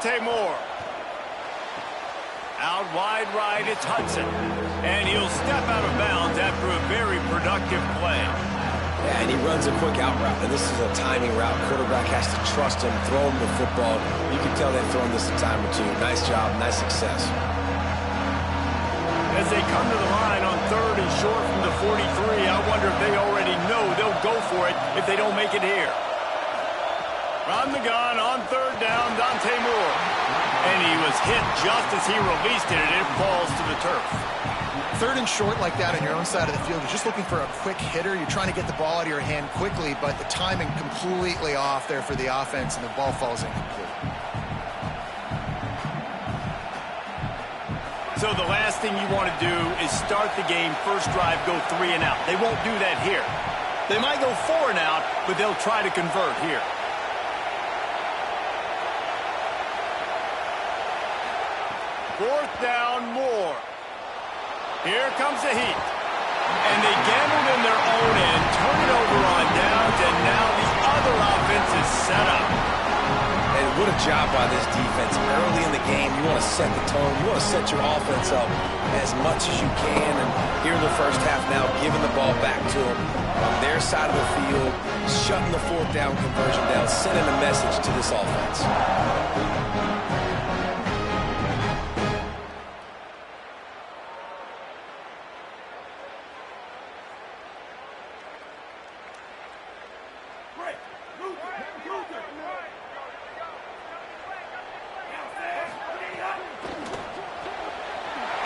Dante Moore. Out wide right, it's Hudson. And he'll step out of bounds after a very productive play. Yeah, and he runs a quick out route, and this is a timing route. Quarterback has to trust him, throw him the football. You can tell they've thrown this a time or two. Nice job, nice success. As they come to the line on 3rd and short from the 43, I wonder if they already know they'll go for it if they don't make it here. From the gun on 3rd down, Dante Moore. And he was hit just as he released it, and it falls to the turf. 3rd and short like that on your own side of the field, you're just looking for a quick hitter. You're trying to get the ball out of your hand quickly, but the timing completely off there for the offense, and the ball falls incomplete. So the last thing you want to do is start the game, first drive, go 3 and out. They won't do that here. They might go 4 and out, but they'll try to convert here. Fourth down, Moore. Here comes the heat. And they gambled in their own end, turn it over on downs, and now the other offense is set up. And what a job by this defense. Early in the game, you want to set the tone. You want to set your offense up as much as you can. And here in the first half now, giving the ball back to them on their side of the field, shutting the 4th down conversion down, sending a message to this offense.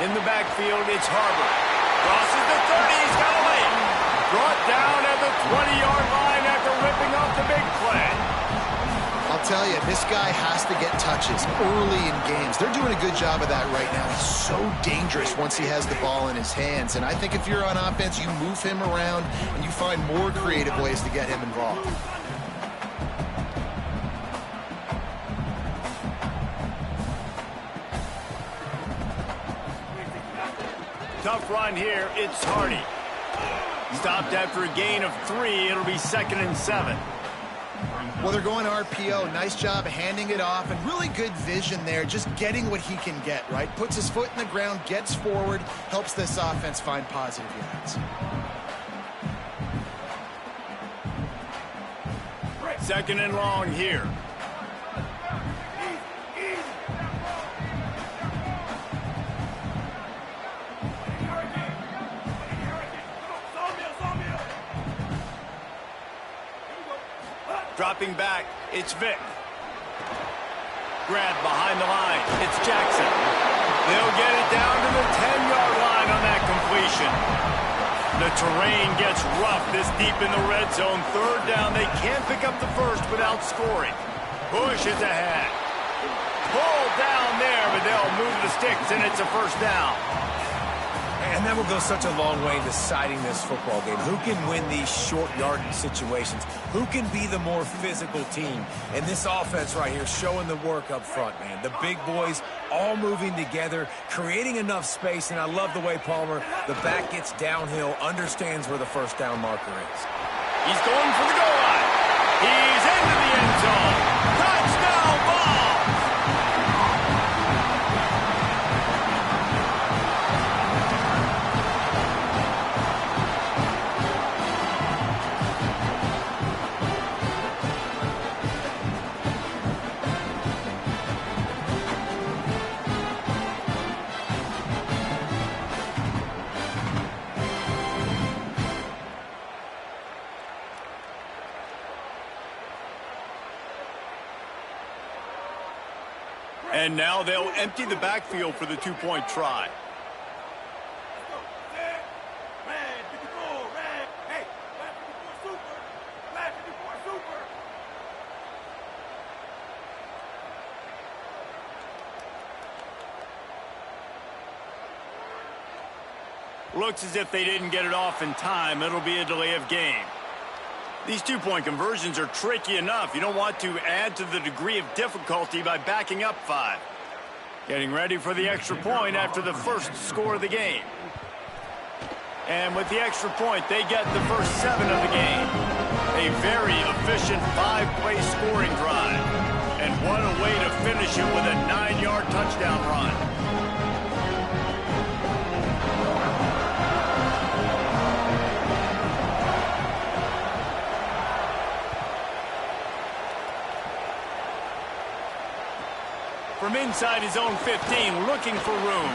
In the backfield, it's Harbor. Crosses the 30, he's got a lane. Brought down at the 20-yard line after ripping off the big play. I'll tell you, this guy has to get touches early in games. They're doing a good job of that right now. He's so dangerous once he has the ball in his hands. And I think if you're on offense, you move him around and you find more creative ways to get him involved. Tough run here, it's Hardy. Stopped after a gain of 3, it'll be 2nd and 7. Well, they're going RPO. Nice job handing it off, and really good vision there, just getting what he can get, right? Puts his foot in the ground, gets forward, helps this offense find positive yards. 2nd and long here. Dropping back, it's Vick. Grab behind the line, it's Jackson. They'll get it down to the 10-yard line on that completion. The terrain gets rough this deep in the red zone. 3rd down, they can't pick up the first without scoring. Bush is ahead. Pulled down there, but they'll move the sticks, and it's a 1st down. And that will go such a long way in deciding this football game. Who can win these short yardage situations? Who can be the more physical team? And this offense right here showing the work up front, man. The big boys all moving together, creating enough space. And I love the way Palmer, the back gets downhill, understands where the 1st down marker is. He's going for the goal line. He's into the end zone. Touchdown ball. And now they'll empty the backfield for the 2-point try. Looks as if they didn't get it off in time. It'll be a delay of game. These 2-point conversions are tricky enough. You don't want to add to the degree of difficulty by backing up 5. Getting ready for the extra point after the first score of the game. And with the extra point, they get the first 7 of the game. A very efficient 5-play scoring drive. And what a way to finish it with a 9-yard touchdown run. From inside his own 15, looking for room.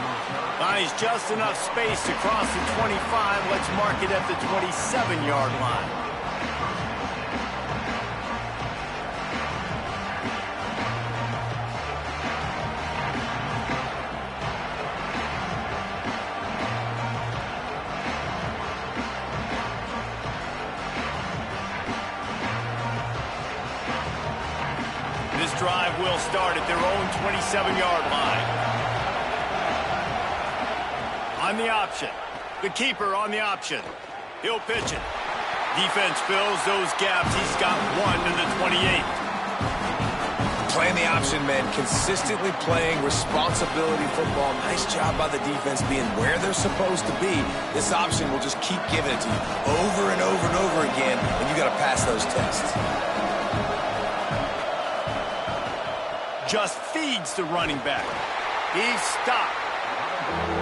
Finds just enough space to cross the 25. Let's mark it at the 27-yard line. This drive will start at their own 27-yard line. On the option. The keeper on the option. He'll pitch it. Defense fills those gaps. He's got one to the 28. Playing the option, man. Consistently playing responsibility football. Nice job by the defense being where they're supposed to be. This option will just keep giving it to you over and over and over again, and you got to pass those tests. Just feeds the running back. He's stopped.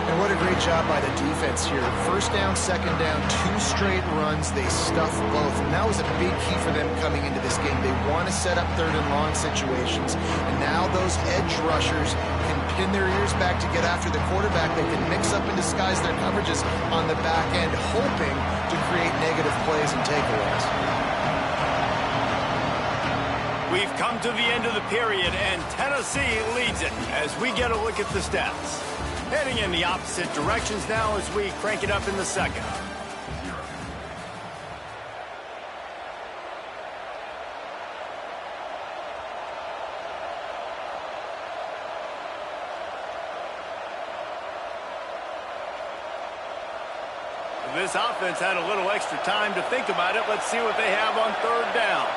And what a great job by the defense here. First down, second down, 2 straight runs. They stuff both. And that was a big key for them coming into this game. They want to set up third and long situations. And now those edge rushers can pin their ears back to get after the quarterback. They can mix up and disguise their coverages on the back end, hoping to create negative plays and takeaways. We've come to the end of the period, and Tennessee leads it as we get a look at the stats. Heading in the opposite directions now as we crank it up in the second. This offense had a little extra time to think about it. Let's see what they have on third down.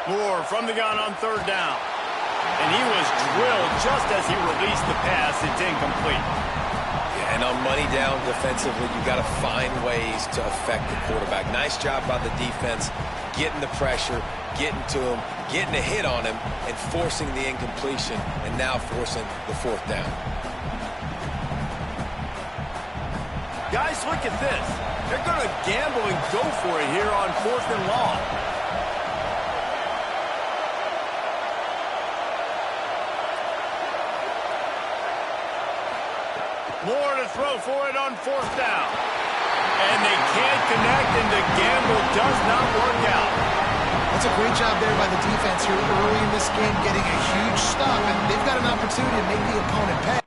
Moore from the gun on third down. And he was drilled just as he released the pass. It's incomplete. Yeah, and on money down defensively, you got to find ways to affect the quarterback. Nice job by the defense, getting the pressure, getting to him, getting a hit on him, and forcing the incompletion, and now forcing the fourth down. Guys, look at this. They're going to gamble and go for it here on 4th and long. Moore to throw for it on 4th down. And they can't connect, and the gamble does not work out. That's a great job there by the defense here early in this game, getting a huge stop, and they've got an opportunity to make the opponent pay.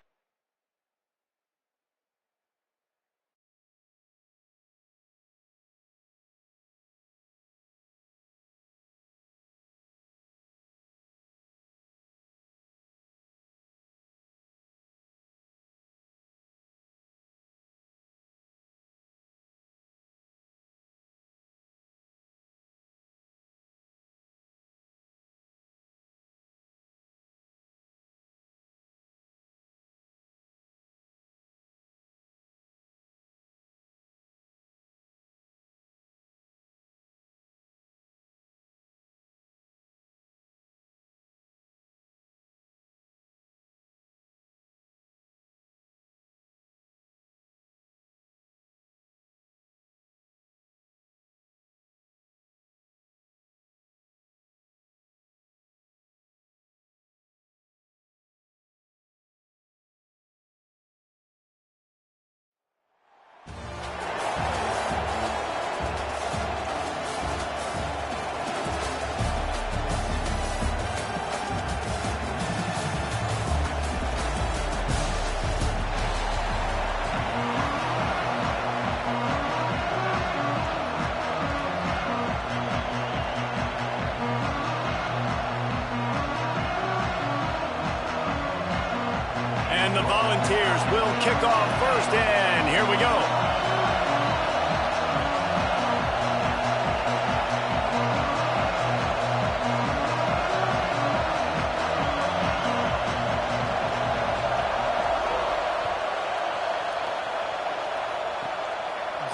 The Volunteers will kick off first, and here we go.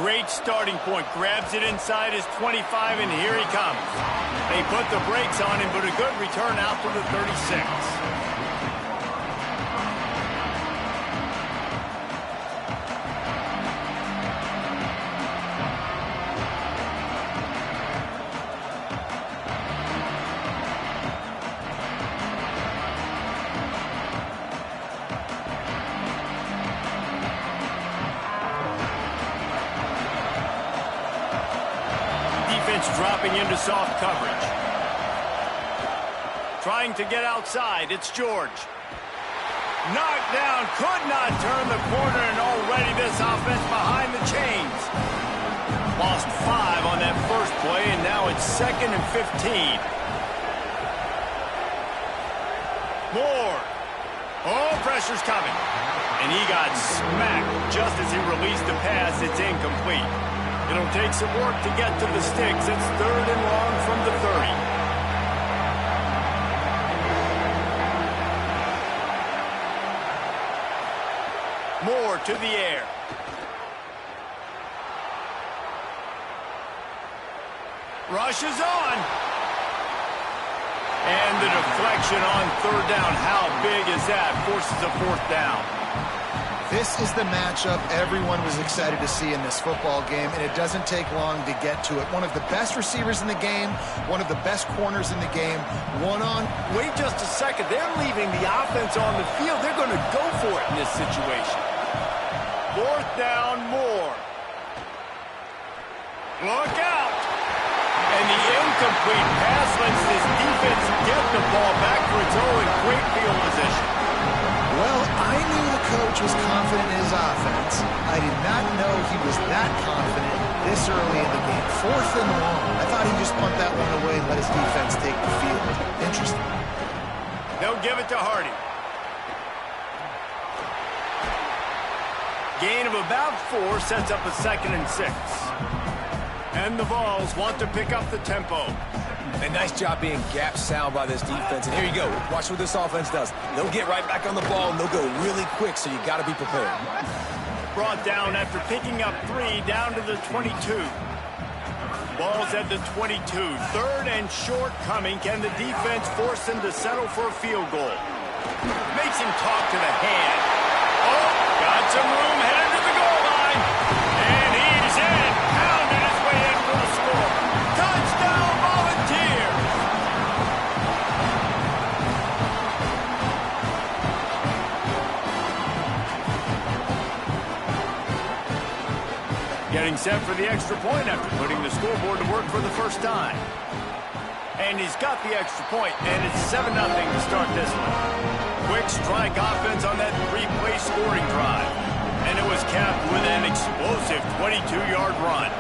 Great starting point. Grabs it inside his 25, and here he comes. They put the brakes on him, but a good return out to the 36. Dropping into soft coverage. Trying to get outside. It's George. Knocked down. Could not turn the corner, and already this offense behind the chains. Lost 5 on that first play, and now it's 2nd and 15. Moore. Oh, pressure's coming. And he got smacked just as he released the pass. It's incomplete. It'll take some work to get to the sticks. It's 3rd and long from the 30. Moore to the air. Rushes on. And the deflection on 3rd down. How big is that? Forces a 4th down. This is the matchup everyone was excited to see in this football game, and it doesn't take long to get to it. One of the best receivers in the game, one of the best corners in the game, one-on. Wait just a second. They're leaving the offense on the field. They're going to go for it in this situation. 4th down, Moore. Look out. And the incomplete pass lets this defense get the ball back for its own great field position. Well, I knew the coach was confident in his offense. I did not know he was that confident this early in the game. 4th and long. I thought he'd just punt that one away and let his defense take the field. Interesting. They'll give it to Hardy. Gain of about 4 sets up a 2nd and 6. And the Vols want to pick up the tempo. A nice job being gap sound by this defense. And here you go. Watch what this offense does. They'll get right back on the ball, and they'll go really quick, so you got to be prepared. Brought down after picking up 3 down to the 22. Ball's at the 22. 3rd and short coming. Can the defense force him to settle for a field goal? Makes him talk to the hand. Oh, got some room headed to the goal line. And he's in. Pounded his way in for the score. Touchdown, Volunteers. Getting set for the extra point after putting the scoreboard to work for the first time. And he's got the extra point, and it's 7-0 to start this one. Quick strike offense on that 3-play scoring drive. And it was capped with an explosive 22-yard run.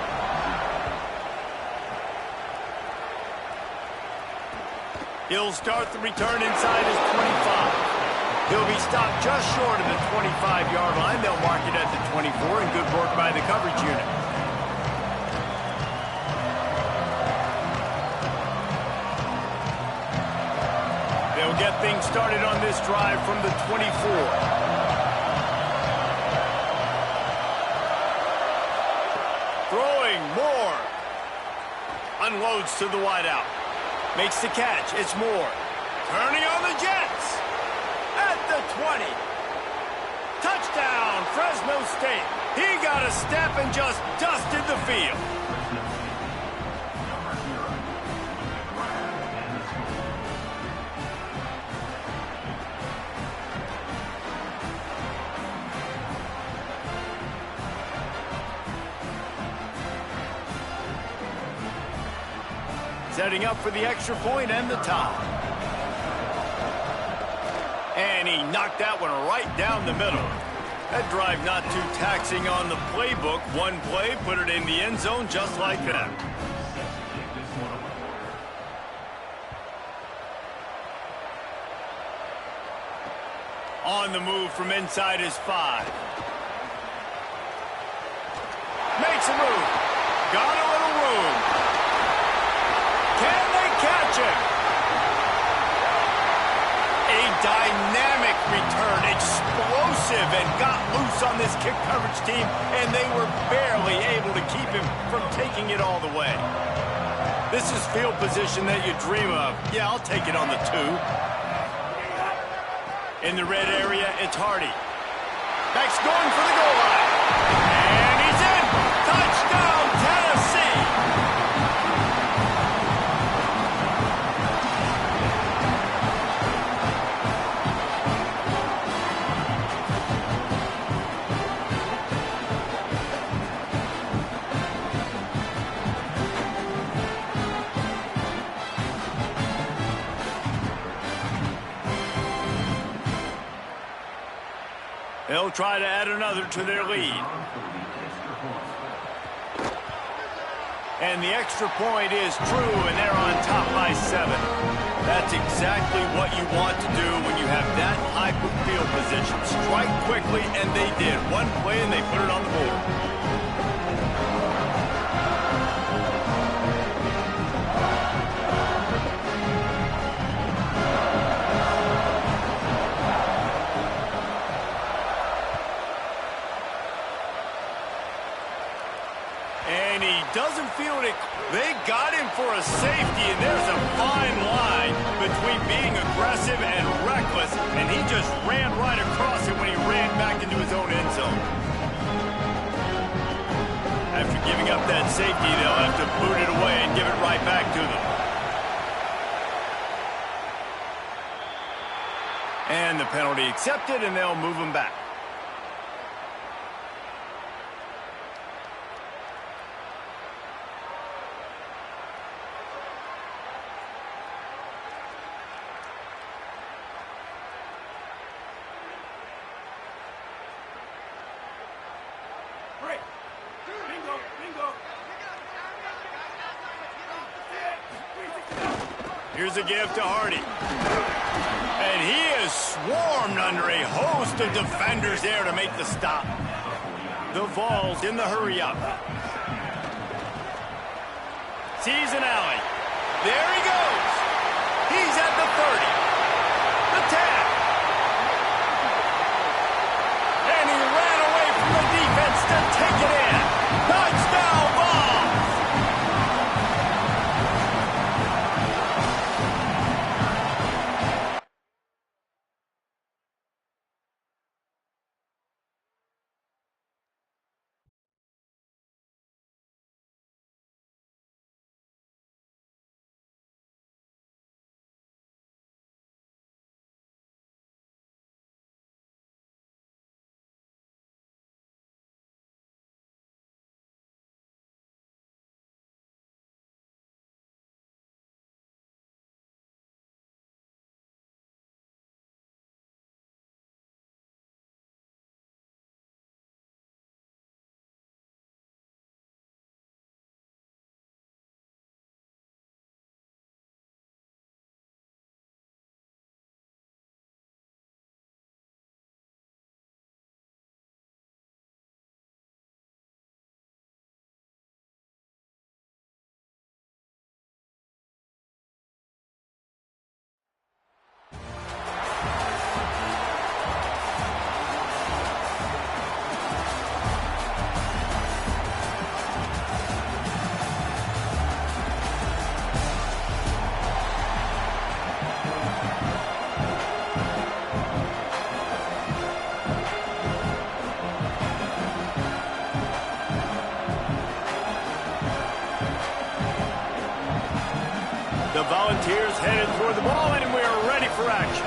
He'll start the return inside his 25. He'll be stopped just short of the 25-yard line. They'll mark it at the 24, and good work by the coverage unit. They'll get things started on this drive from the 24. Throwing, Moore. Unloads to the wideout. Makes the catch. It's Moore. Turning on the Jets. At the 20. Touchdown, Fresno State. He got a step and just dusted the field. Setting up for the extra point and the tie. And he knocked that one right down the middle. That drive not too taxing on the playbook. One play, put it in the end zone just like that. On the move from inside his 5. Makes a move. Got a little room. Can they catch him? A dynamic return, explosive, and got loose loose on this kick coverage team, and they were barely able to keep him from taking it all the way. This is field position that you dream of. Yeah, I'll take it on the 2. In the red area, it's Hardy. Max going for the goal line. And he's in. Touchdown, Tennessee. They'll try to add another to their lead. And the extra point is true, and they're on top by 7. That's exactly what you want to do when you have that type of field position. Strike quickly, and they did. One play, and they put it on the board. And he doesn't feel it. They got him for a safety, and there's a fine line between being aggressive and reckless, and he just ran right across it when he ran back into his own end zone. After giving up that safety, they'll have to boot it away and give it right back to them. And the penalty accepted, and they'll move him back. Here's a give to Hardy. And he is swarmed under a host of defenders there to make the stop. The Vols in the hurry-up. Sees an alley. There he goes. He's at the 30. The 10. And he ran away from the defense to take it in. Touchdown, Vols! The Volunteers headed toward the ball, and we're ready for action.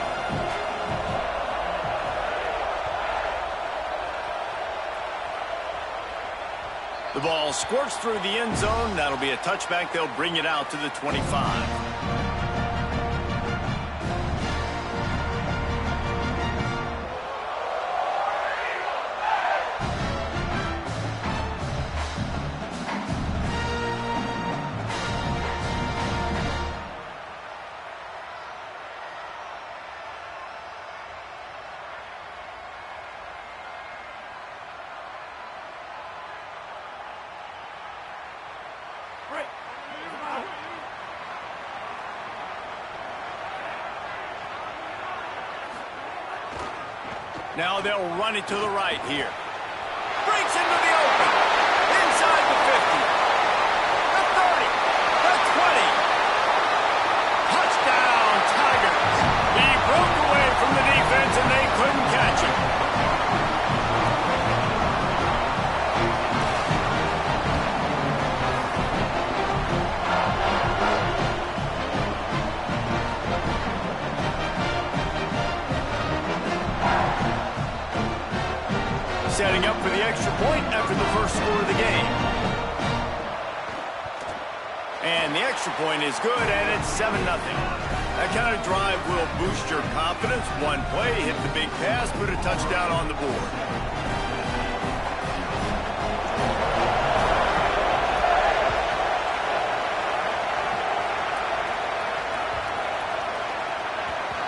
The ball squirts through the end zone. That'll be a touchback. They'll bring it out to the 25. Now they'll run it to the right here. into the open. Inside the 50. The 30. The 20. Touchdown, Tigers. He broke away from the defense and they couldn't catch him. Setting up for the extra point after the first score of the game. And the extra point is good, and it's 7-0. That kind of drive will boost your confidence. One play, hit the big pass, put a touchdown on the board.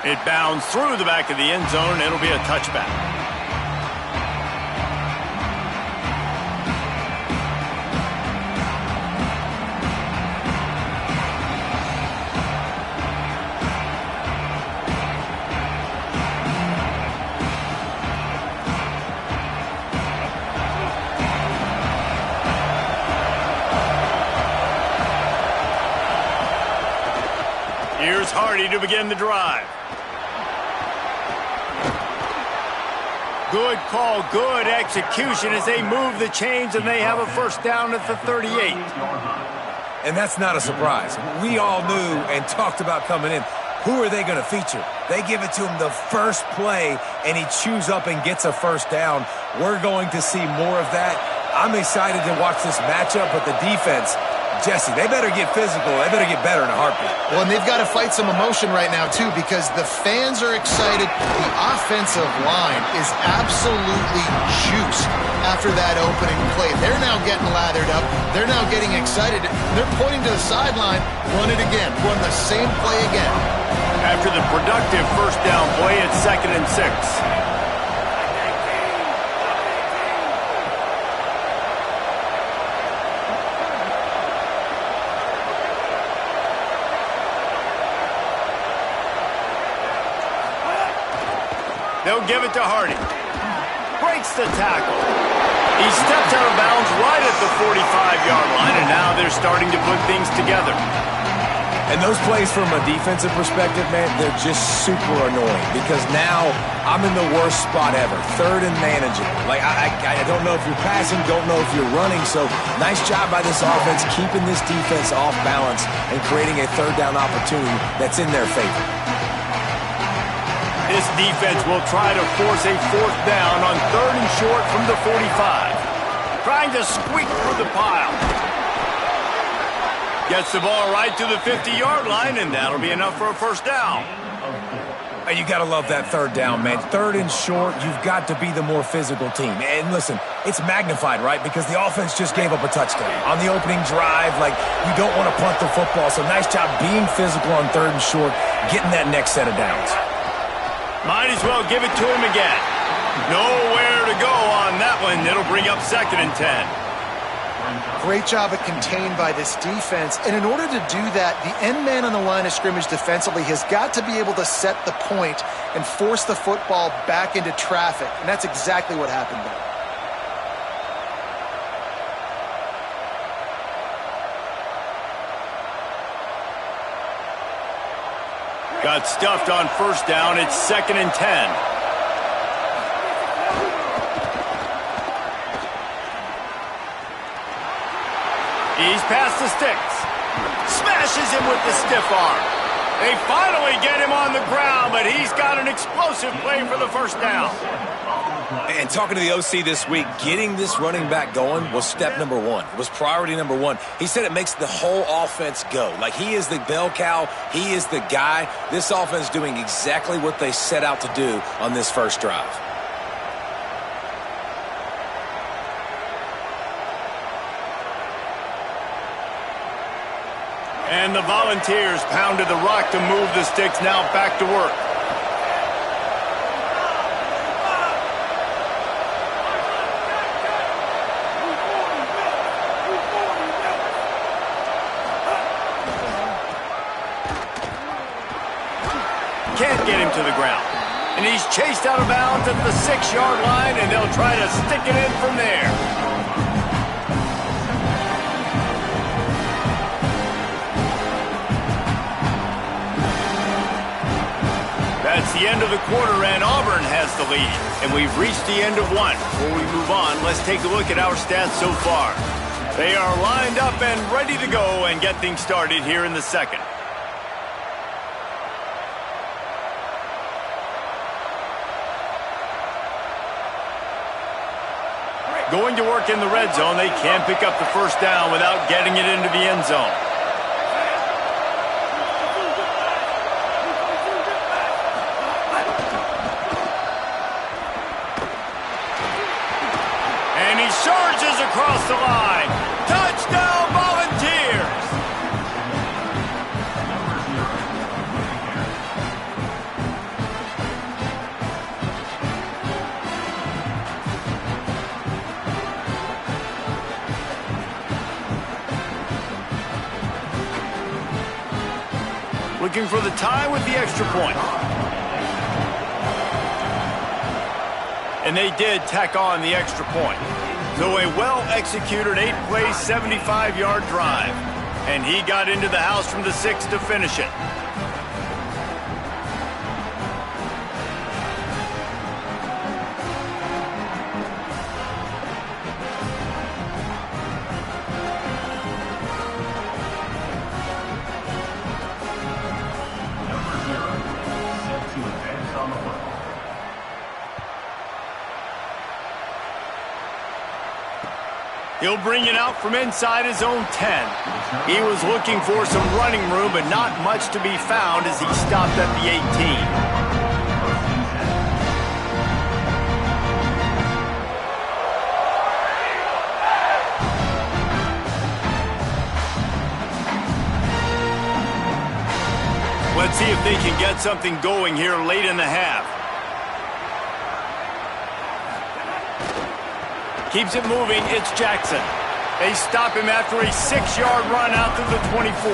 It bounds through the back of the end zone. It'll be a touchback. Here's Hardy to begin the drive. Good call, good execution as they move the chains and they have a first down at the 38. And that's not a surprise. We all knew and talked about coming in. Who are they going to feature? They give it to him the first play, and he chews up and gets a first down. We're going to see more of that. I'm excited to watch this matchup, but the defense, Jesse, they better get physical. They better get better in a heartbeat. Well, and they've got to fight some emotion right now, too, because the fans are excited. The offensive line is absolutely juiced after that opening play. They're now getting lathered up. They're now getting excited. They're pointing to the sideline. Run it again. Run the same play again. After the productive first down play, it's 2nd and 6. They'll give it to Hardy. Breaks the tackle. He steps out of bounds right at the 45-yard line, and now they're starting to put things together. And those plays from a defensive perspective, man, they're just super annoying because now I'm in the worst spot ever, 3rd and manageable. Like, I don't know if you're passing, don't know if you're running, so nice job by this offense keeping this defense off balance and creating a 3rd down opportunity that's in their favor. This defense will try to force a 4th down on 3rd and short from the 45. Trying to squeak through the pile. Gets the ball right to the 50-yard line, and that'll be enough for a first down. You got to love that 3rd down, man. 3rd and short, you've got to be the more physical team. And listen, it's magnified, right? Because the offense just gave up a touchdown. On the opening drive, like, you don't want to punt the football. So nice job being physical on 3rd and short, getting that next set of downs. Might as well give it to him again. Nowhere to go on that one. It'll bring up 2nd and 10. Great job of contained by this defense. And in order to do that, the end man on the line of scrimmage defensively has got to be able to set the point and force the football back into traffic. And that's exactly what happened there. Got stuffed on first down. It's 2nd and 10. He's past the sticks. Smashes him with the stiff arm. They finally get him on the ground, but he's got an explosive play for the first down. And talking to the OC this week, getting this running back going was step number 1, was priority number 1. He said it makes the whole offense go. Like, he is the bell cow. He is the guy. This offense doing exactly what they set out to do on this first drive. And the Volunteers pounded the rock to move the sticks, now back to work. Can't get him to the ground. And he's chased out of bounds at the 6-yard line, and they'll try to stick it in from there. That's the end of the quarter, and Auburn has the lead. And we've reached the end of one. Before we move on, let's take a look at our stats so far. They are lined up and ready to go and get things started here in the second. Going to work in the red zone. They can't pick up the first down without getting it into the end zone. And he surges across the line. Touchdown, Volunteers! Looking for the tie with the extra point. And they did tack on the extra point. So a well-executed 8-play, 75-yard drive. And he got into the house from the 6 to finish it. He'll bring it out from inside his own 10. He was looking for some running room, but not much to be found as he stopped at the 18. Let's see if they can get something going here late in the half. Keeps it moving, it's Jackson. They stop him after a 6-yard run out to the 24.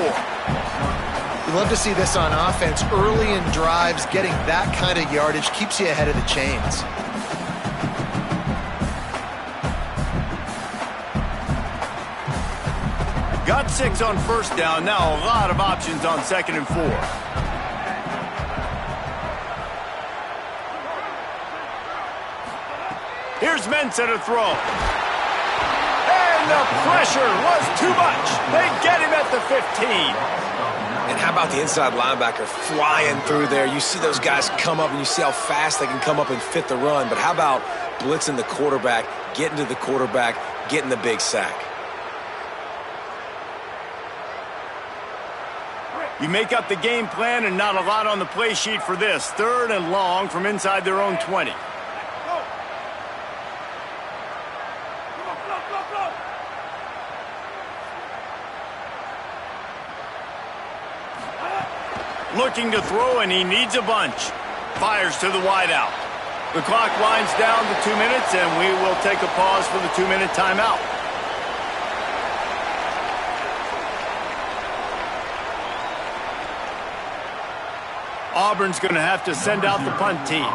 You love to see this on offense. Early in drives, getting that kind of yardage keeps you ahead of the chains. Got 6 on first down, now a lot of options on 2nd and 4. Here's Mensah to throw. And the pressure was too much. They get him at the 15. And how about the inside linebacker flying through there? You see those guys come up, and you see how fast they can come up and fit the run. But how about blitzing the quarterback, getting to the quarterback, getting the big sack? You make up the game plan and not a lot on the play sheet for this. 3rd and long from inside their own 20. Looking to throw, and he needs a bunch. Fires to the wideout. The clock winds down to 2 minutes, and we will take a pause for the 2-minute timeout. Auburn's going to have to send out the punt team.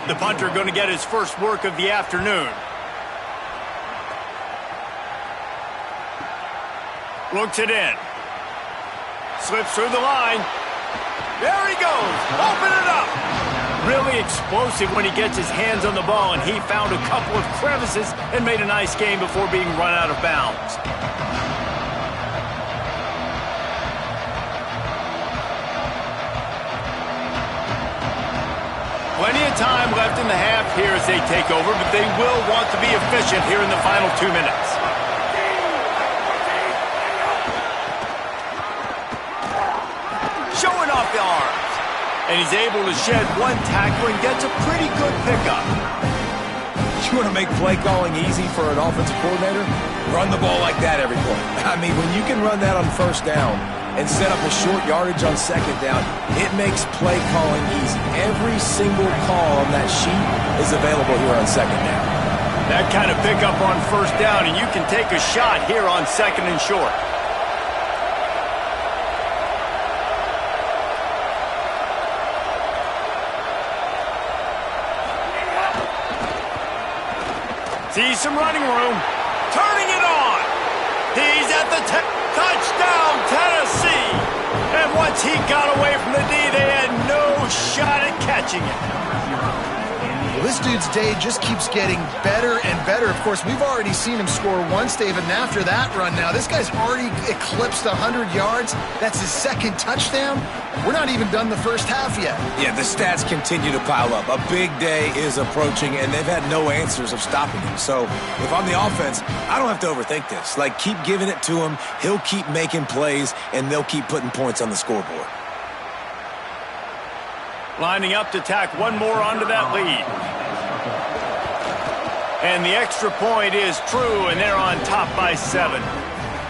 The punter going to get his first work of the afternoon. Looks it in. Slips through the line. There he goes. Open it up. Really explosive when he gets his hands on the ball, and he found a couple of crevices and made a nice game before being run out of bounds. Plenty of time left in the half here as they take over, but they will want to be efficient here in the final 2 minutes. Showing off the arms. And he's able to shed one tackle and gets a pretty good pickup. You want to make play calling easy for an offensive coordinator? Run the ball like that every play. I mean, when you can run that on first down and set up a short yardage on second down, it makes play calling easy. Every single call on that sheet is available here on second down. That kind of pickup on first down, and you can take a shot here on 2nd and short. Sees some running room. Turning it on. He's at the touchdown, Tennessee. And once he got away from the D, they had no shot at catching it. Well, this dude's day just keeps getting better and better. Of course, we've already seen him score once, David, and after that run now, this guy's already eclipsed 100 yards. That's his second touchdown. We're not even done the first half yet. Yeah, the stats continue to pile up. A big day is approaching, and they've had no answers of stopping him. So if I'm the offense, I don't have to overthink this. Like, keep giving it to him. He'll keep making plays, and they'll keep putting points on the scoreboard. Lining up to tack one more onto that lead. And the extra point is true, and they're on top by 7.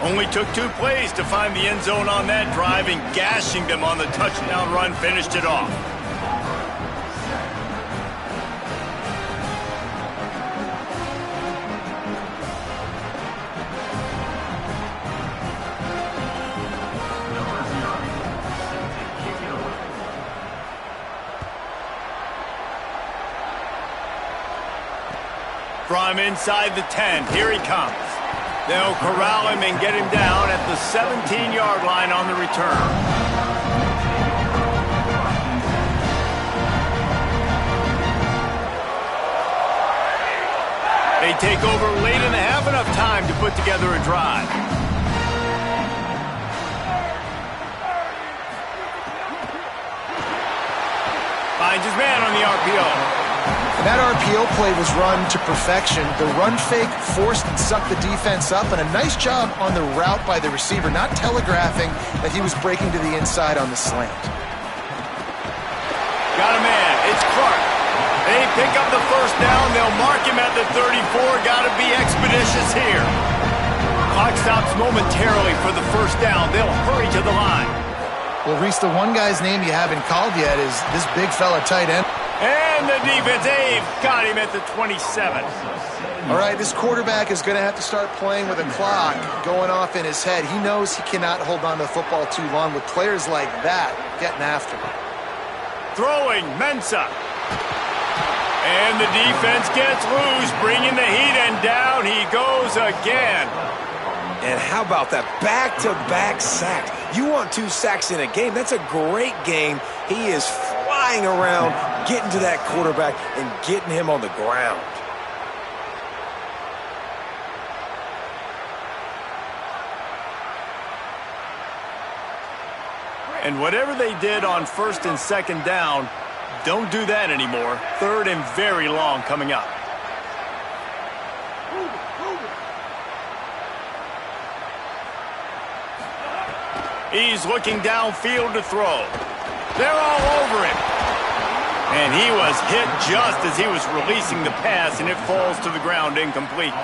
Only took 2 plays to find the end zone on that drive, and gashing them on the touchdown run finished it off. From inside the 10, here he comes. They'll corral him and get him down at the 17-yard line on the return. They take over late in the half, enough time to put together a drive. Finds his man on the RPO. And that RPO play was run to perfection. The run fake forced and sucked the defense up, and a nice job on the route by the receiver, not telegraphing that he was breaking to the inside on the slant. Got a man. It's Clark. They pick up the first down. They'll mark him at the 34. Got to be expeditious here. Clock stops momentarily for the first down. They'll hurry to the line. Well, Reese, the one guy's name you haven't called yet is this big fella tight end. And the defense, they've got him at the 27. All right, this quarterback is going to have to start playing with a clock going off in his head. He knows he cannot hold on to the football too long with players like that getting after him. Throwing, Mensah. And the defense gets loose, bringing the heat, and down he goes again. And how about that back-to-back sacks? You want 2 sacks in a game. That's a great game. He is flying around, getting to that quarterback and getting him on the ground. And whatever they did on first and second down, don't do that anymore. Third and very long coming up. He's looking downfield to throw. They're all over him. And he was hit just as he was releasing the pass, and it falls to the ground incomplete.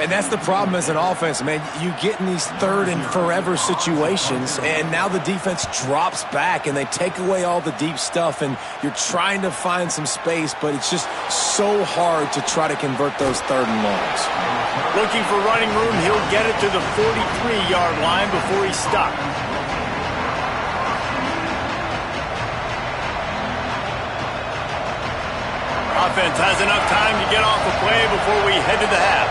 And that's the problem as an offense, man. You get in these third and forever situations, and now the defense drops back, and they take away all the deep stuff, and you're trying to find some space, but it's just so hard to try to convert those third and longs. Looking for running room, he'll get it to the 43-yard line before he's stopped. Offense has enough time to get off the play before we head to the half.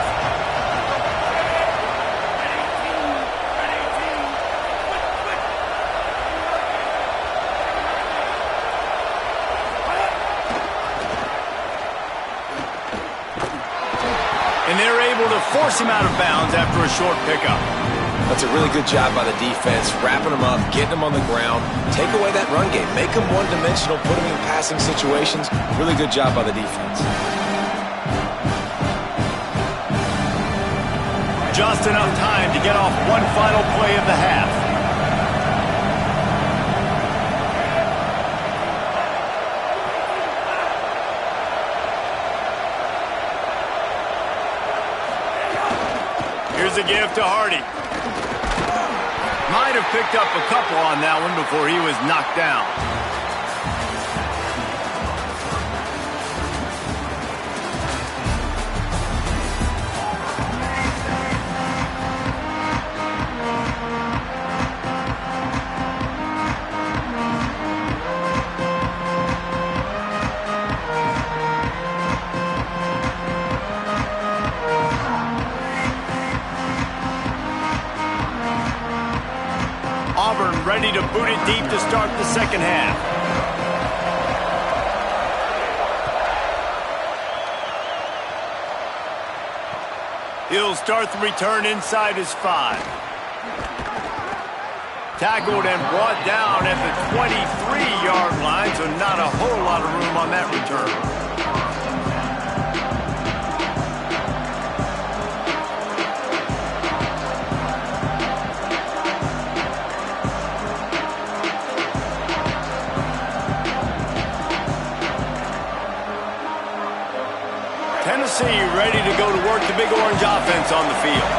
And they're able to force him out of bounds after a short pickup. That's a really good job by the defense, wrapping him up, getting him on the ground, take away that run game, make him one-dimensional, put him in passing situations. Really good job by the defense. Just enough time to get off one final play of the half. Here's a give to Hardy. Might have picked up a couple on that one before he was knocked down. ready to boot it deep to start the second half. He'll start the return inside his 5. Tackled and brought down at the 23-yard line, so not a whole lot of room on that return. Tennessee ready to go to work the Big Orange offense on the field.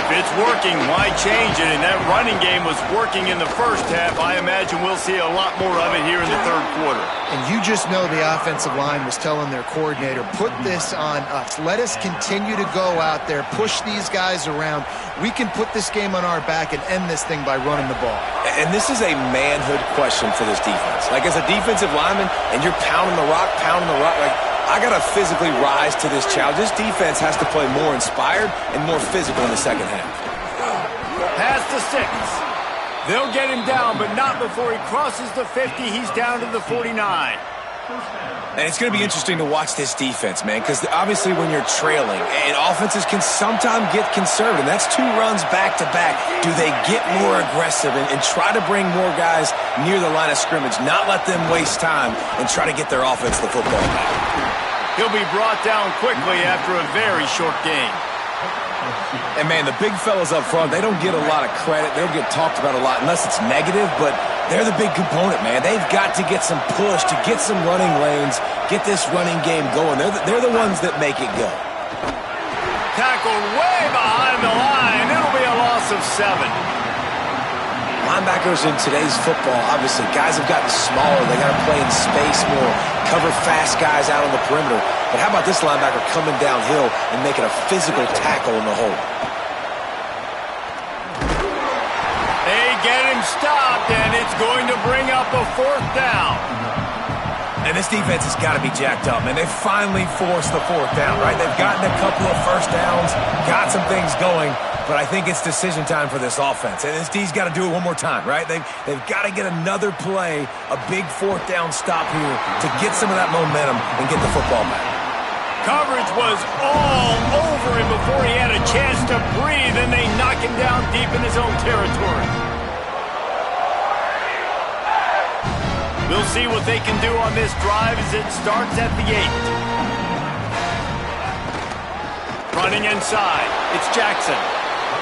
If it's working, why change it? And that running game was working in the first half. I imagine we'll see a lot more of it here in the third quarter. And you just know the offensive line was telling their coordinator, put this on us. Let us continue to go out there, push these guys around. We can put this game on our back and end this thing by running the ball. And this is a manhood question for this defense. Like, as a defensive lineman, and you're pounding the rock, like, I got to physically rise to this challenge. This defense has to play more inspired and more physical in the second half. Pass to 6. They'll get him down, but not before he crosses the 50. He's down to the 49. And it's going to be interesting to watch this defense, man, because obviously when you're trailing, and offenses can sometimes get conservative. That's 2 runs back-to-back. Do they get more aggressive and try to bring more guys near the line of scrimmage, not let them waste time, and try to get their offense the football back? He'll be brought down quickly after a very short game. And, man, the big fellas up front, they don't get a lot of credit. They don't get talked about a lot unless it's negative, but they're the big component, man. They've got to get some push, to get some running lanes, get this running game going. They're the ones that make it go. Tackled way behind the line. It'll be a loss of 7. Linebackers in today's football, obviously, guys have gotten smaller. They got to play in space more, cover fast guys out on the perimeter. But how about this linebacker coming downhill and making a physical tackle in the hole? They get him stopped, and it's going to bring up a 4th down. And this defense has got to be jacked up, man. They finally forced the 4th down, right? They've gotten a couple of first downs, got some things going, but I think it's decision time for this offense. And this D's got to do it one more time, right? They've got to get another play, a big 4th down stop here to get some of that momentum and get the football back. Coverage was all over him before he had a chance to breathe, and they knock him down deep in his own territory. We'll see what they can do on this drive as it starts at the 8. Running inside, it's Jackson.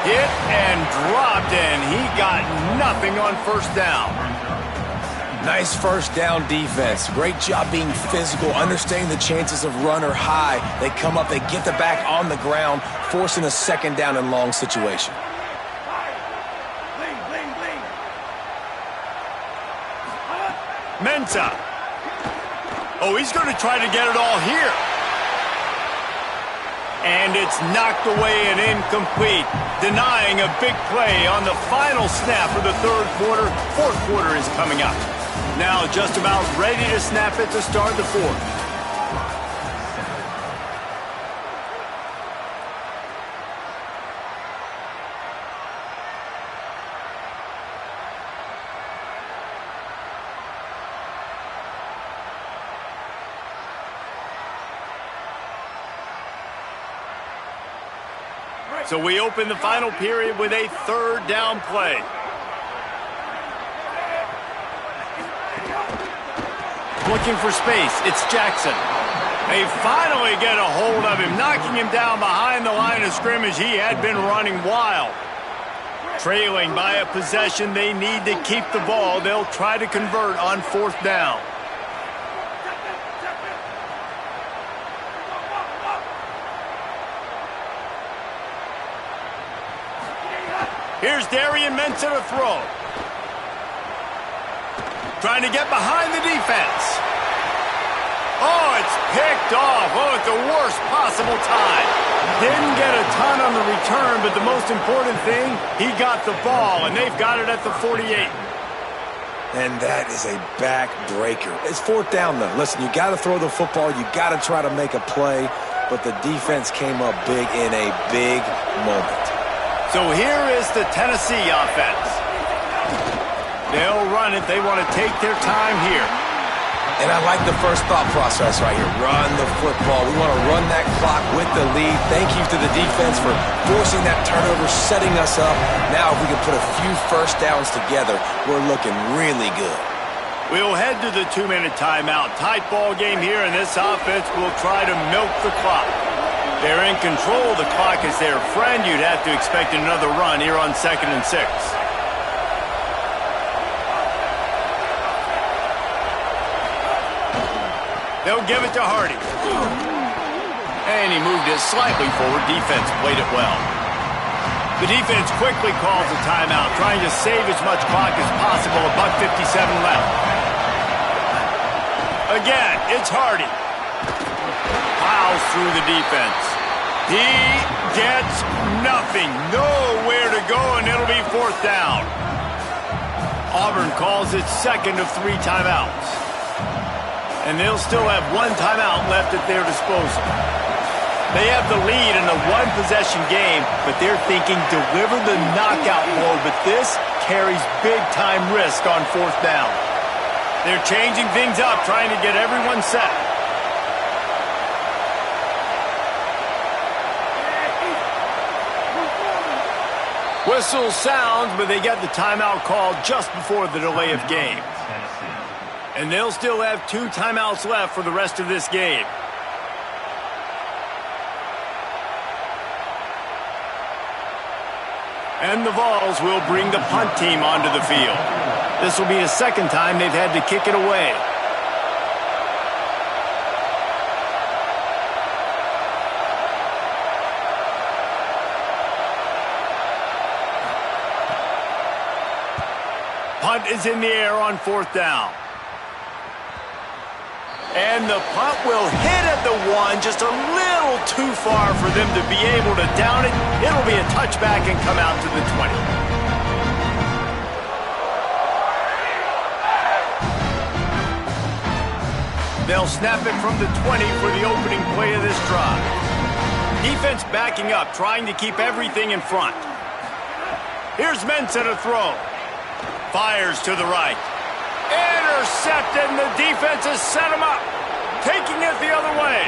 Hit and dropped, and he got nothing on first down. Nice first down defense. Great job being physical, understanding the chances of run are high. They come up, they get the back on the ground, forcing a second down and long situation. Mensah. Oh, he's going to try to get it all here. And it's knocked away and incomplete, denying a big play on the final snap of the third quarter. Fourth quarter is coming up. Now just about ready to snap it to start the fourth. So we open the final period with a 3rd down play. Looking for space, it's Jackson. They finally get a hold of him, knocking him down behind the line of scrimmage. He had been running wild. Trailing by a possession, they need to keep the ball. They'll try to convert on 4th down. Here's Darian Mensah to throw. Trying to get behind the defense. Oh, it's picked off. Oh, at the worst possible time. Didn't get a ton on the return, but the most important thing, he got the ball, and they've got it at the 48. And that is a backbreaker. It's 4th down, though. Listen, you got to throw the football. You got to try to make a play, but the defense came up big in a big moment. So here is the Tennessee offense. They'll run it. They want to take their time here. And I like the first thought process right here. Run the football. We want to run that clock with the lead. Thank you to the defense for forcing that turnover, setting us up. Now if we can put a few first downs together, we're looking really good. We'll head to the 2-minute timeout. Tight ball game here, and this offense will try to milk the clock. They're in control. The clock is their friend. You'd have to expect another run here on 2nd and 6. They'll give it to Hardy. And he moved it slightly forward. Defense played it well. The defense quickly calls a timeout, trying to save as much clock as possible. $1:57 left. Again, it's Hardy. Plows through the defense. He gets nothing. Nowhere to go, and it'll be 4th down. Auburn calls it 2nd of 3 timeouts. And they'll still have 1 timeout left at their disposal. They have the lead in a 1-possession game, but they're thinking deliver the knockout blow, but this carries big-time risk on 4th down. They're changing things up, trying to get everyone set. Whistle sounds, but they get the timeout called just before the delay of game. And they'll still have 2 timeouts left for the rest of this game. And the Vols will bring the punt team onto the field. This will be the 2nd time they've had to kick it away. Punt is in the air on 4th down. And the punt will hit at the 1, just a little too far for them to be able to down it. It'll be a touchback and come out to the 20. They'll snap it from the 20 for the opening play of this drive. Defense backing up, trying to keep everything in front. Here's Mensah to throw. Fires to the right. Intercepted, and the defense has set him up. Taking it the other way.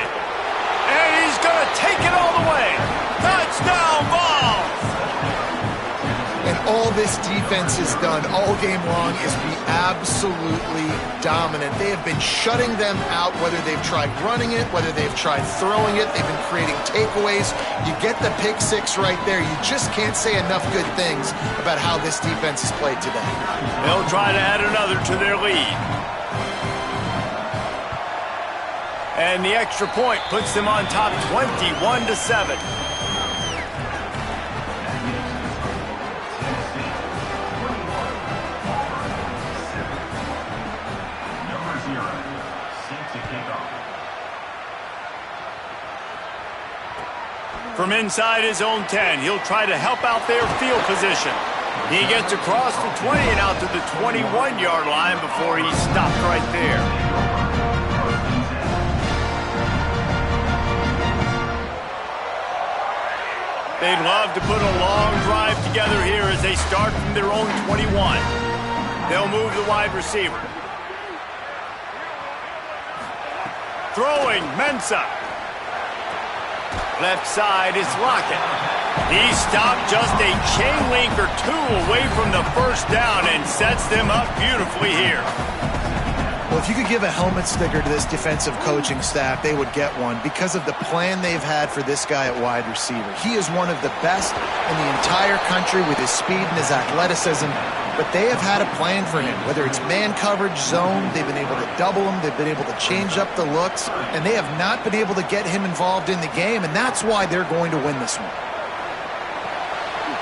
And he's going to take it all the way. Touchdown, Vols! And all this defense has done all game long is be absolutely dominant. They have been shutting them out, whether they've tried running it, whether they've tried throwing it. They've been creating takeaways. You get the pick 6 right there. You just can't say enough good things about how this defense has played today. They'll try to add another to their lead. And the extra point puts them on top 21-7. From inside his own 10, he'll try to help out their field position. He gets across the 20 and out to the 21-yard line before he's stopped right there. They'd love to put a long drive together here as they start from their own 21. They'll move the wide receiver. Throwing, Mensah. Left side is Lockett. He stopped just a chain link or 2 away from the 1st down and sets them up beautifully here. Well, if you could give a helmet sticker to this defensive coaching staff, they would get one because of the plan they've had for this guy at wide receiver. He is one of the best in the entire country with his speed and his athleticism, but they have had a plan for him. Whether it's man coverage, zone, they've been able to double him, they've been able to change up the looks, and they have not been able to get him involved in the game, and that's why they're going to win this one.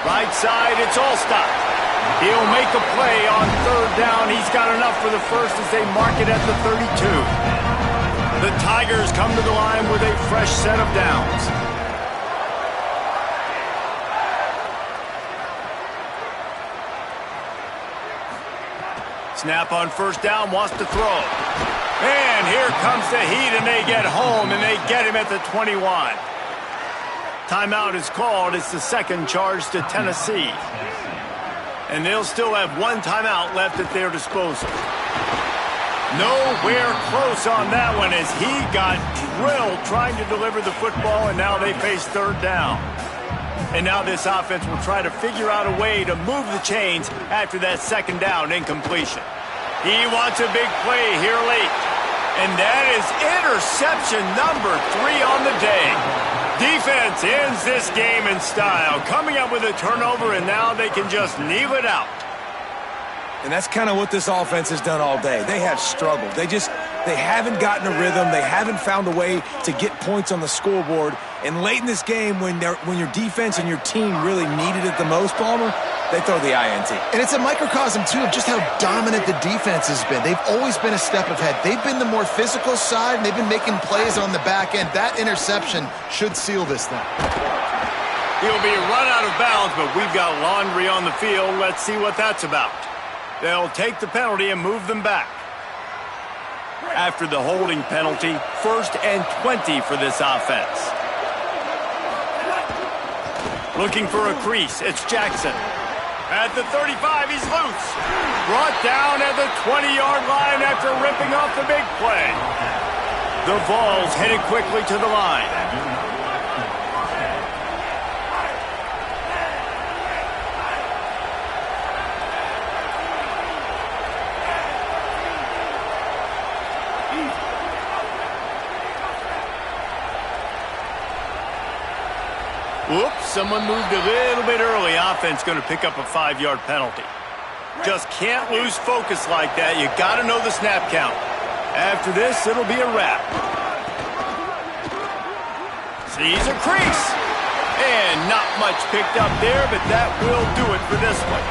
Right side, it's Allstott. He'll make a play on 3rd down. He's got enough for the first as they mark it at the 32. The Tigers come to the line with a fresh set of downs. Snap on 1st down, wants to throw. And here comes the heat, and they get home, and they get him at the 21. Timeout is called. It's the 2nd charge to Tennessee. And they'll still have one timeout left at their disposal. Nowhere close on that one as he got drilled trying to deliver the football, and now they face third down. And now this offense will try to figure out a way to move the chains after that second down incompletion. He wants a big play here late. And that is interception number 3 on the day. Defense ends this game in style, coming up with a turnover, and now they can just kneel it out. And that's kind of what this offense has done all day. They have struggled. They haven't gotten a rhythm. They haven't found a way to get points on the scoreboard. And late in this game, when your defense and your team really needed it the most, Palmer, they throw the INT. And it's a microcosm, too, of just how dominant the defense has been. They've always been a step ahead. They've been the more physical side, and they've been making plays on the back end. That interception should seal this thing. He'll be run out of bounds, but we've got laundry on the field. Let's see what that's about. They'll take the penalty and move them back. After the holding penalty, 1st and 20 for this offense. Looking for a crease, it's Jackson. At the 35, he's loose. Brought down at the 20-yard line after ripping off the big play. The Vols headed quickly to the line. Whoops, someone moved a little bit early. Offense going to pick up a 5-yard penalty. Just can't lose focus like that. You got to know the snap count. After this, it'll be a wrap. Sees a crease. And not much picked up there, but that will do it for this one.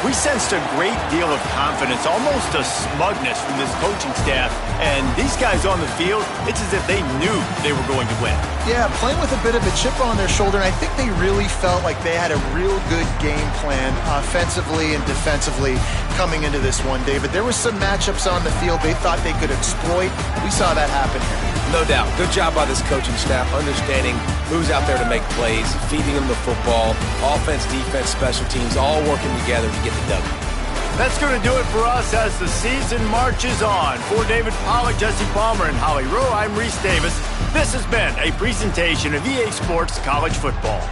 We sensed a great deal of confidence, almost a smugness from this coaching staff. And these guys on the field, it's as if they knew they were going to win. Yeah, playing with a bit of a chip on their shoulder, and I think they really felt like they had a real good game plan offensively and defensively coming into this one, David. There were some matchups on the field they thought they could exploit. We saw that happen here. No doubt. Good job by this coaching staff, understanding who's out there to make plays, feeding them the football, offense, defense, special teams, all working together to get the W. That's going to do it for us as the season marches on. For David Pollack, Jesse Palmer, and Holly Rowe, I'm Reese Davis. This has been a presentation of EA Sports College Football.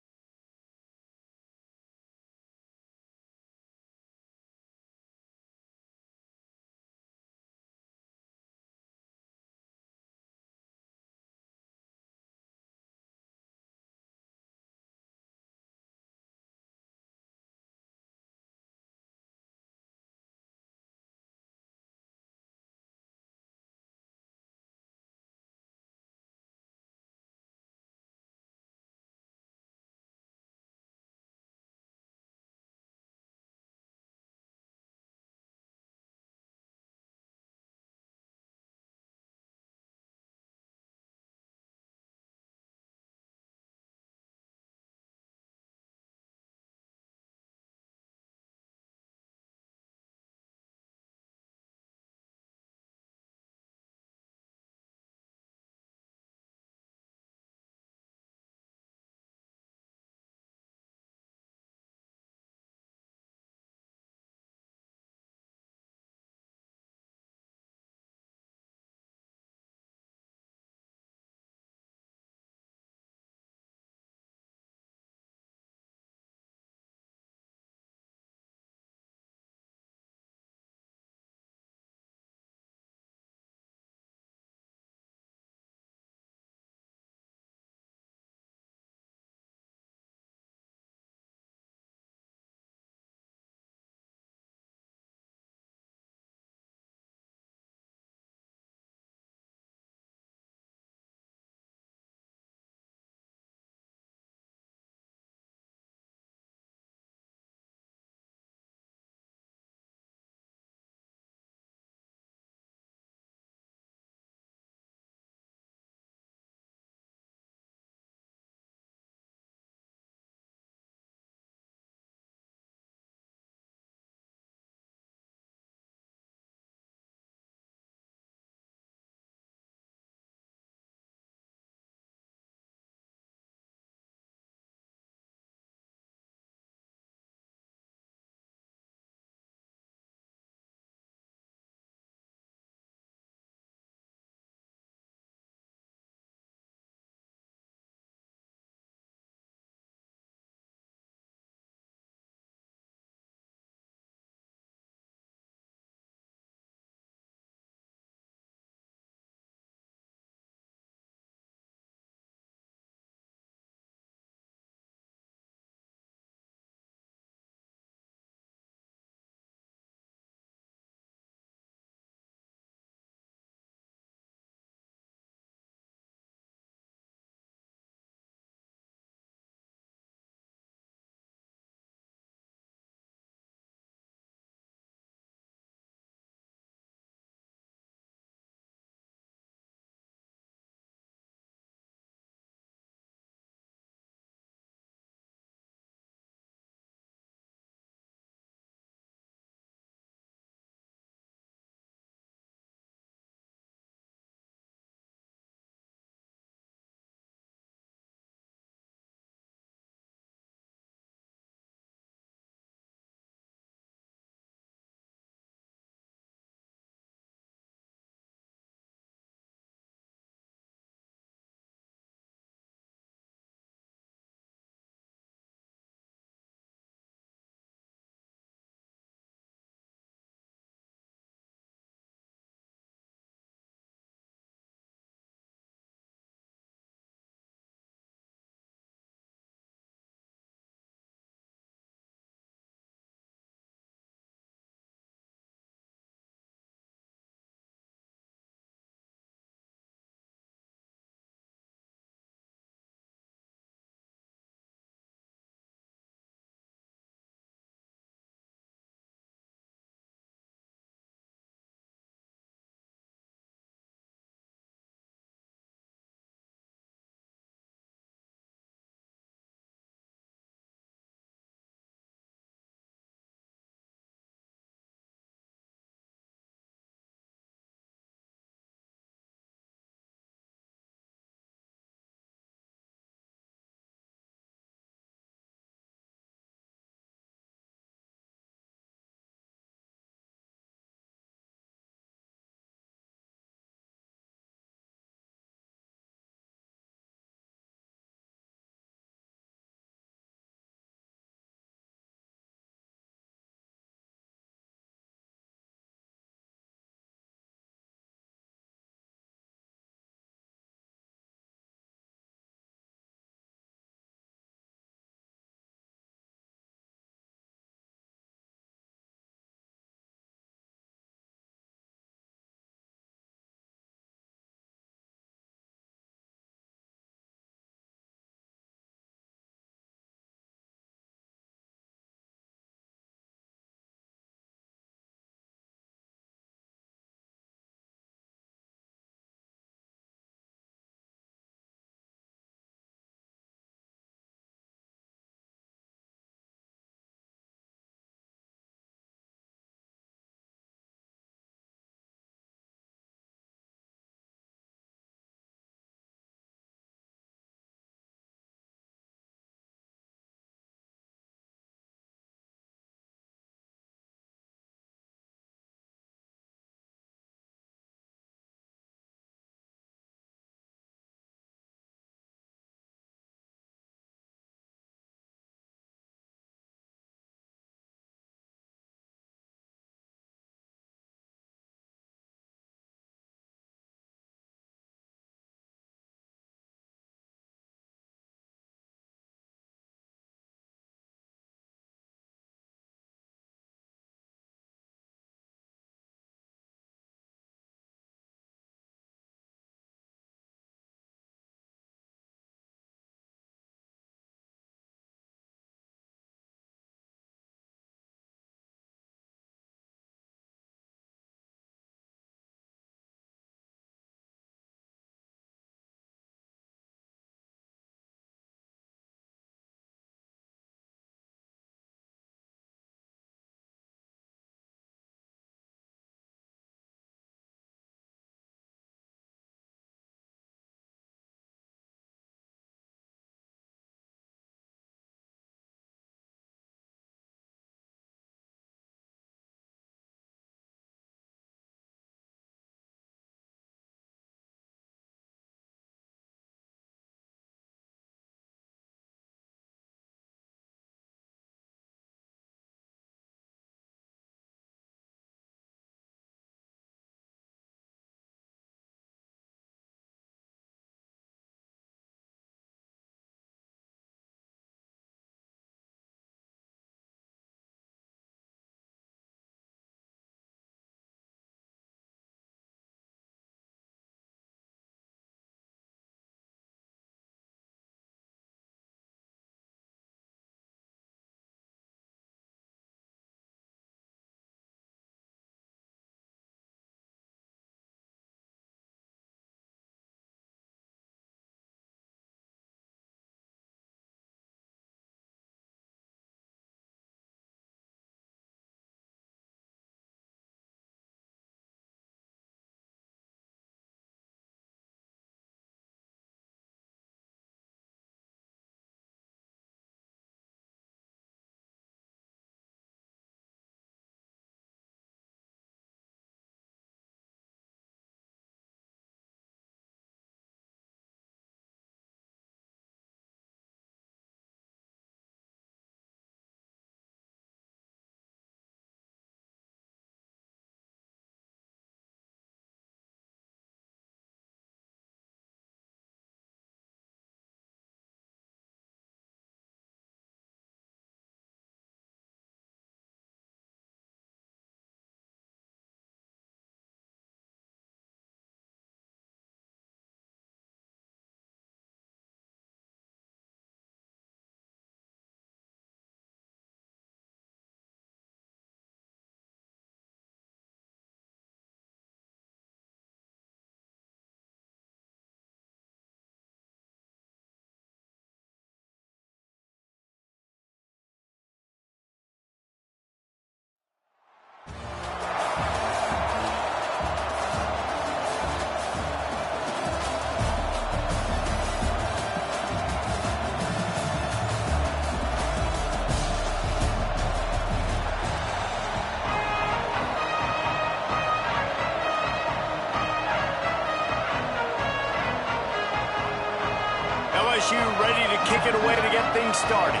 LSU ready to kick it away to get things started.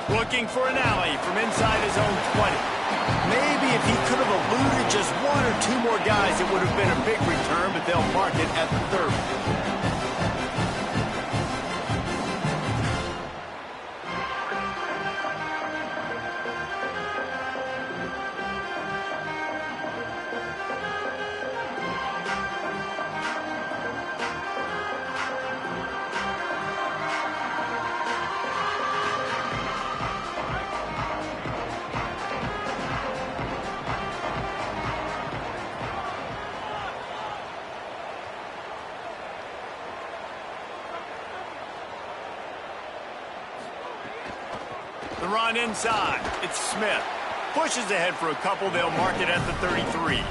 Looking for an alley from inside his own 20. Maybe if he could have eluded just one or two more guys, it would have been a big return, but they'll mark it at the 30. The run inside. It's Smith. Pushes ahead for a couple. They'll mark it at the 33.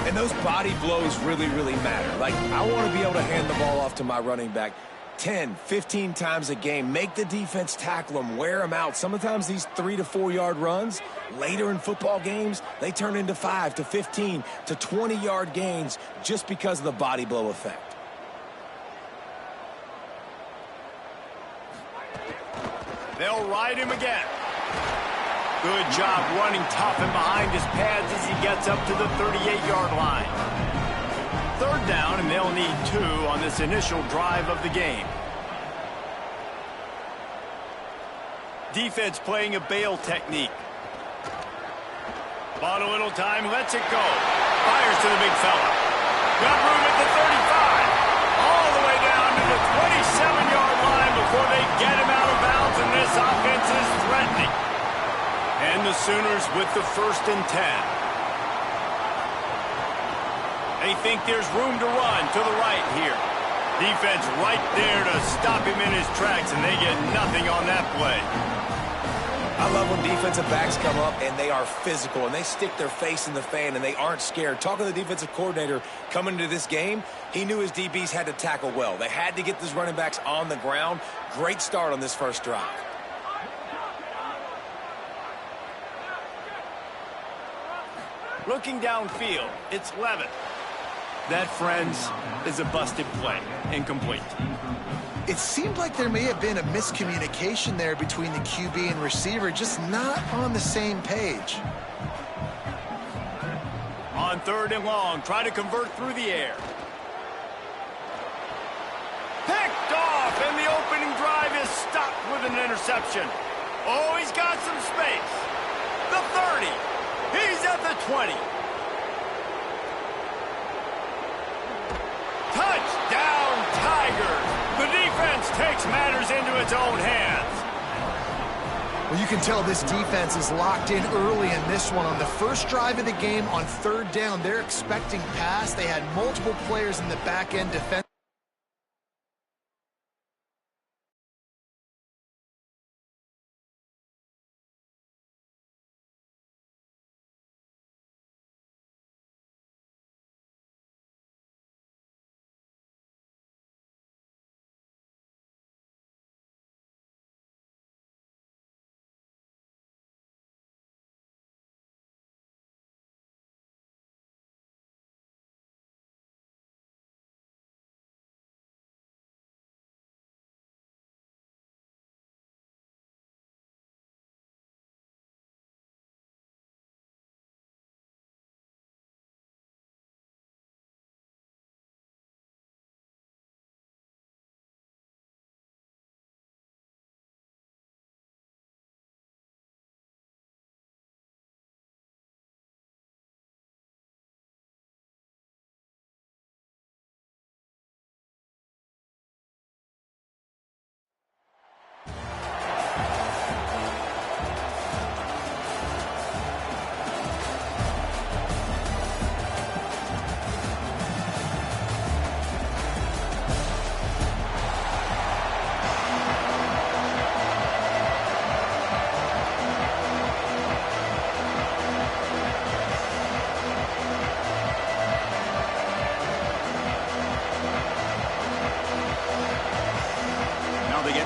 And those body blows really, really matter. Like, I want to be able to hand the ball off to my running back 10, 15 times a game. Make the defense tackle them, wear them out. Sometimes these 3 to 4 yard runs, later in football games, they turn into 5 to 15 to 20 yard gains just because of the body blow effect. They'll ride him again. Good job running tough and behind his pads as he gets up to the 38-yard line. Third down, and they'll need 2 on this initial drive of the game. Defense playing a bail technique. Bought a little time, lets it go. Fires to the big fella. Got room at the 35. All the way down to the 27-yard line before they get him out of bounds, and this offense is threatening. And the Sooners with the 1st and 10. They think there's room to run to the right here. Defense right there to stop him in his tracks, and they get nothing on that play. I love when defensive backs come up and they are physical and they stick their face in the fan and they aren't scared. Talking to the defensive coordinator coming into this game, he knew his DBs had to tackle well. They had to get these running backs on the ground. Great start on this first drive. Looking downfield, it's Levitt. That, friends, is a busted play. Incomplete. It seemed like there may have been a miscommunication there between the QB and receiver, just not on the same page. On 3rd and long, try to convert through the air. Picked off, and the opening drive is stopped with an interception. Oh, he's got some space. The 30. He's at the 20. Touchdown, Tigers. The defense takes matters into its own hands. Well, you can tell this defense is locked in early in this one. On the first drive of the game, on 3rd down, they're expecting pass. They had multiple players in the back-end defense.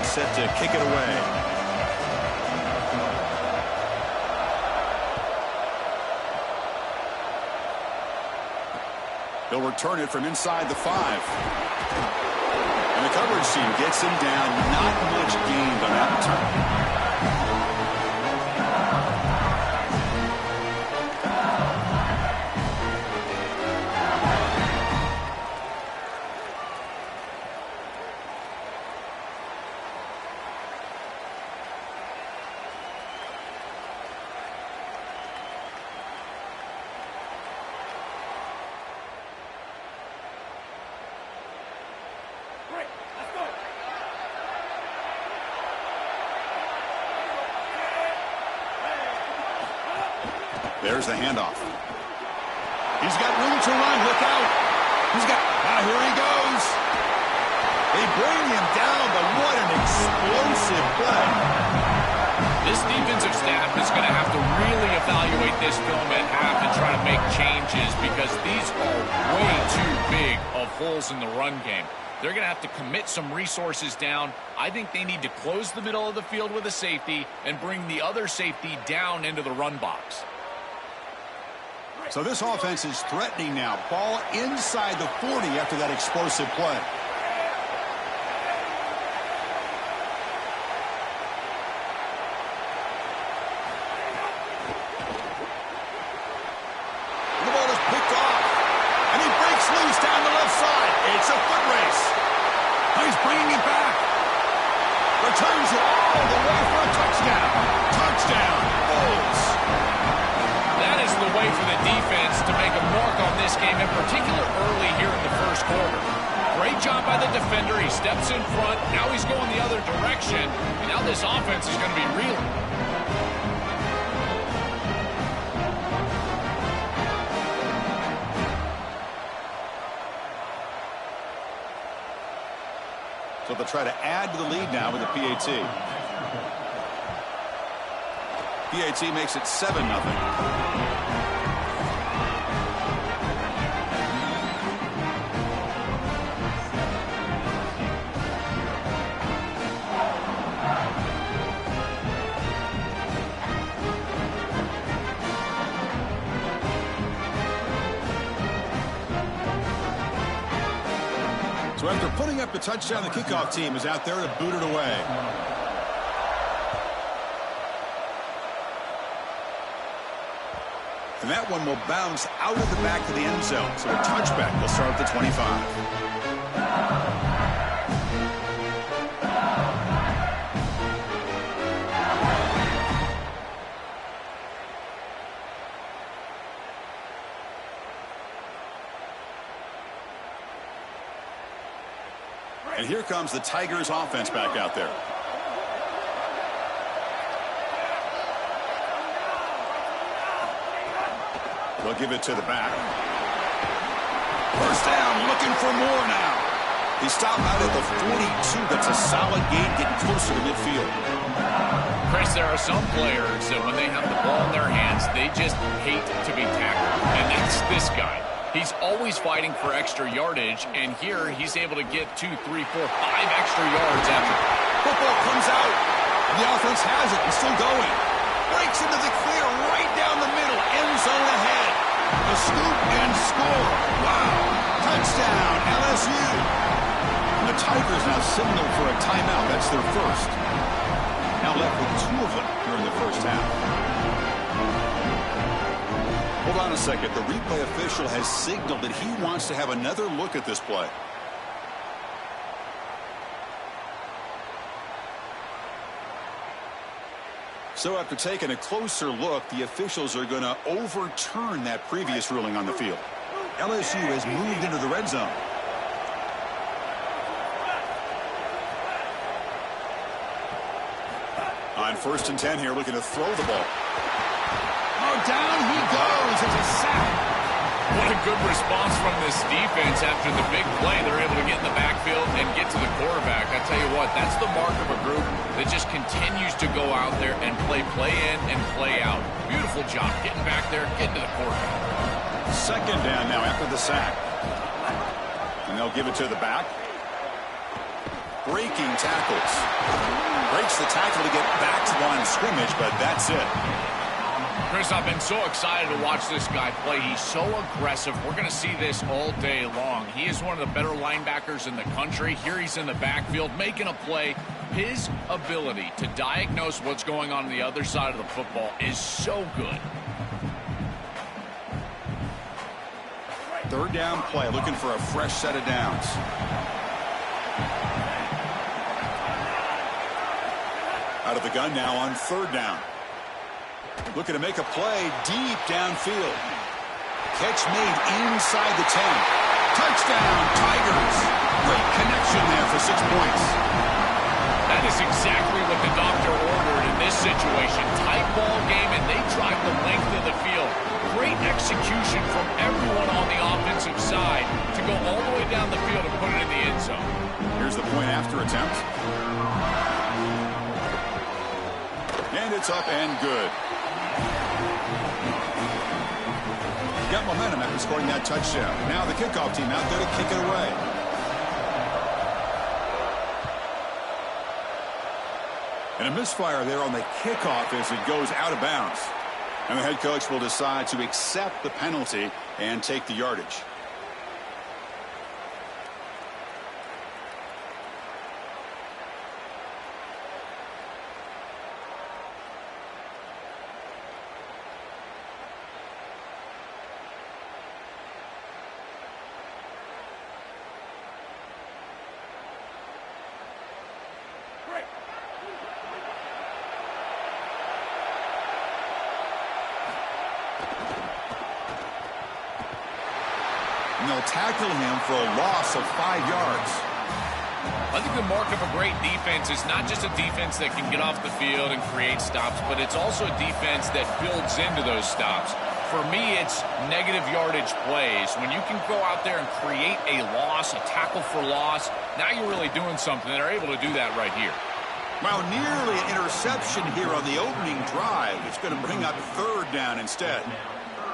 Set to kick it away. He'll return it from inside the 5. And the coverage team gets him down. Not much gained on that return. There's the handoff. He's got room to run. Look out. Here he goes. They bring him down, but what an explosive play. This defensive staff is going to have to really evaluate this film at half and try to make changes because these are way too big of holes in the run game. They're going to have to commit some resources down. I think they need to close the middle of the field with a safety and bring the other safety down into the run box. So this offense is threatening now. Ball inside the 40 after that explosive play. The ball is picked off. And he breaks loose down the left side. It's a foot race. He's bringing it back. Returns it all the way for a touchdown. Touchdown, Bulls. That is the way for the defense to make a mark on this game, in particular early here in the first quarter. Great job by the defender. He steps in front. Now he's going the other direction. And now this offense is going to be reeling. So they'll try to add to the lead now with the PAT. PAT makes it 7-0. So after putting up the touchdown, the kickoff team is out there to boot it away. And that one will bounce out of the back of the end zone. So a touchback will start at the 25. And here comes the Tigers offense back out there. They'll give it to the back. First down, looking for more now. He stopped out at the 42. That's a solid gain, getting closer to midfield. Chris, there are some players that when they have the ball in their hands, they just hate to be tackled. And that's this guy. He's always fighting for extra yardage, and here he's able to get 2, 3, 4, 5 extra yards after. Football comes out. The offense has it and still going. Breaks into the clear right down the middle. End zone ahead. A scoop and score. Wow. Touchdown, LSU. The Tigers now signal for a timeout. That's their first. Now left with 2 of them during the first half. Hold on a second. The replay official has signaled that he wants to have another look at this play. So after taking a closer look, the officials are going to overturn that previous ruling on the field. LSU has moved into the red zone. On 1st and 10 here, looking to throw the ball. Oh, down he goes. It's a sack. What a good response from this defense after the big play. They're able to get in the backfield and get to the quarterback. I tell you what, that's the mark of a group that just continues to go out there and play in and play out. Beautiful job getting back there, getting to the quarterback. Second down now after the sack. And they'll give it to the back. Breaking tackles. Breaks the tackle to get back to the line of scrimmage, but that's it. Chris, I've been so excited to watch this guy play. He's so aggressive. We're going to see this all day long. He is one of the better linebackers in the country. Here he's in the backfield making a play. His ability to diagnose what's going on the other side of the football is so good. Third down play, looking for a fresh set of downs. Out of the gun now on third down. Looking to make a play deep downfield. Catch made inside the 10. Touchdown, Tigers. Great connection there for 6 points. That is exactly what the doctor ordered in this situation. Tight ball game, and they drive the length of the field. Great execution from everyone on the offensive side to go all the way down the field and put it in the end zone. Here's the point after attempt. And it's up and good. Got momentum after scoring that touchdown. Now the kickoff team out there to kick it away. And a misfire there on the kickoff as it goes out of bounds. And the head coach will decide to accept the penalty and take the yardage. And they'll tackle him for a loss of 5 yards. I think the mark of a great defense is not just a defense that can get off the field and create stops, but it's also a defense that builds into those stops. For me, it's negative yardage plays. When you can go out there and create a loss, a tackle for loss, now you're really doing something. They're able to do that right here. Well, nearly an interception here on the opening drive. It's going to bring up third down instead.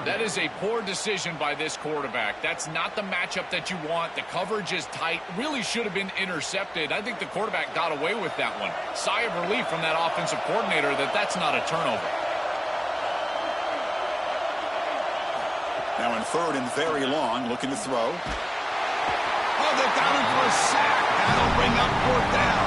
That is a poor decision by this quarterback. That's not the matchup that you want. The coverage is tight. Really should have been intercepted. I think the quarterback got away with that one. Sigh of relief from that offensive coordinator that that's not a turnover. Now in third and very long, looking to throw. Oh, they've got him for a sack. That'll bring up fourth down.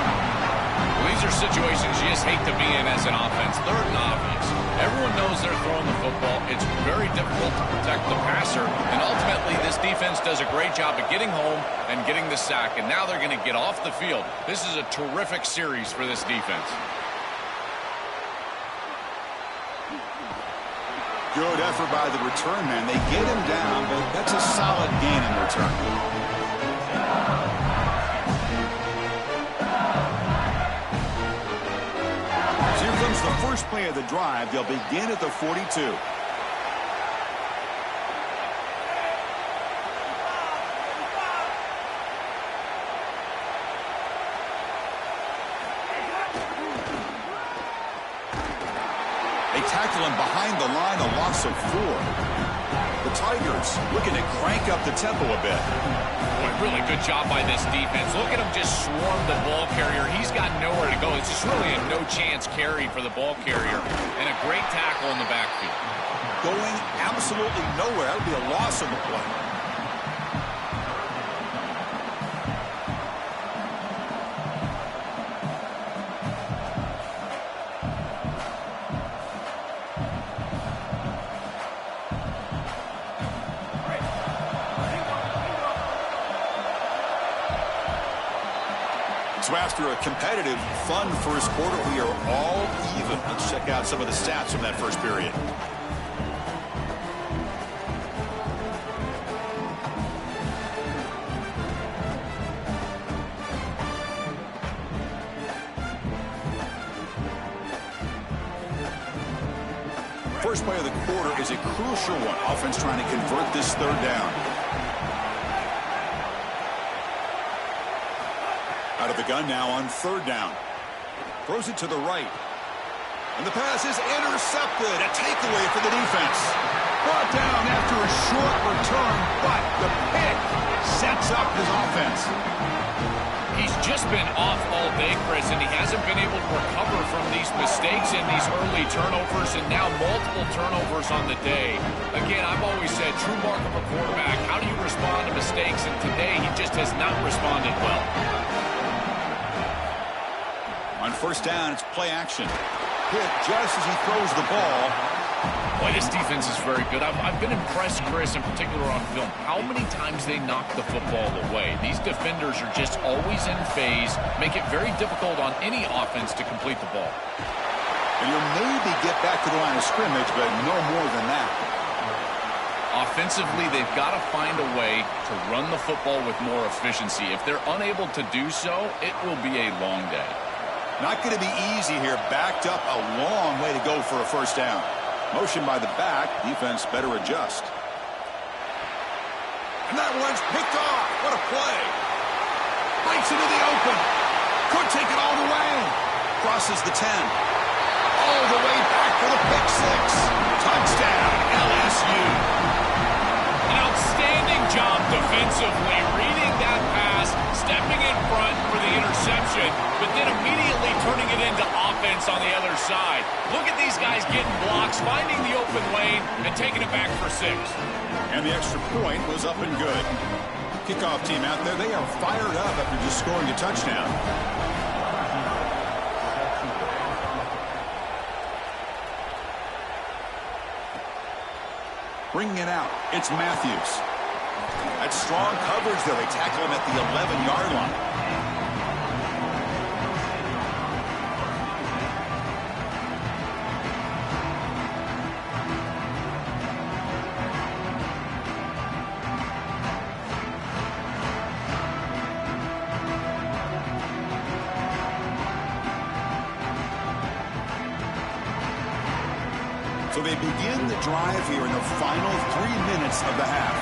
Well, these are situations you just hate to be in as an offense. Third and obvious. Everyone knows they're throwing the football. It's very difficult to protect the passer. And ultimately, this defense does a great job of getting home and getting the sack. And now they're going to get off the field. This is a terrific series for this defense. Good effort by the return man. They get him down, but that's a solid gain in return. The first play of the drive. They'll begin at the 42. They tackle him behind the line, a loss of 4. The Tigers looking to crank up the tempo a bit. Boy, really good job by this defense. Look at him just swarm the ball carrier. He's got nowhere to go. It's just really a no-chance carry for the ball carrier. And a great tackle in the backfield. Going absolutely nowhere. That would be a loss on the play. So after a competitive, fun first quarter, we are all even. Let's check out some of the stats from that first period. First play of the quarter is a crucial one. Offense trying to convert this third down. Out of the gun now on third down. Throws it to the right. And the pass is intercepted. A takeaway for the defense. Brought down after a short return, but the pick sets up his offense. He's just been off all day, Chris, and he hasn't been able to recover from these mistakes and these early turnovers, and now multiple turnovers on the day. Again, I've always said, true mark of a quarterback, how do you respond to mistakes? And today, he just has not responded well. On first down, it's play action. Hit just as he throws the ball. Boy, this defense is very good. I've been impressed, Chris, in particular on film, how many times they knock the football away. These defenders are just always in phase, make it very difficult on any offense to complete the ball. And you'll maybe get back to the line of scrimmage, but no more than that. Offensively, they've got to find a way to run the football with more efficiency. If they're unable to do so, it will be a long day. Not going to be easy here. Backed up a long way to go for a first down. Motion by the back. Defense better adjust. And that one's picked off. What a play. Breaks into the open. Could take it all the way. Crosses the 10. All the way back for the pick six. Touchdown, LSU. An outstanding job defensively, reading that pass, stepping in front for the interception, but then immediately turning it into offense on the other side. Look at these guys getting blocks, finding the open lane, and taking it back for 6. And the extra point was up and good. Kickoff team out there, they are fired up after just scoring a touchdown. Bringing it out, it's Matthews. That's strong coverage, though. They tackle him at the 11-yard line. So they begin the drive here in the final 3 minutes of the half.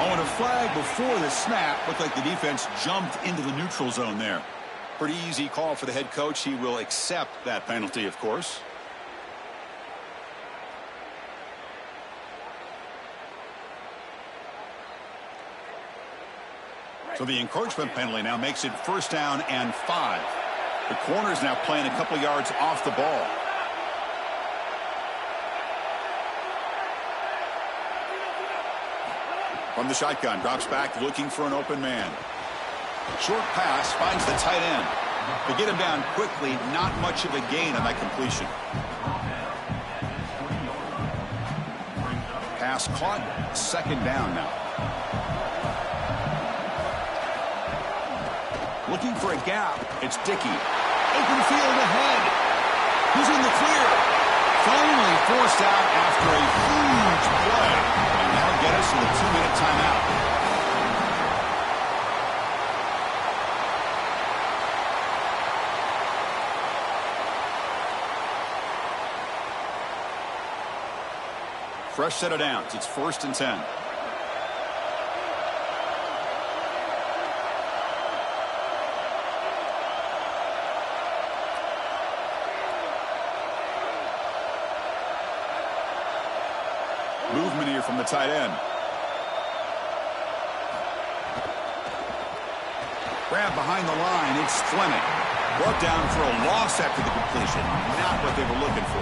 Oh, and a flag before the snap. Looked like the defense jumped into the neutral zone there. Pretty easy call for the head coach. He will accept that penalty, of course. So the encroachment penalty now makes it first down and 5. The corner's now playing a couple yards off the ball. From the shotgun, drops back, looking for an open man. Short pass, finds the tight end. To get him down quickly, not much of a gain on that completion. Pass caught, second down now. Looking for a gap, it's Dickey. Open field ahead. He's in the clear. Finally forced out after a huge play. Now get us to the 2-minute timeout. Fresh set of downs. It's 1st and 10. Movement here from the tight end. Grab behind the line. It's Fleming. Brought down for a loss after the completion. Not what they were looking for.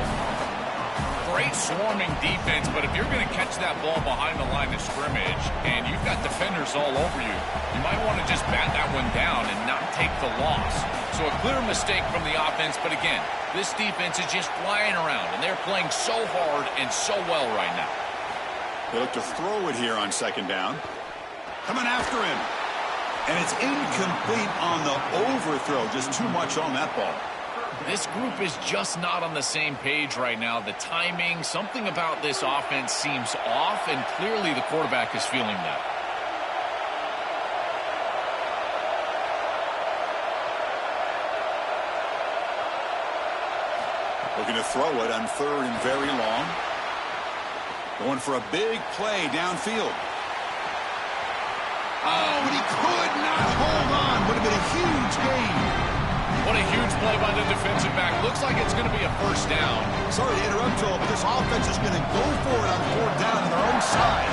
Great swarming defense, but if you're going to catch that ball behind the line of scrimmage and you've got defenders all over you, you might want to just bat that one down and not take the loss. So a clear mistake from the offense, but again, this defense is just flying around, and they're playing so hard and so well right now. They look to throw it here on second down. Coming after him. And it's incomplete on the overthrow. Just too much on that ball. This group is just not on the same page right now. The timing, something about this offense seems off, and clearly the quarterback is feeling that. Looking to throw it on 3rd and very long. Going for a big play downfield. Oh, but he could not hold on. Would have been a huge gain. What a huge play by the defensive back. Looks like it's going to be a first down. Sorry to interrupt, Joel, but this offense is going to go for it on 4th down on their own side.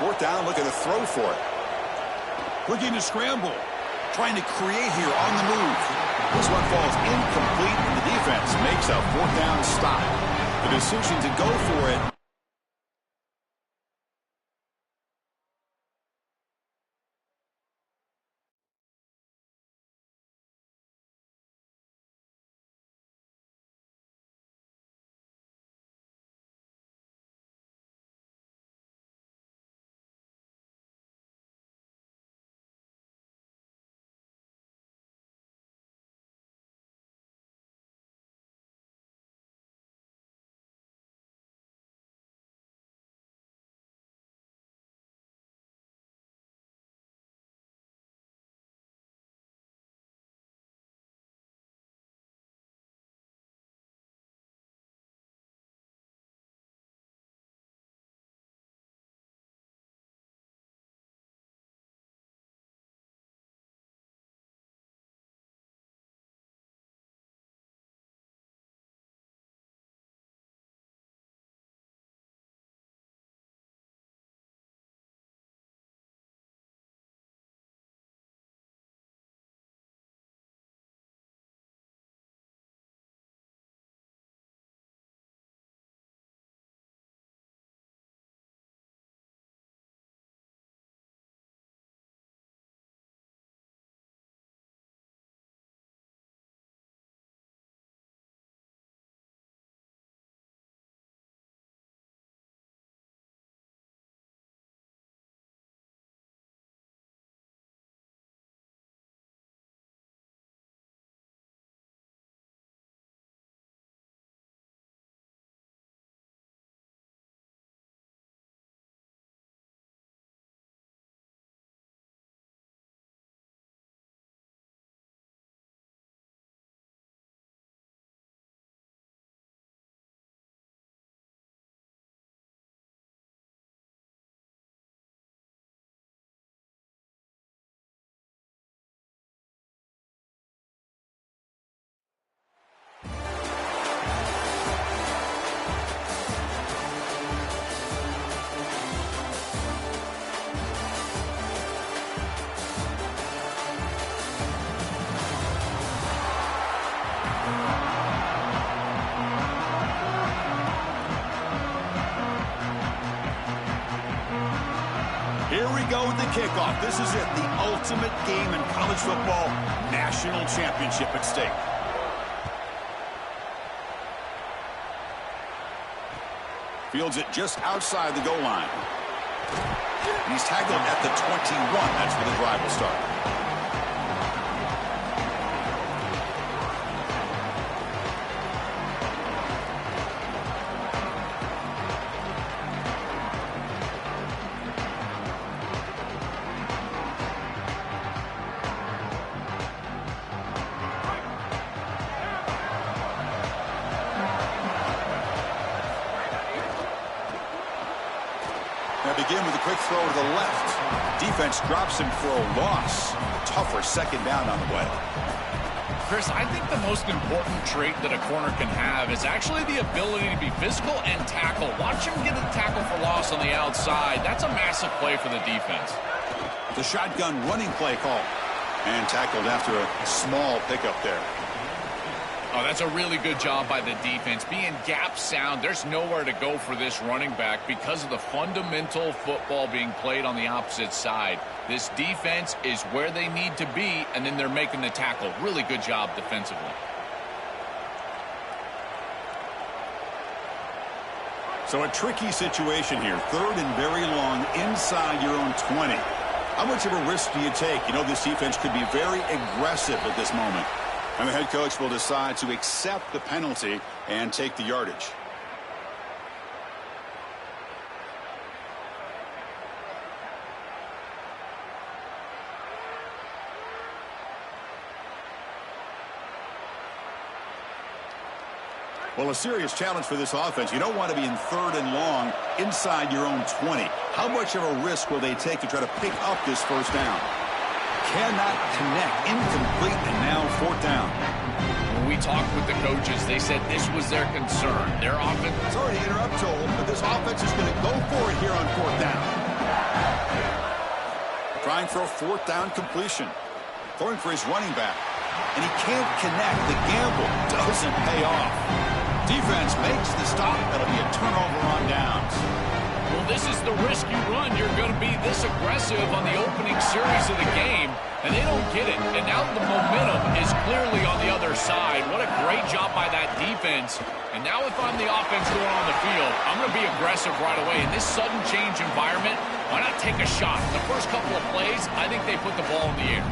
Fourth down, looking to throw for it. Looking to scramble. Trying to create here on the move. This one falls incomplete, and the defense makes a fourth down stop. The decision to go for it. Here we go with the kickoff. This is it, the ultimate game in college football, national championship at stake. Fields it just outside the goal line. He's tackled at the 21. That's where the drive will start. Now begin with a quick throw to the left. Defense drops him for a loss. A tougher second down on the way. Chris, I think the most important trait that a corner can have is actually the ability to be physical and tackle. Watch him get a tackle for loss on the outside. That's a massive play for the defense. The shotgun running play call. And tackled after a small pickup there. Oh, that's a really good job by the defense. Being gap sound, there's nowhere to go for this running back because of the fundamental football being played on the opposite side. This defense is where they need to be, and then they're making the tackle. Really good job defensively. So a tricky situation here. Third and very long inside your own 20. How much of a risk do you take? You know, this defense could be very aggressive at this moment. And the head coach will decide to accept the penalty and take the yardage. Well, a serious challenge for this offense. You don't want to be in third and long inside your own 20. How much of a risk will they take to try to pick up this first down? Cannot connect. Incomplete, and now fourth down. When we talked with the coaches, they said this was their concern. Their offense... Sorry to interrupt, Joel, but this offense is going to go for it here on fourth down. Trying for a fourth down completion. Throwing for his running back. And he can't connect. The gamble doesn't pay off. Defense makes the stop. That'll be a turnover on downs. Well, this is the risk you run. You're going to be this aggressive on the opening series of the game, and they don't get it. And now the momentum is clearly on the other side. What a great job by that defense. And now if I'm the offense going on the field, I'm going to be aggressive right away. In this sudden change environment, why not take a shot? The first couple of plays, I think they put the ball in the air.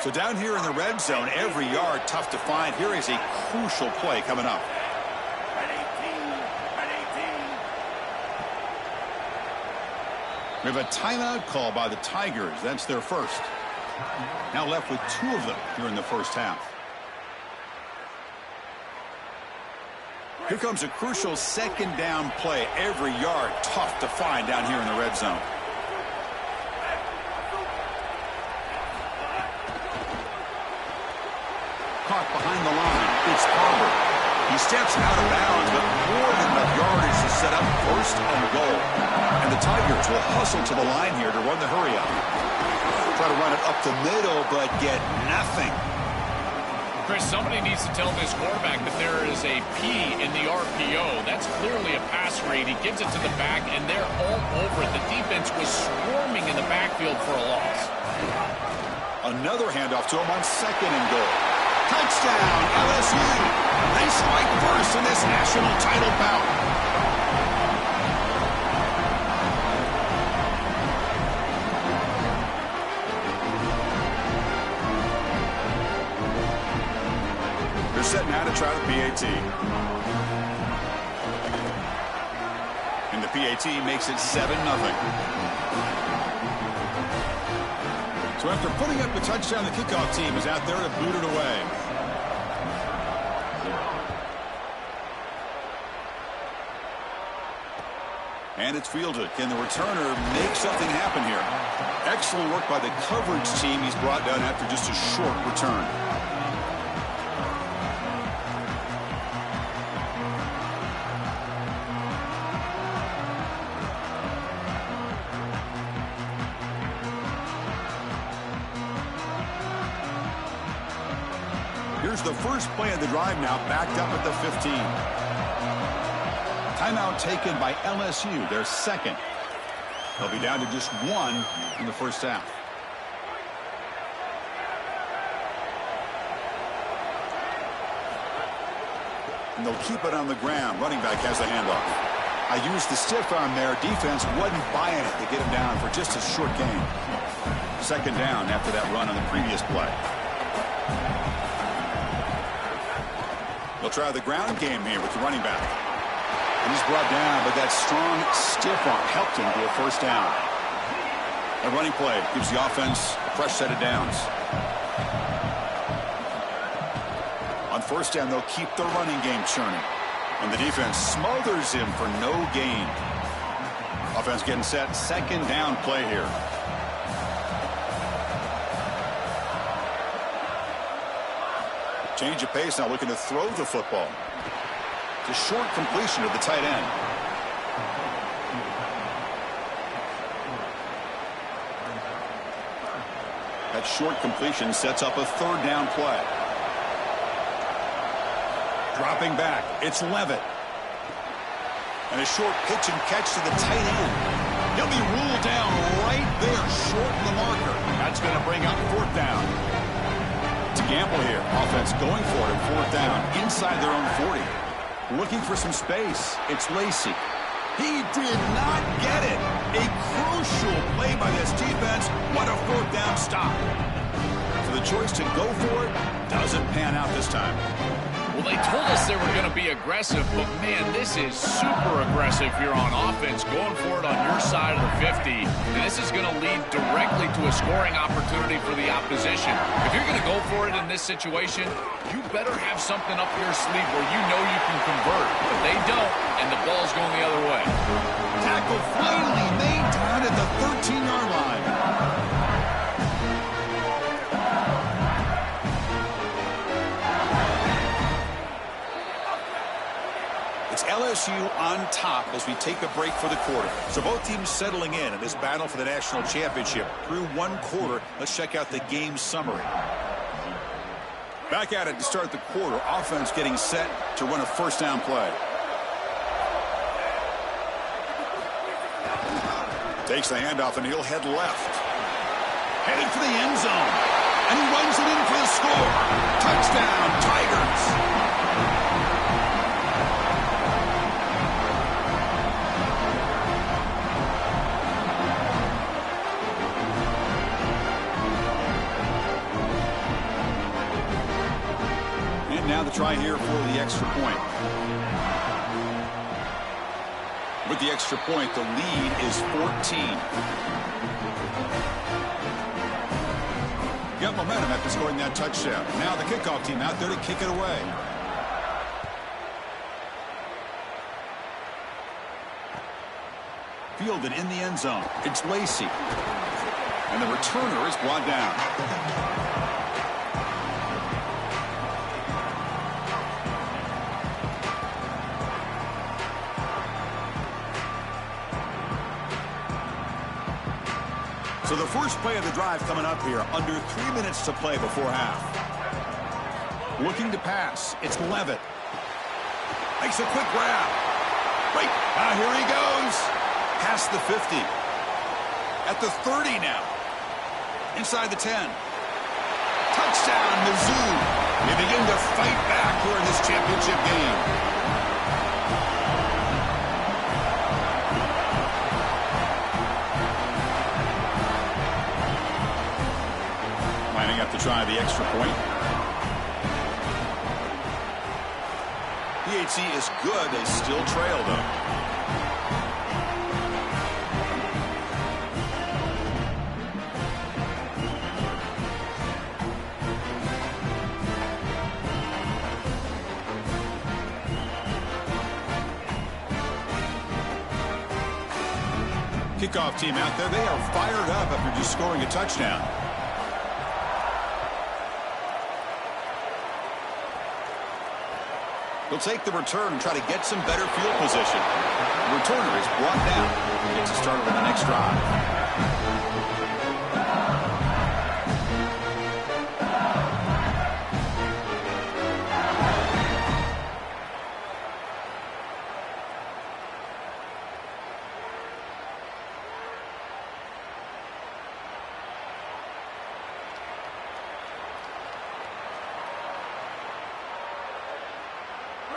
So down here in the red zone, every yard tough to find. Here is a crucial play coming up. We have a timeout call by the Tigers. That's their first. Now left with 2 of them here in the first half. Here comes a crucial second down play. Every yard tough to find down here in the red zone. Caught behind the line. It's Harvard. He steps out of bounds, but more than enough yardage to set up first and goal. And the Tigers will hustle to the line here to run the hurry up. Try to run it up the middle, but get nothing. Chris, somebody needs to tell this quarterback that there is a P in the RPO. That's clearly a pass read. He gives it to the back, and they're all over it. The defense was swarming in the backfield for a loss. Another handoff to him on second and goal. Touchdown, LSU. They strike first in this national title bout. They're setting out to try the PAT. And the PAT makes it 7-0. So after putting up a touchdown, the kickoff team is out there to boot it away. And it's fielded. Can the returner make something happen here? Excellent work by the coverage team. He's brought down after just a short return. Here's the first play of the drive now, backed up at the 15. Timeout taken by LSU, their second. They'll be down to just 1 in the first half. And they'll keep it on the ground. Running back has the handoff. I used the stiff arm there. Defense wasn't buying it to get him down for just a short gain. Second down after that run on the previous play. They'll try the ground game here with the running back. And he's brought down, but that strong stiff arm helped him to a first down. A running play gives the offense a fresh set of downs. On first down, they'll keep the running game churning. And the defense smothers him for no gain. Offense getting set. Second down play here. Change of pace now, looking to throw the football. It's a short completion of the tight end. That short completion sets up a third down play. Dropping back, it's Levitt. And a short pitch and catch to the tight end. He'll be ruled down right there, short in the marker. That's going to bring up fourth down. To gamble here. Offense going for it at fourth down inside their own 40. Looking for some space. It's Lacey. He did not get it. A crucial play by this defense. What a fourth down stop. So the choice to go for it doesn't pan out this time. Well, they told us they were going to be aggressive, but, man, this is super aggressive here on offense, going for it on your side of the 50. And this is going to lead directly to a scoring opportunity for the opposition. If you're going to go for it in this situation, you better have something up your sleeve where you know you can convert. But they don't, and the ball's going the other way. Tackle finally made down at the 13-yard line. It's LSU on top as we take a break for the quarter. So both teams settling in this battle for the national championship. Through one quarter, let's check out the game summary. Back at it to start the quarter. Offense getting set to run a first down play. Takes the handoff and he'll head left. Headed for the end zone. And he runs it in for the score. Touchdown, Tigers. Now the try here for the extra point. With the extra point, the lead is 14. Got momentum after scoring that touchdown. Now the kickoff team out there to kick it away. Fielded in the end zone. It's Lacy. And the returner is brought down. So the first play of the drive coming up here, under 3 minutes to play before half. Looking to pass, it's Levitt. Makes a quick grab. Right, here he goes. Past the 50. At the 30 now. Inside the 10. Touchdown, Mizzou. They begin to fight back here in this championship game. To try the extra point. PHC is good. They still trail, though. Kickoff team out there. They are fired up after just scoring a touchdown. He'll take the return and try to get some better field position. The returner is brought down. Gets a start on the next drive.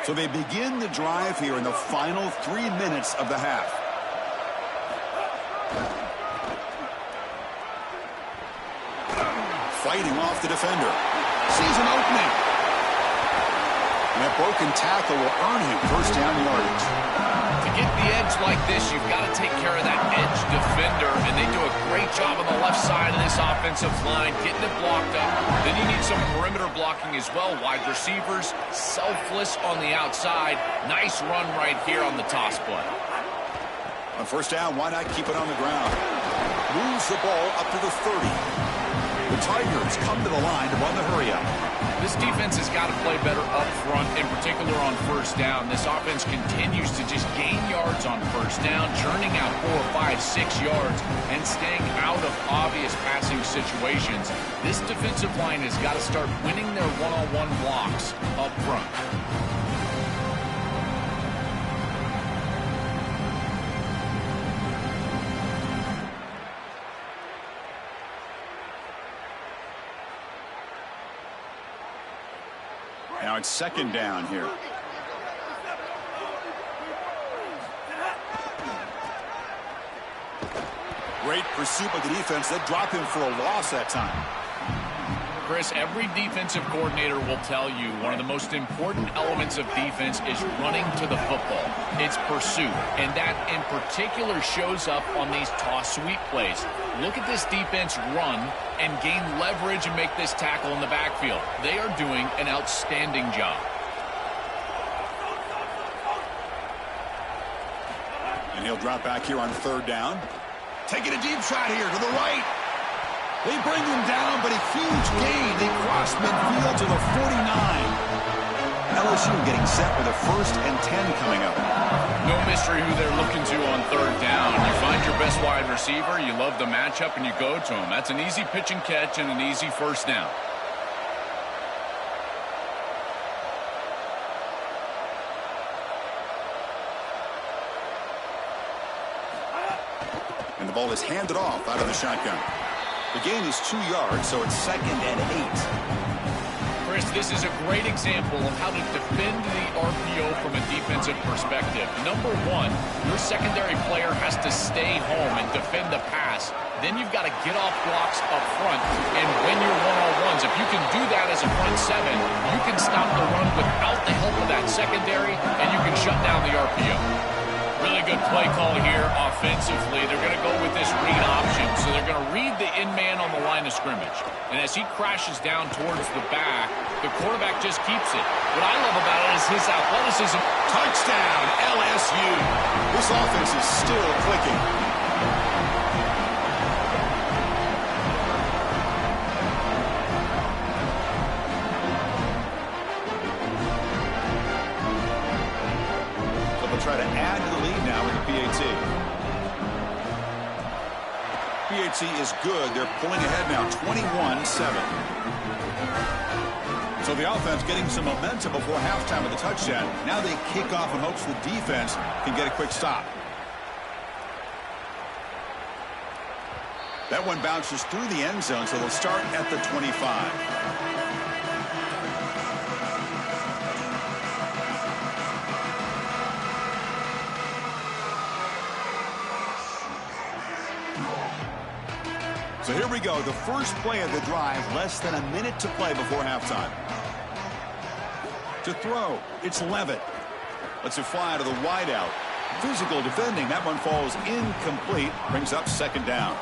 So they begin the drive here in the final 3 minutes of the half. Fighting off the defender. Sees an opening. And that broken tackle will earn him first down yardage. To get the edge like this, you've got to take care of that edge defender, and they do a great job on the left side of this offensive line, getting it blocked up. Then you need some perimeter blocking as well. Wide receivers, selfless on the outside. Nice run right here on the toss play. On first down, why not keep it on the ground? Moves the ball up to the 30. The Tigers come to the line to run the hurry-up. This defense has got to play better up front, in particular on first down. This offense continues to just gain yards on first down, churning out 4, 5, 6 yards, and staying out of obvious passing situations. This defensive line has got to start winning their one-on-one blocks up front. Now it's second down here. Great pursuit by the defense. They drop him for a loss that time. Chris, every defensive coordinator will tell you one of the most important elements of defense is running to the football. It's pursuit, and that in particular shows up on these toss sweep plays. Look at this defense run and gain leverage and make this tackle in the backfield. They are doing an outstanding job. And he'll drop back here on third down. Taking a deep shot here to the right. They bring him down, but a huge gain. They cross midfield to the 49. LSU getting set with a 1st and 10 coming up. No mystery who they're looking to on 3rd down. You find your best wide receiver, you love the matchup, and you go to him. That's an easy pitch and catch and an easy 1st down. And the ball is handed off out of the shotgun. The gain is 2 yards, so it's 2nd and 8. Chris, this is a great example of how to defend the RPO from a defensive perspective. Number one, your secondary player has to stay home and defend the pass. Then you've got to get off blocks up front and win your one-on-ones. If you can do that as a front 7, you can stop the run without the help of that secondary, and you can shut down the RPO. Really good play call here offensively. They're going to go with this read option. So they're going to read the in-man on the line of scrimmage. And as he crashes down towards the back, the quarterback just keeps it. What I love about it is his athleticism. Touchdown, LSU. This offense is still clicking. Try to add to the lead now in the PAT. PAT is good. They're pulling ahead now, 21-7. So the offense getting some momentum before halftime with a touchdown. Now they kick off in hopes the defense can get a quick stop. That one bounces through the end zone, so they'll start at the 25. So here we go, the first play of the drive, less than a minute to play before halftime. To throw, it's Levitt. Lets it fly to the wideout. Physical defending, that one falls incomplete, brings up 2nd down.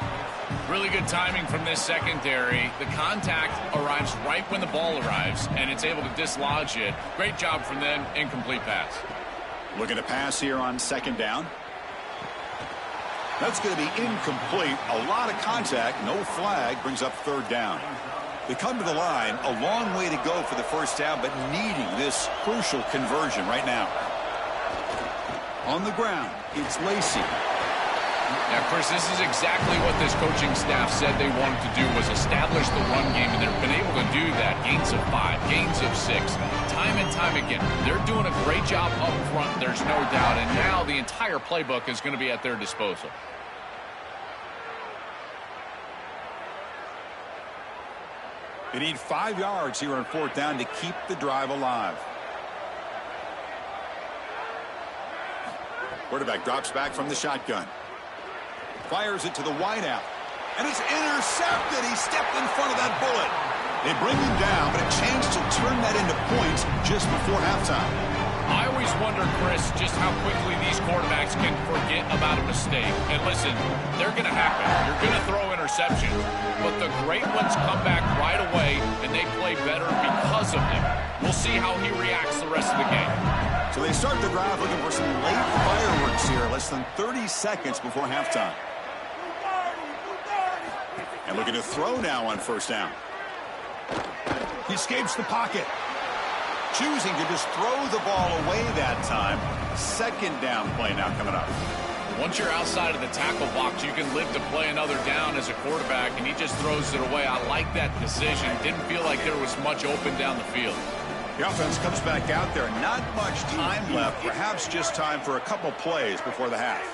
Really good timing from this secondary. The contact arrives right when the ball arrives, and it's able to dislodge it. Great job from them, incomplete pass. Looking to pass here on 2nd down. That's going to be incomplete. A lot of contact, no flag, brings up 3rd down. They come to the line, a long way to go for the 1st down, but needing this crucial conversion right now. On the ground, it's Lacy. Yeah, Chris, this is exactly what this coaching staff said they wanted to do, was establish the run game, and they've been able to do that. Gains of 5, gains of 6, time and time again. They're doing a great job up front, there's no doubt, and now the entire playbook is going to be at their disposal. They need 5 yards here on 4th down to keep the drive alive. Quarterback drops back from the shotgun. Fires it to the wideout. And it's intercepted. He stepped in front of that bullet. They bring him down, but a chance to turn that into points just before halftime. I always wonder, Chris, just how quickly these quarterbacks can forget about a mistake. And listen, they're going to happen. You're going to throw interceptions. But the great ones come back right away, and they play better because of them. We'll see how he reacts the rest of the game. So they start the drive looking for some late fireworks here, less than 30 seconds before halftime. And looking to throw now on 1st down. He escapes the pocket. Choosing to just throw the ball away that time. 2nd down play now coming up. Once you're outside of the tackle box, you can live to play another down as a quarterback, and he just throws it away. I like that decision. Didn't feel like there was much open down the field. The offense comes back out there. Not much time left. Perhaps just time for a couple plays before the half.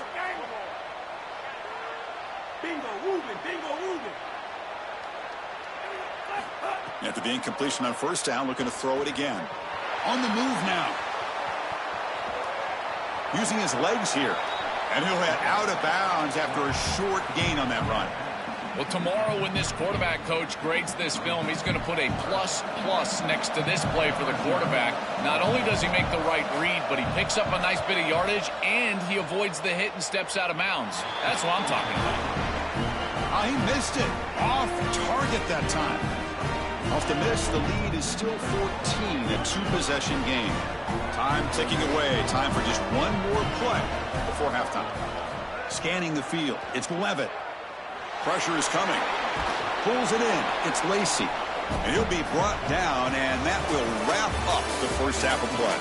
Bingo, Ruben, bingo, Ruben. After the incompletion on 1st down, looking to throw it again. On the move now. Using his legs here. And he'll head out of bounds after a short gain on that run. Well, tomorrow when this quarterback coach grades this film, he's going to put a plus next to this play for the quarterback. Not only does he make the right read, but he picks up a nice bit of yardage, and he avoids the hit and steps out of bounds. That's what I'm talking about. He missed it. Off target that time. Off the miss, the lead is still 14, a 2-possession game. Time ticking away. Time for just one more play before halftime. Scanning the field. It's Levitt. Pressure is coming. Pulls it in. It's Lacy. And he'll be brought down, and that will wrap up the first half of play.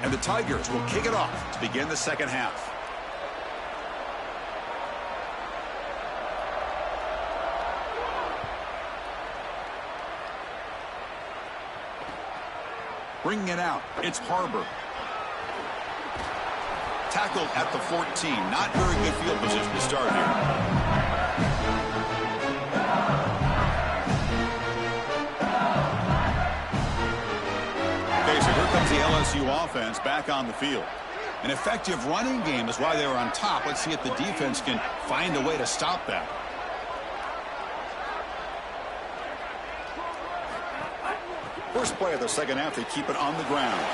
And the Tigers will kick it off to begin the second half. Bringing it out, it's Harbor. Tackled at the 14. Not very good field position to start here. The LSU offense back on the field. An effective running game is why they were on top. Let's see if the defense can find a way to stop that. First play of the second half, they keep it on the ground.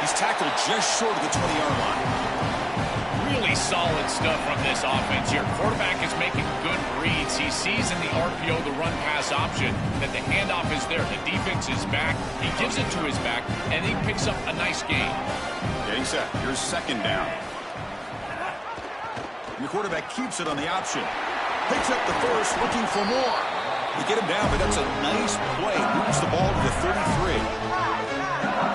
He's tackled just short of the 20-yard line. Really solid stuff from this offense. Your quarterback is making good reads. He sees in the RPO the run-pass option that the handoff is there. The defense is back. He gives it to his back, and he picks up a nice gain. Getting set. Here's second down. And the quarterback keeps it on the option. Picks up the first, looking for more. They get him down, but that's a nice play. Moves the ball to the 33.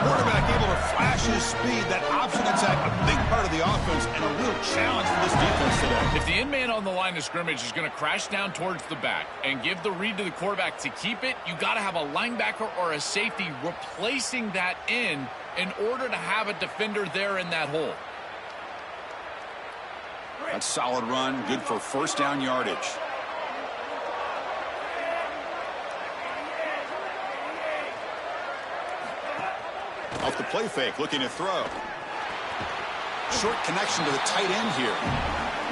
Quarterback able to flash his speed. That option attack, a big part of the offense, and a real challenge for this defense today. If the in-man on the line of scrimmage is going to crash down towards the back and give the read to the quarterback to keep it, you got to have a linebacker or a safety replacing that in order to have a defender there in that hole. That's a solid run, good for first down yardage. Off the play fake, looking to throw. Short connection to the tight end here.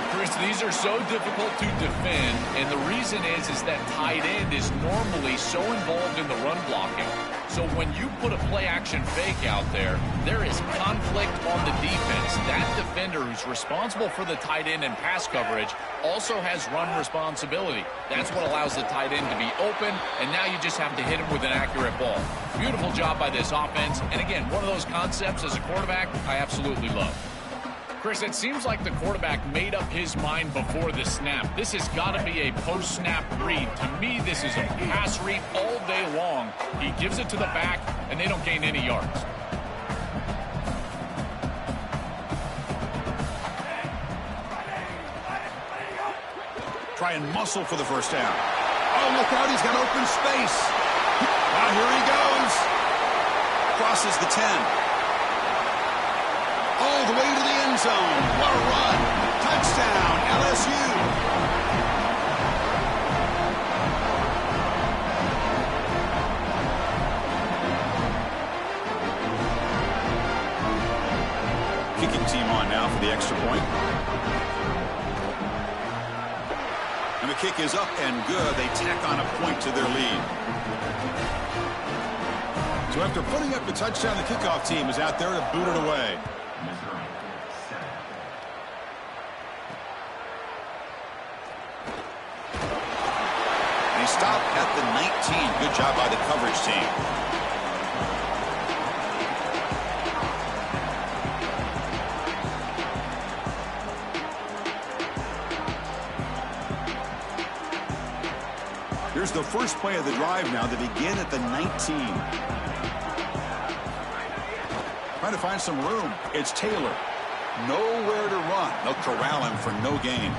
Chris, these are so difficult to defend, and the reason is that tight end is normally so involved in the run blocking. So when you put a play-action fake out there, there is conflict on the defense. That defender who's responsible for the tight end and pass coverage also has run responsibility. That's what allows the tight end to be open, and now you just have to hit him with an accurate ball. Beautiful job by this offense, and again, one of those concepts as a quarterback I absolutely love. Chris, it seems like the quarterback made up his mind before the snap. This has got to be a post-snap read. To me, this is a pass read all day long. He gives it to the back, and they don't gain any yards. Try and muscle for the first down. Oh, look out, he's got open space. Now here he goes. Crosses the 10. All the way to the end zone. What a run. Touchdown, LSU. Kicking team on now for the extra point. And the kick is up and good. They tack on a point to their lead. So after putting up the touchdown, the kickoff team is out there to boot it away. And he stopped at the 19. Good job by the coverage team. Here's the first play of the drive now. They begin at the 19. Trying to find some room. It's Taylor. Nowhere to run. They'll corral him for no gain.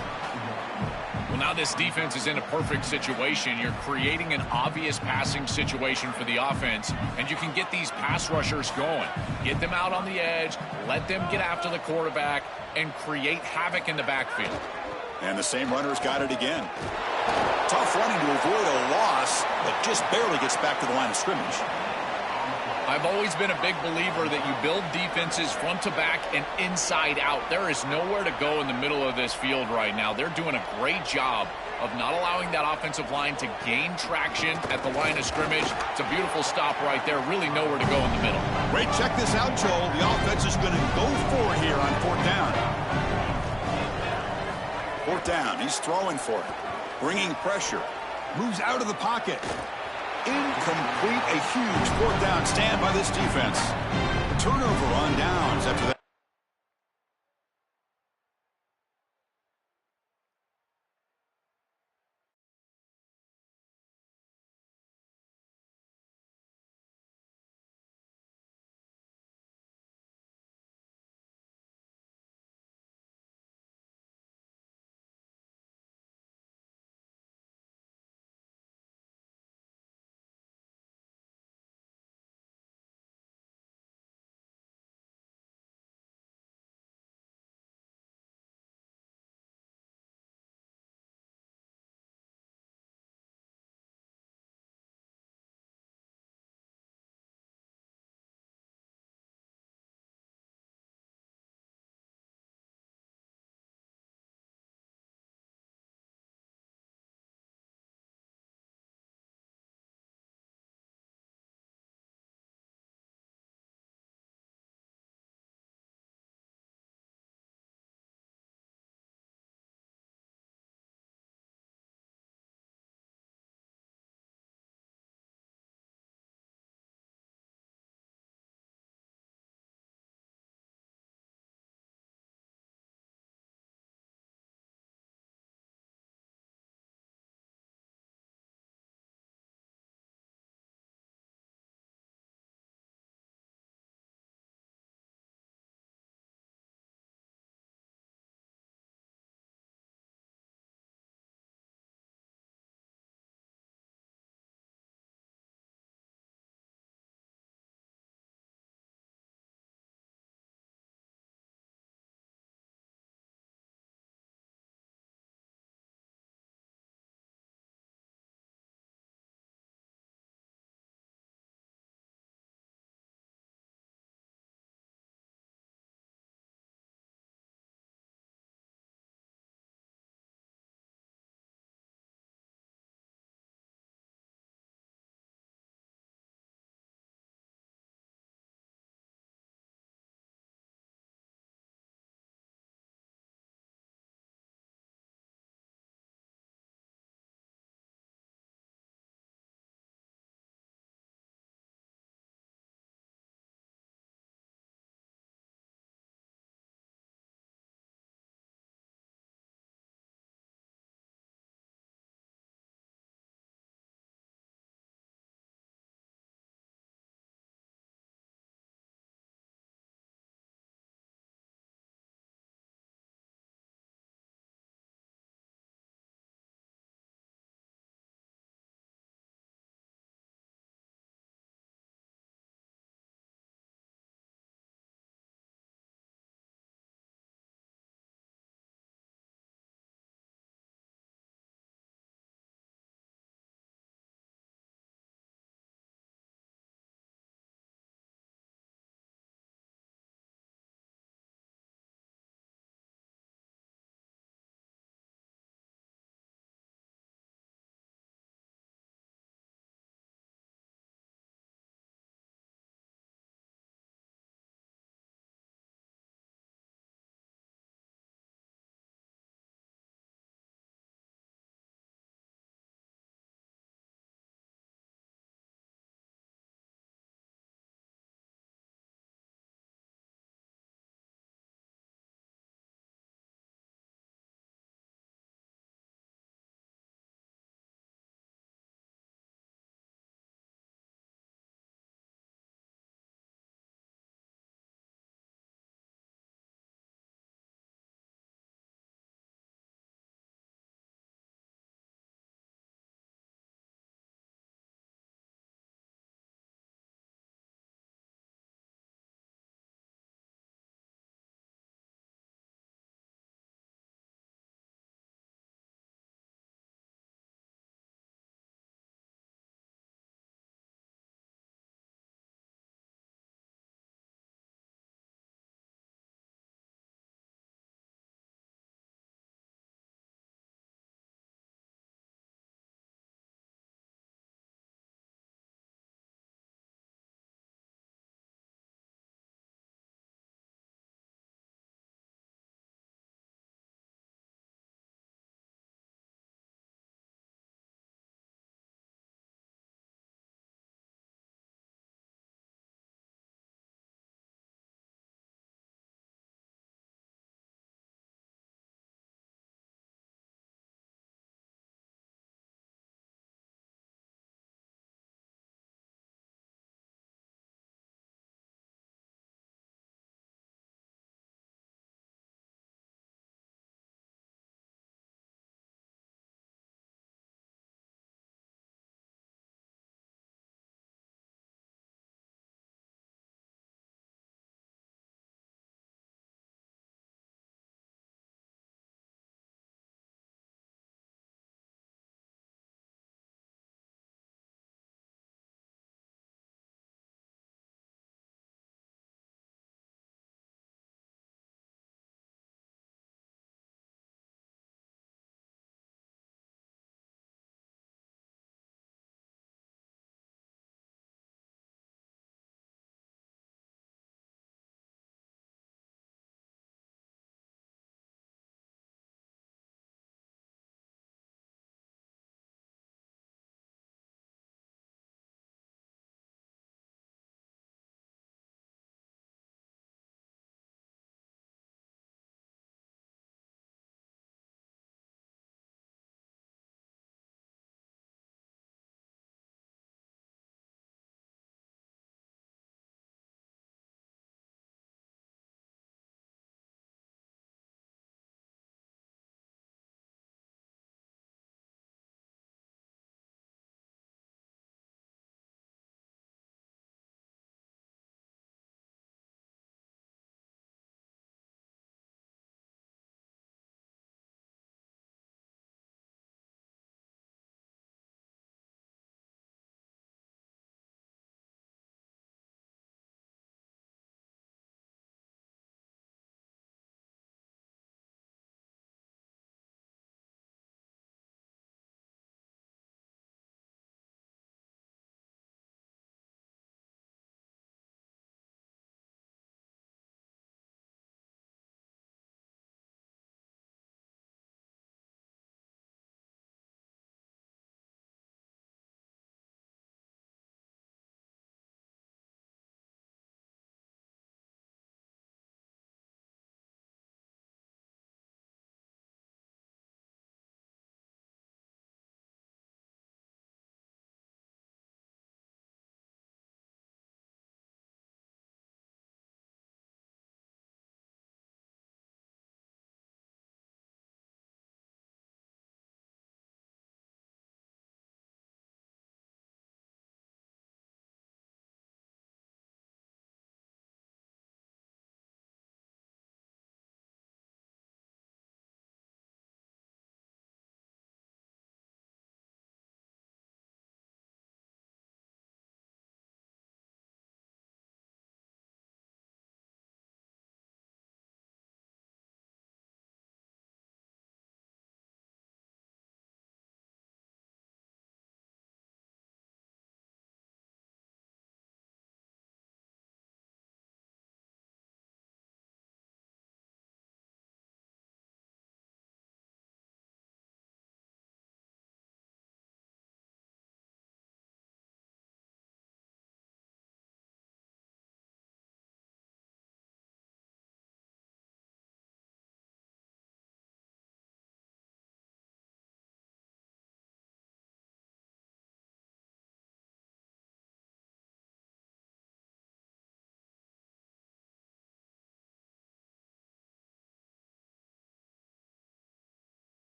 Well, now this defense is in a perfect situation. You're creating an obvious passing situation for the offense, and you can get these pass rushers going. Get them out on the edge, let them get after the quarterback, and create havoc in the backfield. And the same runner's got it again. Tough running to avoid a loss, but just barely gets back to the line of scrimmage. I've always been a big believer that you build defenses front to back and inside out. There is nowhere to go in the middle of this field right now. They're doing a great job of not allowing that offensive line to gain traction at the line of scrimmage. It's a beautiful stop right there. Really nowhere to go in the middle. Great, check this out, Joel. The offense is going to go for it here on 4th down. 4th down, he's throwing for it. Bringing pressure. Moves out of the pocket. Incomplete, a huge 4th down stand by this defense. Turnover on downs after that.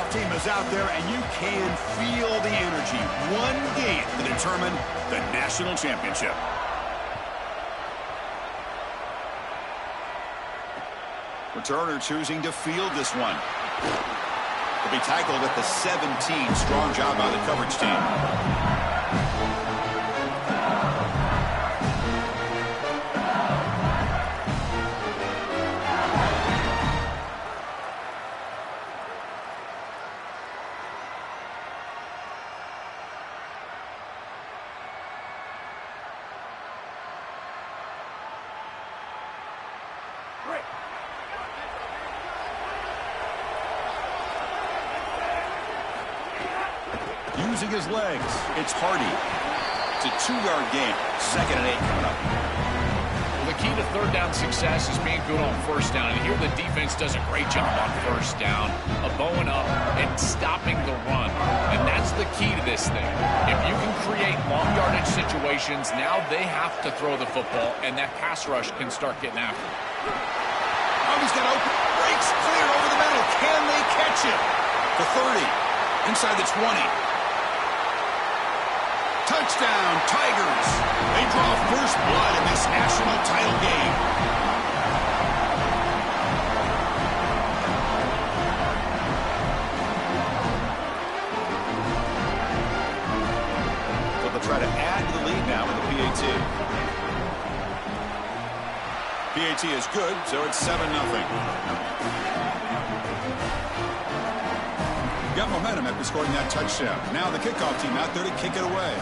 kickoff team is out there, and you can feel the energy. One game to determine the national championship. Returner choosing to field this one. Will be tackled at the 17. Strong job by the coverage team. Using his legs, it's Hardy. It's a 2-yard gain. 2nd and 8 coming up. Well, the key to third down success is being good on first down. And here the defense does a great job on first down of bowing up and stopping the run. And that's the key to this thing. If you can create long yardage situations, now they have to throw the football, and that pass rush can start getting after it. Hardy's got open. Breaks clear over the middle. Can they catch him? The 30. Inside the 20. Touchdown, Tigers. They draw first blood in this national title game. So they'll try to add to the lead now with the PAT. PAT is good, so it's 7-0. Got momentum after scoring that touchdown. Now the kickoff team out there to kick it away.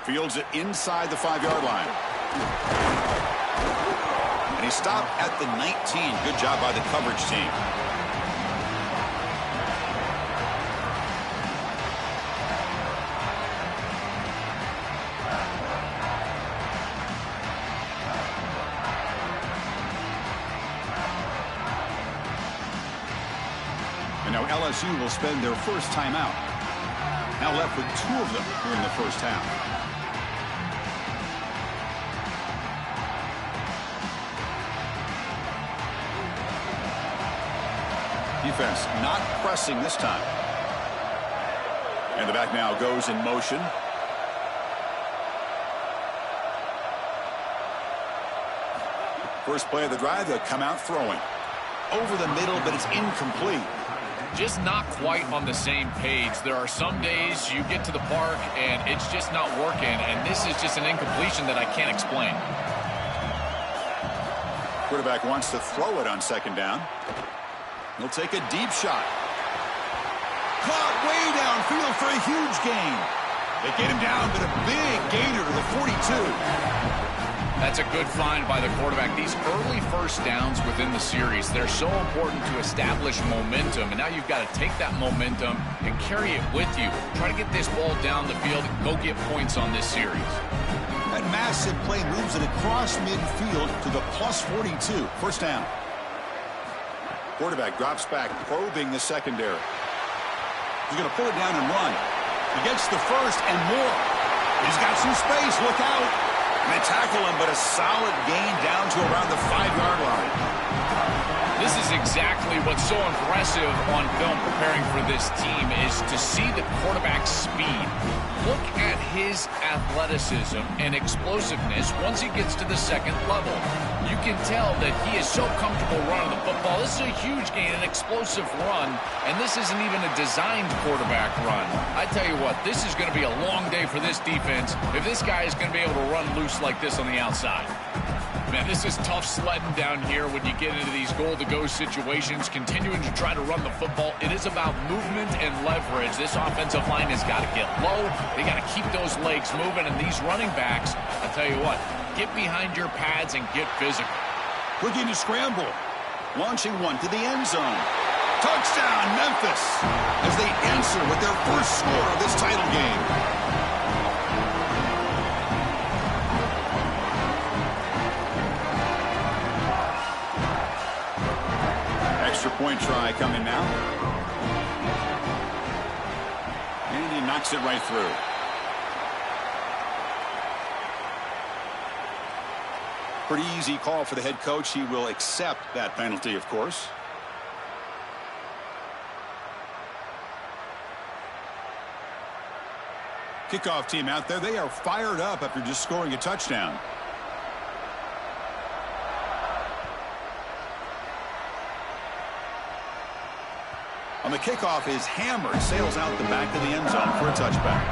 Fields it inside the 5-yard line. And he stopped at the 19. Good job by the coverage team. And now LSU will spend their first timeout. Now left with 2 of them here in the first half. Defense not pressing this time. And the back now goes in motion. First play of the drive, they'll come out throwing. Over the middle, but it's incomplete. Just not quite on the same page. There are some days you get to the park and it's just not working, and this is just an incompletion that I can't explain. Quarterback wants to throw it on 2nd down. He'll take a deep shot. Caught way downfield for a huge gain. They get him down, but a big gainer to the 42. That's a good find by the quarterback. These early first downs within the series, they're so important to establish momentum. And now you've got to take that momentum and carry it with you. Try to get this ball down the field and go get points on this series. That massive play moves it across midfield to the plus 42. First down. Quarterback drops back, probing the secondary. He's going to pull it down and run. He gets the first and more. He's got some space. Look out. And they tackle him, but a solid gain down to around the 5-yard line. This is exactly what's so impressive on film preparing for this team is to see the quarterback's speed. Look at his athleticism and explosiveness once he gets to the 2nd level. You can tell that he is so comfortable running the football. This is a huge gain, an explosive run, and this isn't even a designed quarterback run. I tell you what, this is going to be a long day for this defense if this guy is going to be able to run loose like this on the outside. Man, this is tough sledding down here when you get into these goal-to-go situations, continuing to try to run the football. It is about movement and leverage. This offensive line has got to get low. They got to keep those legs moving, and these running backs, I tell you what, get behind your pads and get physical. Looking to scramble. Launching one to the end zone. Touchdown, Memphis, as they answer with their first score of this title game. Extra point try coming now. And he knocks it right through. Pretty easy call for the head coach. He will accept that penalty, of course. Kickoff team out there. They are fired up after just scoring a touchdown. On the kickoff is hammered, sails out the back of the end zone for a touchback.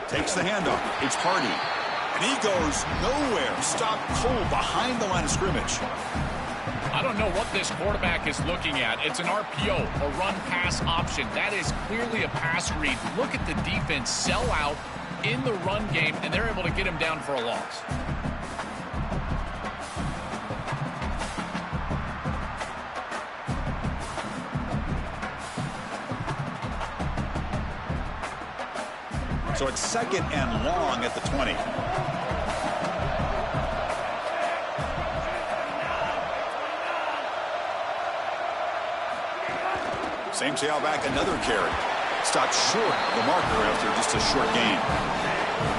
Takes the handoff. It's Hardy. And he goes nowhere. Stopped cold behind the line of scrimmage. I don't know what this quarterback is looking at. It's an RPO, a run-pass option. That is clearly a pass read. Look at the defense sell out in the run game, and they're able to get him down for a loss. So it's second and long at the 20. Same tailback, another carry. Stopped short of the marker after just a short gain.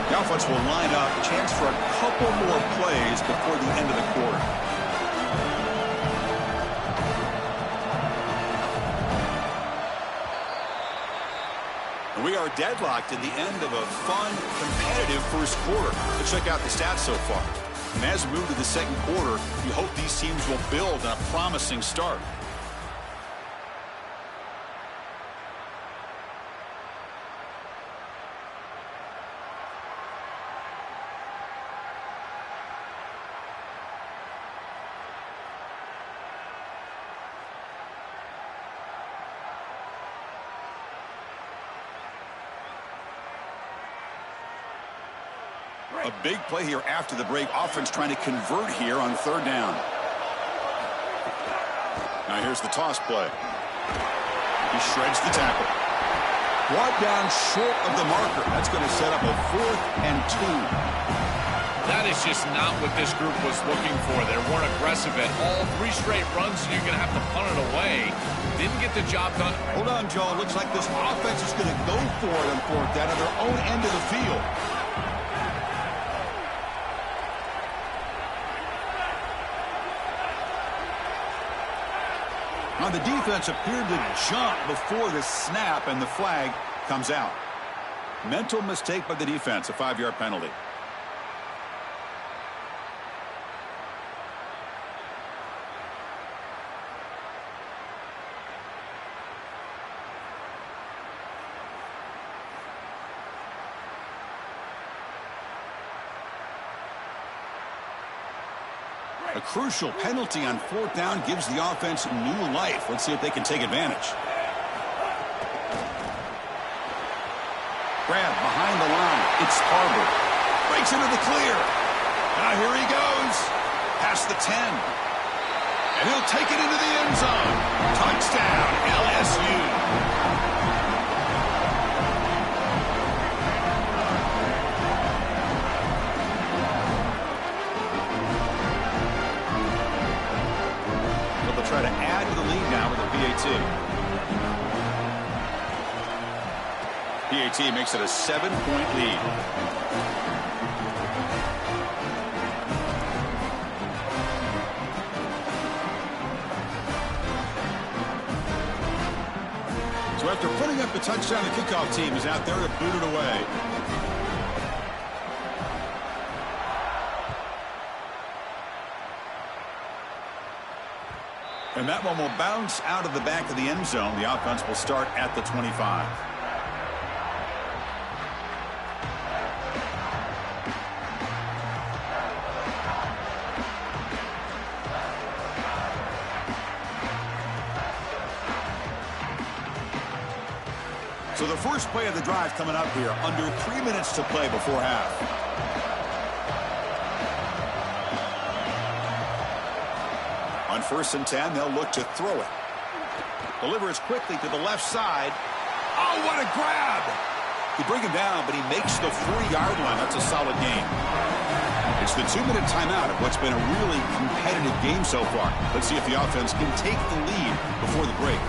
The offense will line up. Chance for a couple more plays before the end of the quarter. We are deadlocked at the end of a fun, competitive first quarter. Let's check out the stats so far. And as we move to the second quarter, you hope these teams will build on a promising start. A big play here after the break. Offense trying to convert here on third down. Now here's the toss play. He shreds the tackle. Brought down short of the marker. That's going to set up a 4th and 2. That is just not what this group was looking for. They weren't aggressive at all. 3 straight runs, and you're going to have to punt it away. Didn't get the job done. Hold on, Joe. Looks like this offense is going to go for it on 4th down at their own end of the field. Now the defense appeared to jump before the snap, and the flag comes out. Mental mistake by the defense, a 5-yard penalty. A crucial penalty on 4th down gives the offense new life. Let's see if they can take advantage. Grab behind the line. It's Barber. Breaks into the clear. Now here he goes. Past the 10. And he'll take it into the end zone. Touchdown, LSU. Try to add to the lead now with a PAT. PAT makes it a 7-point lead. So after putting up the touchdown, the kickoff team is out there to boot it away. And that one will bounce out of the back of the end zone. The offense will start at the 25. So the first play of the drive coming up here. Under 3 minutes to play before half. On 1st and 10, they'll look to throw it. Delivers quickly to the left side. Oh, what a grab! They bring him down, but he makes the 4-yard line. That's a solid game. It's the 2-minute timeout of what's been a really competitive game so far. Let's see if the offense can take the lead before the break.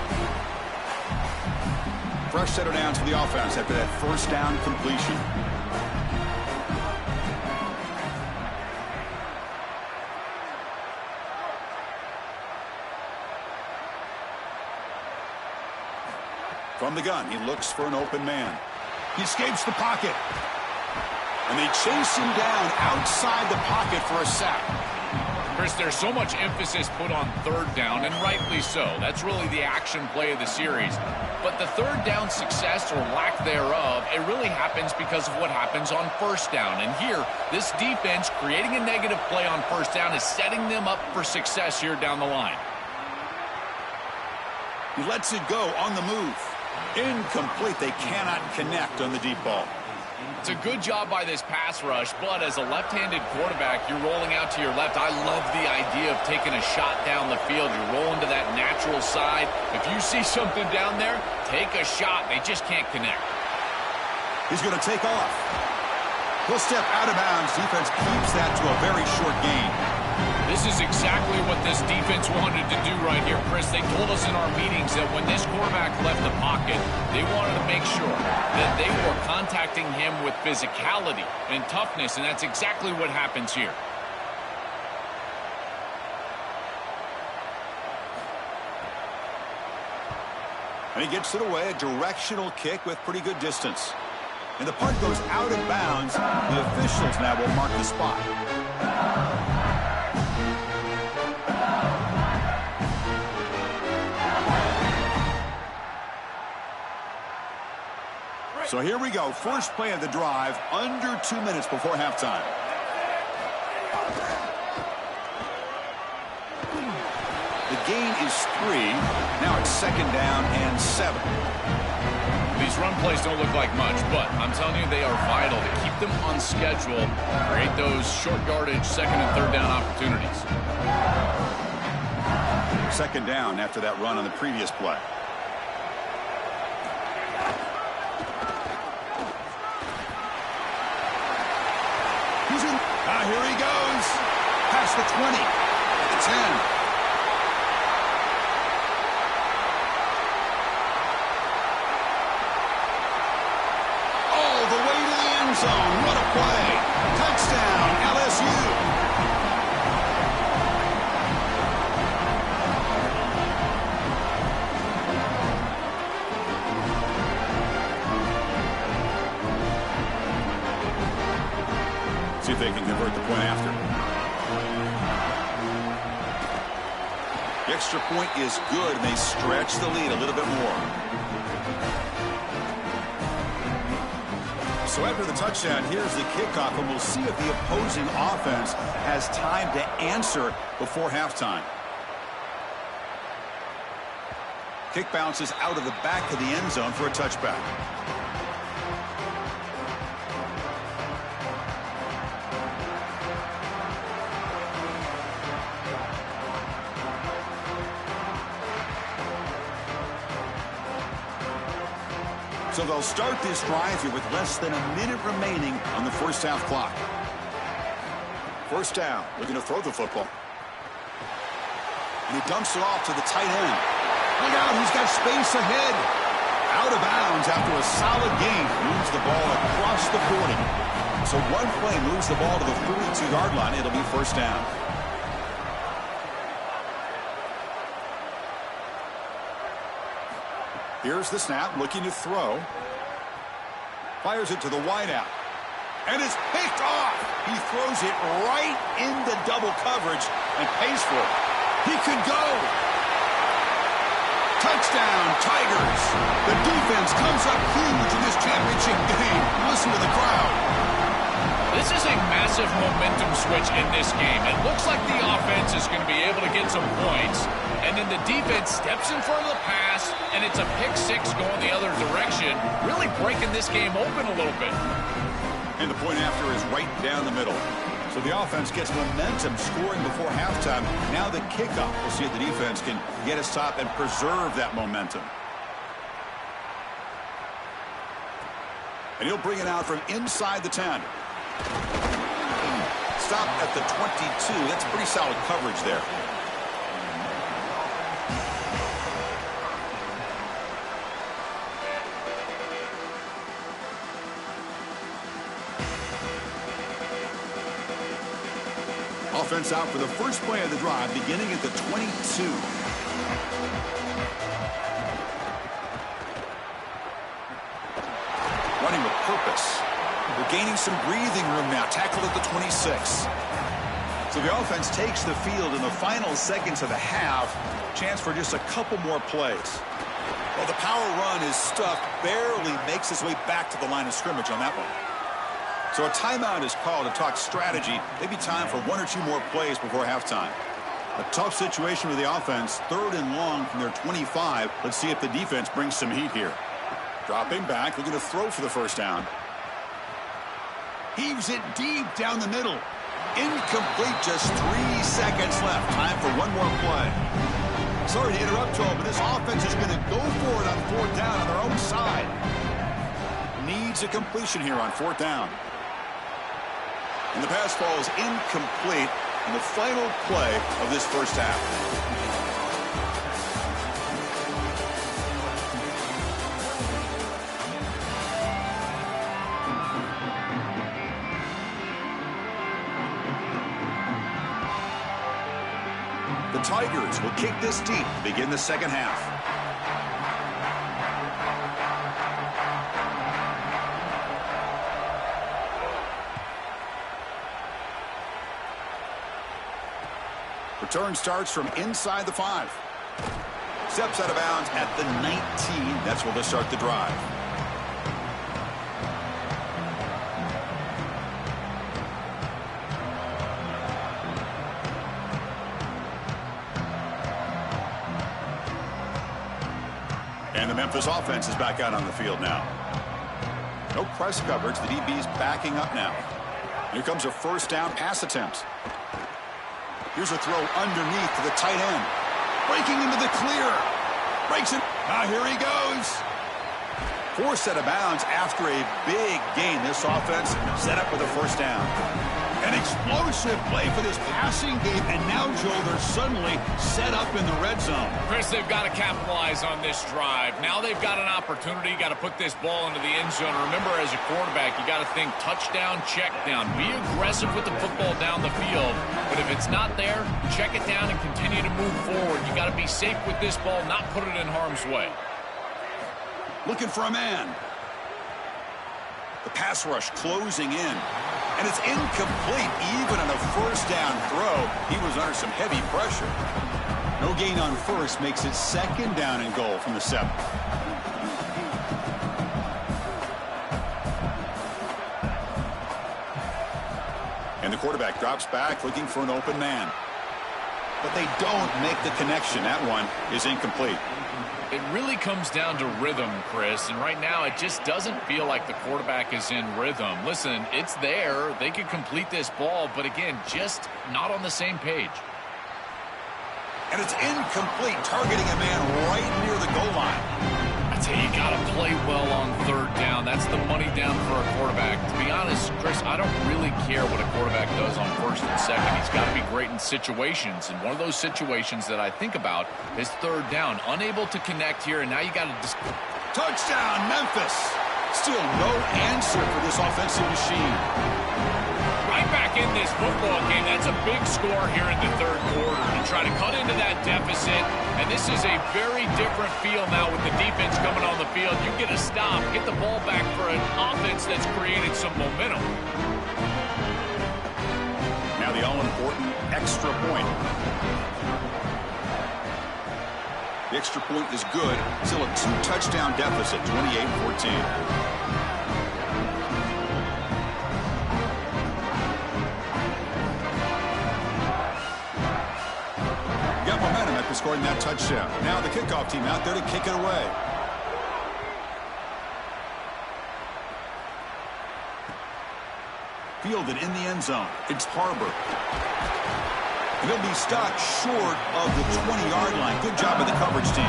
Fresh set of downs for the offense after that first down completion. From the gun, he looks for an open man. He escapes the pocket. And they chase him down outside the pocket for a sack. Chris, there's so much emphasis put on third down, and rightly so. That's really the action play of the series. But the third down success or lack thereof, it really happens because of what happens on first down. And here, this defense creating a negative play on first down is setting them up for success here down the line. He lets it go on the move. Incomplete. They cannot connect on the deep ball. It's a good job by this pass rush, but as a left-handed quarterback, you're rolling out to your left. I love the idea of taking a shot down the field. You're rolling to that natural side. If you see something down there, take a shot. They just can't connect. He's going to take off. He'll step out of bounds. Defense keeps that to a very short gain. This is exactly what this defense wanted to do right here, Chris. They told us in our meetings that when this quarterback left the pocket, they wanted to make sure that they were contacting him with physicality and toughness, and that's exactly what happens here. And he gets it away, a directional kick with pretty good distance. And the punt goes out of bounds. The officials now will mark the spot. So here we go. First play of the drive, under 2 minutes before halftime. The gain is 3. Now it's 2nd down and 7. These run plays don't look like much, but I'm telling you, they are vital to keep them on schedule, create those short yardage 2nd and 3rd down opportunities. 2nd down after that run on the previous play. Here he goes. Past the 20. The 10. All the way to the end zone. What a play. Touchdown, LSU. See if they can convert the point after. The extra point is good, and they stretch the lead a little bit more. So after the touchdown, here's the kickoff, and we'll see if the opposing offense has time to answer before halftime. Kick bounces out of the back of the end zone for a touchback. So they'll start this drive here with less than a minute remaining on the first half clock. First down, looking to throw the football. And he dumps it off to the tight end. Look out, he's got space ahead. Out of bounds after a solid gain. Moves the ball across the 40. So one play moves the ball to the 42-yard line. It'll be first down. Here's the snap, looking to throw. Fires it to the wideout. And it's picked off. He throws it right into double coverage and pays for it. He could go. Touchdown, Tigers. The defense comes up huge in this championship game. Listen to the crowd. This is a massive momentum switch in this game. It looks like the offense is going to be able to get some points, and then the defense steps in front of the pass, and it's a pick-6 going the other direction, really breaking this game open a little bit. And the point after is right down the middle. So the offense gets momentum scoring before halftime. Now the kickoff. We'll see if the defense can get a stop and preserve that momentum. And he'll bring it out from inside the 10. Stop at the 22. That's pretty solid coverage there. Offense out for the first play of the drive, beginning at the 22. Running with purpose. They're gaining some breathing room now. Tackled at the 26. So the offense takes the field in the final seconds of the half. Chance for just a couple more plays. Well, the power run is stuffed. Barely makes his way back to the line of scrimmage on that one. So a timeout is called to talk strategy. Maybe time for one or two more plays before halftime. A tough situation with the offense. 3rd and long from their 25. Let's see if the defense brings some heat here. Dropping back, looking to throw for the first down. Heaves it deep down the middle. Incomplete, just 3 seconds left. Time for one more play. Sorry to interrupt, Joel, but this offense is going to go for it on 4th down on their own side. Needs a completion here on 4th down. And the pass falls incomplete in the final play of this first half. The Tigers will kick this deep to begin the second half. Return starts from inside the 5. Steps out of bounds at the 19. That's where they'll start the drive. And the Memphis offense is back out on the field now. No press coverage. The DB's backing up now. Here comes a first down pass attempt. Here's a throw underneath to the tight end. Breaking into the clear. Breaks it. Now here he goes. Forced out of bounds after a big gain. This offense set up with a first down. An explosive play for this passing game. And now, Joe, they're suddenly set up in the red zone. Chris, they've got to capitalize on this drive. Now they've got an opportunity. Got to put this ball into the end zone. Remember, as a quarterback, you got to think touchdown, check down. Be aggressive with the football down the field. But if it's not there, check it down and continue to move forward. You got to be safe with this ball, not put it in harm's way. Looking for a man. The pass rush closing in. And it's incomplete. Even on a first down throw, he was under some heavy pressure. No gain on first makes it 2nd down and goal from the 7. And the quarterback drops back looking for an open man. But they don't make the connection. That one is incomplete. It really comes down to rhythm, Chris, and right now it just doesn't feel like the quarterback is in rhythm. Listen, it's there. They could complete this ball, but again, just not on the same page. And it's incomplete, targeting a man right near the goal line. I tell you, you got to play well on 3rd down. That's the money down for a quarterback. To be honest, Chris, I don't really care what a quarterback does on 1st and 2nd. He's got to be great in situations, and one of those situations that I think about is 3rd down. Unable to connect here, and now you got to... Touchdown, Memphis! Still no answer for this offensive machine. Right back in this football game. That's a big score here in the 3rd quarter to try to cut into that deficit. And this is a very different feel now with the defense coming on the field. You get a stop, get the ball back for an offense that's created some momentum. Now the all-important extra point. The extra point is good. Still a 2-touchdown deficit, 28-14. Scoring that touchdown. Now the kickoff team out there to kick it away. fielded in the end zone. It's Harbor. And he'll be stopped short of the 20-yard line. Good job by the coverage team.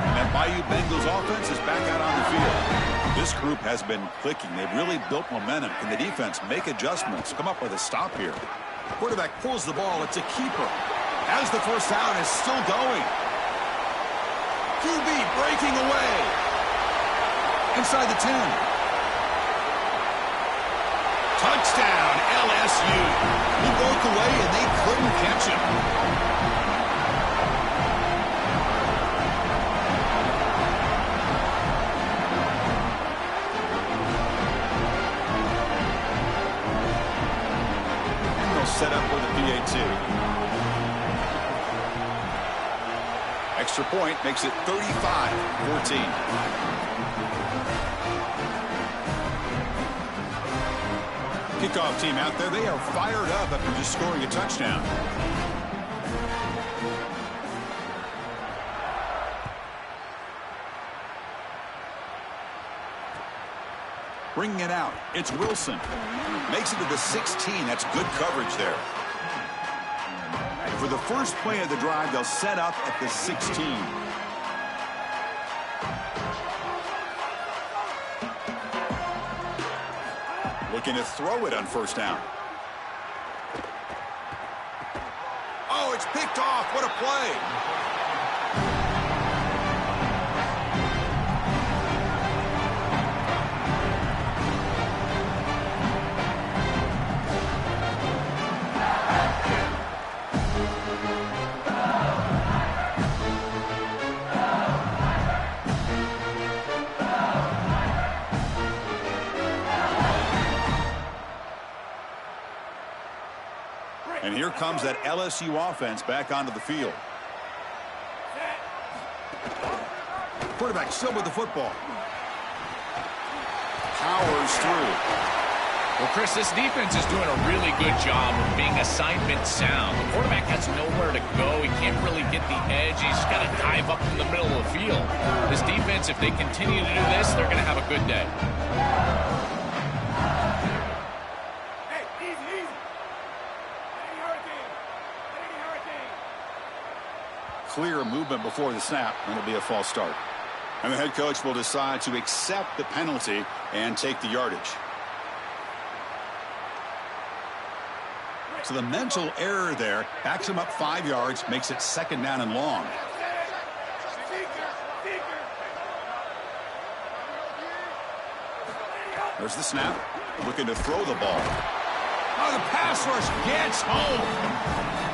And that Bayou Bengals offense is back out on the field. This group has been clicking. They've really built momentum. Can the defense make adjustments? Come up with a stop here. Quarterback pulls the ball. It's a keeper. As the first down is still going. QB breaking away. Inside the 10. Touchdown, LSU. He broke away and they couldn't catch him. And they'll set up for the PAT. Extra point makes it 35-14. Kickoff team out there, they are fired up after just scoring a touchdown. Bringing it out, it's Wilson. Makes it to the 16, that's good coverage there. For the first play of the drive, they'll set up at the 16. Looking to throw it on first down. Oh, it's picked off. What a play. And here comes that LSU offense back onto the field. Quarterback still with the football. Powers through. Well, Chris, this defense is doing a really good job of being assignment sound. The quarterback has nowhere to go. He can't really get the edge. He's got to dive up in the middle of the field. This defense, if they continue to do this, they're going to have a good day. Clear movement before the snap, and it'll be a false start. And the head coach will decide to accept the penalty and take the yardage. So the mental error there backs him up 5 yards, makes it second down and long. There's the snap, looking to throw the ball. Oh, the pass rush gets home.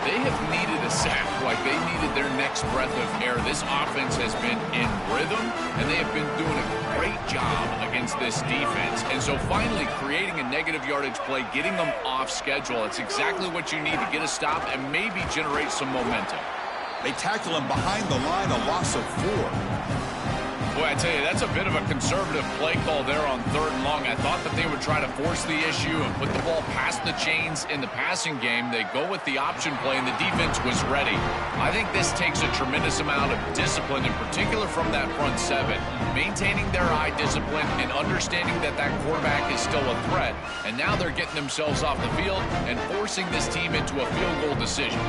They have needed a sack like they needed their next breath of air. This offense has been in rhythm, and they have been doing a great job against this defense. And so finally creating a negative yardage play, getting them off schedule, it's exactly what you need to get a stop and maybe generate some momentum. They tackle him behind the line, a loss of 4. Boy, I tell you, that's a bit of a conservative play call there on 3rd and long. I thought that they would try to force the issue and put the ball past the chains in the passing game. They go with the option play, and the defense was ready. I think this takes a tremendous amount of discipline, in particular from that front 7, maintaining their eye discipline and understanding that that quarterback is still a threat. And now they're getting themselves off the field and forcing this team into a field goal decision.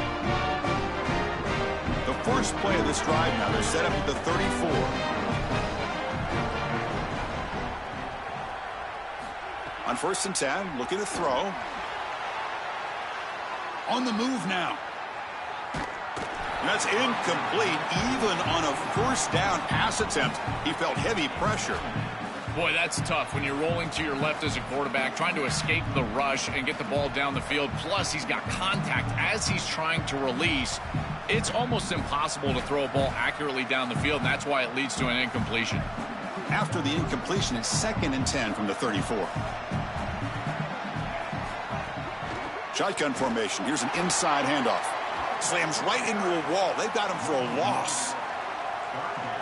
The first play of this drive now, they're set up at the 34. On 1st and 10, looking to throw. On the move now. And that's incomplete. Even on a first down pass attempt, he felt heavy pressure. Boy, that's tough when you're rolling to your left as a quarterback, trying to escape the rush and get the ball down the field. Plus, he's got contact as he's trying to release. It's almost impossible to throw a ball accurately down the field, and that's why it leads to an incompletion. After the incompletion, it's 2nd and 10 from the 34. Shotgun formation. Here's an inside handoff. Slams right into a wall. They've got him for a loss.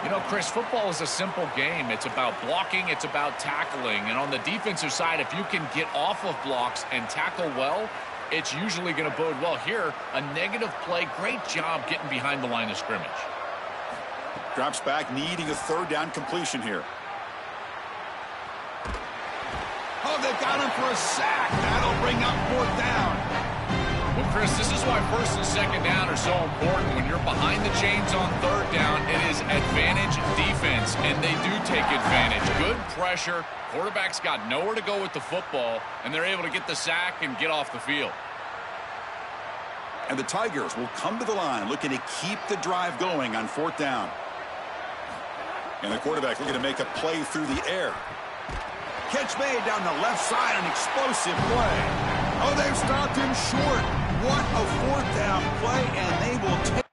You know, Chris, football is a simple game. It's about blocking. It's about tackling. And on the defensive side, if you can get off of blocks and tackle well, it's usually going to bode well. Here, a negative play. Great job getting behind the line of scrimmage. Drops back, needing a 3rd down completion here. Oh, they've got him for a sack. That'll bring up fourth down. Well, Chris, this is why first and second down are so important. When you're behind the chains on third down, it is advantage defense, and they do take advantage. Good pressure. Quarterback's got nowhere to go with the football, and they're able to get the sack and get off the field. And the Tigers will come to the line looking to keep the drive going on fourth down. And the quarterback looking to make a play through the air. Catch made down the left side, an explosive play. Oh, they've stopped him short. What a fourth down play, and they will take.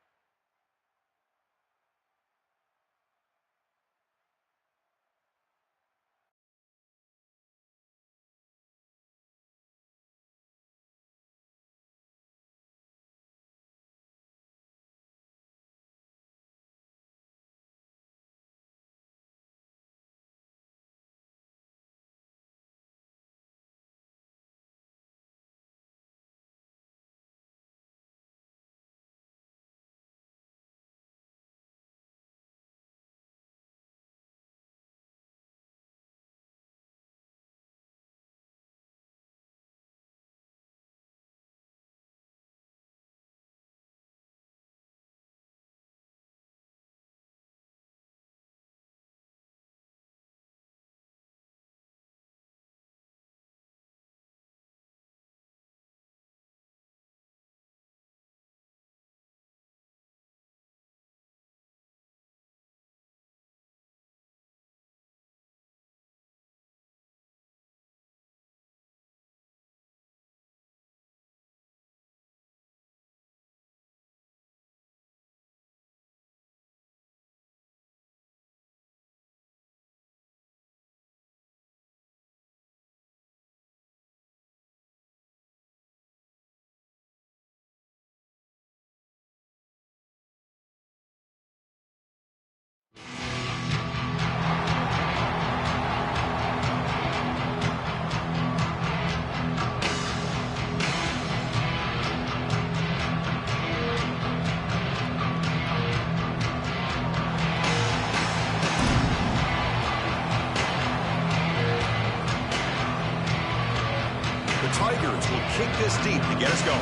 Tigers will kick this deep to get us going.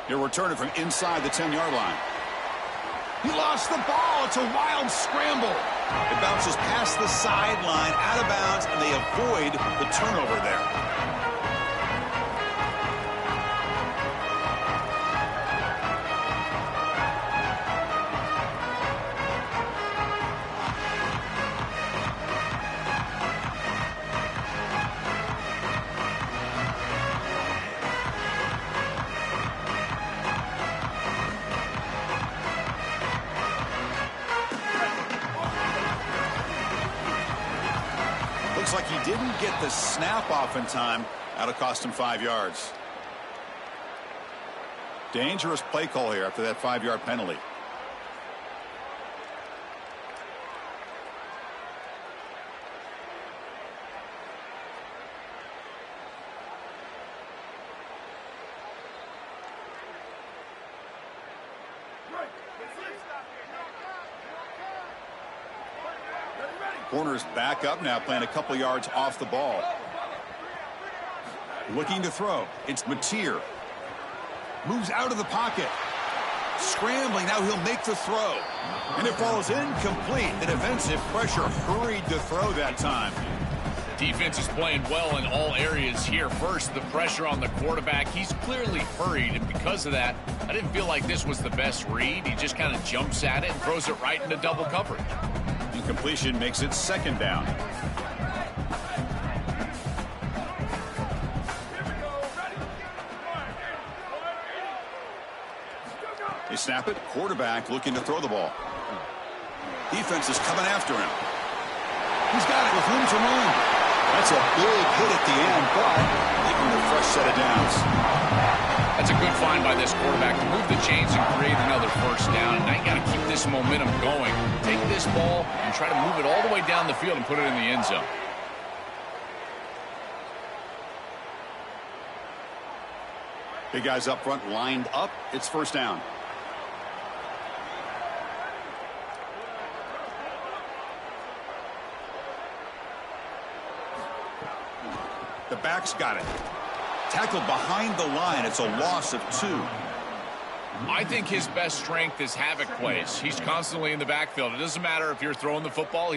He'll return it from inside the 10-yard line. He lost the ball. It's a wild scramble. It bounces past the sideline, out of bounds, and they avoid the turnover there. Looks like he didn't get the snap off in time. That'll cost him 5 yards. Dangerous play call here after that 5-yard penalty. Corner's back up now, playing a couple yards off the ball. Looking to throw. It's Mateer. Moves out of the pocket. Scrambling. Now he'll make the throw. And it falls incomplete. The defensive pressure hurried to throw that time. Defense is playing well in all areas here. First, the pressure on the quarterback. He's clearly hurried, and because of that, I didn't feel like this was the best read. He just kind of jumps at it and throws it right into double coverage. Incompletion makes it second down. They snap it. Quarterback looking to throw the ball. Defense is coming after him. He's got it with room to run. That's a big hit at the end, but even a fresh set of downs. That's a good find by this quarterback to move the chains and create another first down. And now you got to keep this momentum going. Take this ball and try to move it all the way down the field and put it in the end zone. Big guys up front lined up. It's first down. The back's got it. Tackled behind the line. It's a loss of 2. I think his best strength is havoc plays. He's constantly in the backfield. It doesn't matter if you're throwing the football.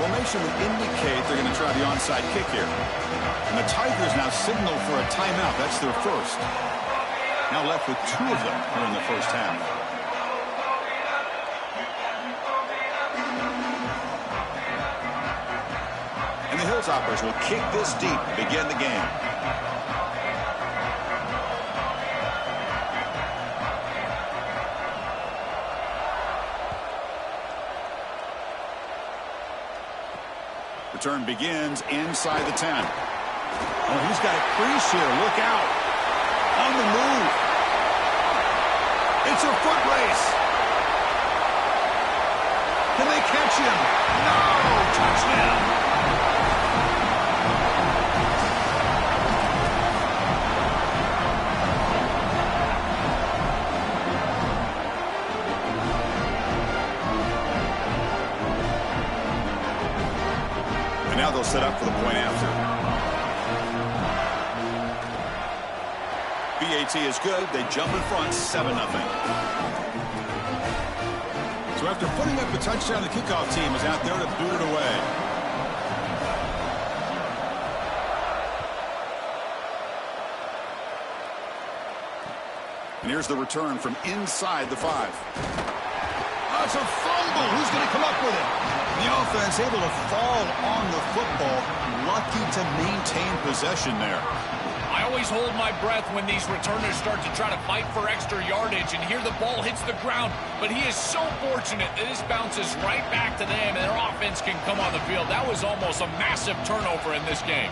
Formation would indicate they're going to try the onside kick here. And the Tigers now signal for a timeout. That's their first. Now left with 2 of them here in the first half. And the Hilltoppers will kick this deep to begin the game. Return begins inside the 10. Oh, he's got a crease here. Look out. On the move. It's a foot race. Can they catch him? No! Touchdown! And now they'll set up for the point after. BAT is good. They jump in front, 7-0. So after putting up a touchdown, the kickoff team is out there to boot it away. And here's the return from inside the 5. Oh, it's a fumble. Who's going to come up with it? The offense able to fall on the football. Lucky to maintain possession there. I always hold my breath when these returners start to try to fight for extra yardage, and here the ball hits the ground. But he is so fortunate that this bounces right back to them, and their offense can come on the field. That was almost a massive turnover in this game.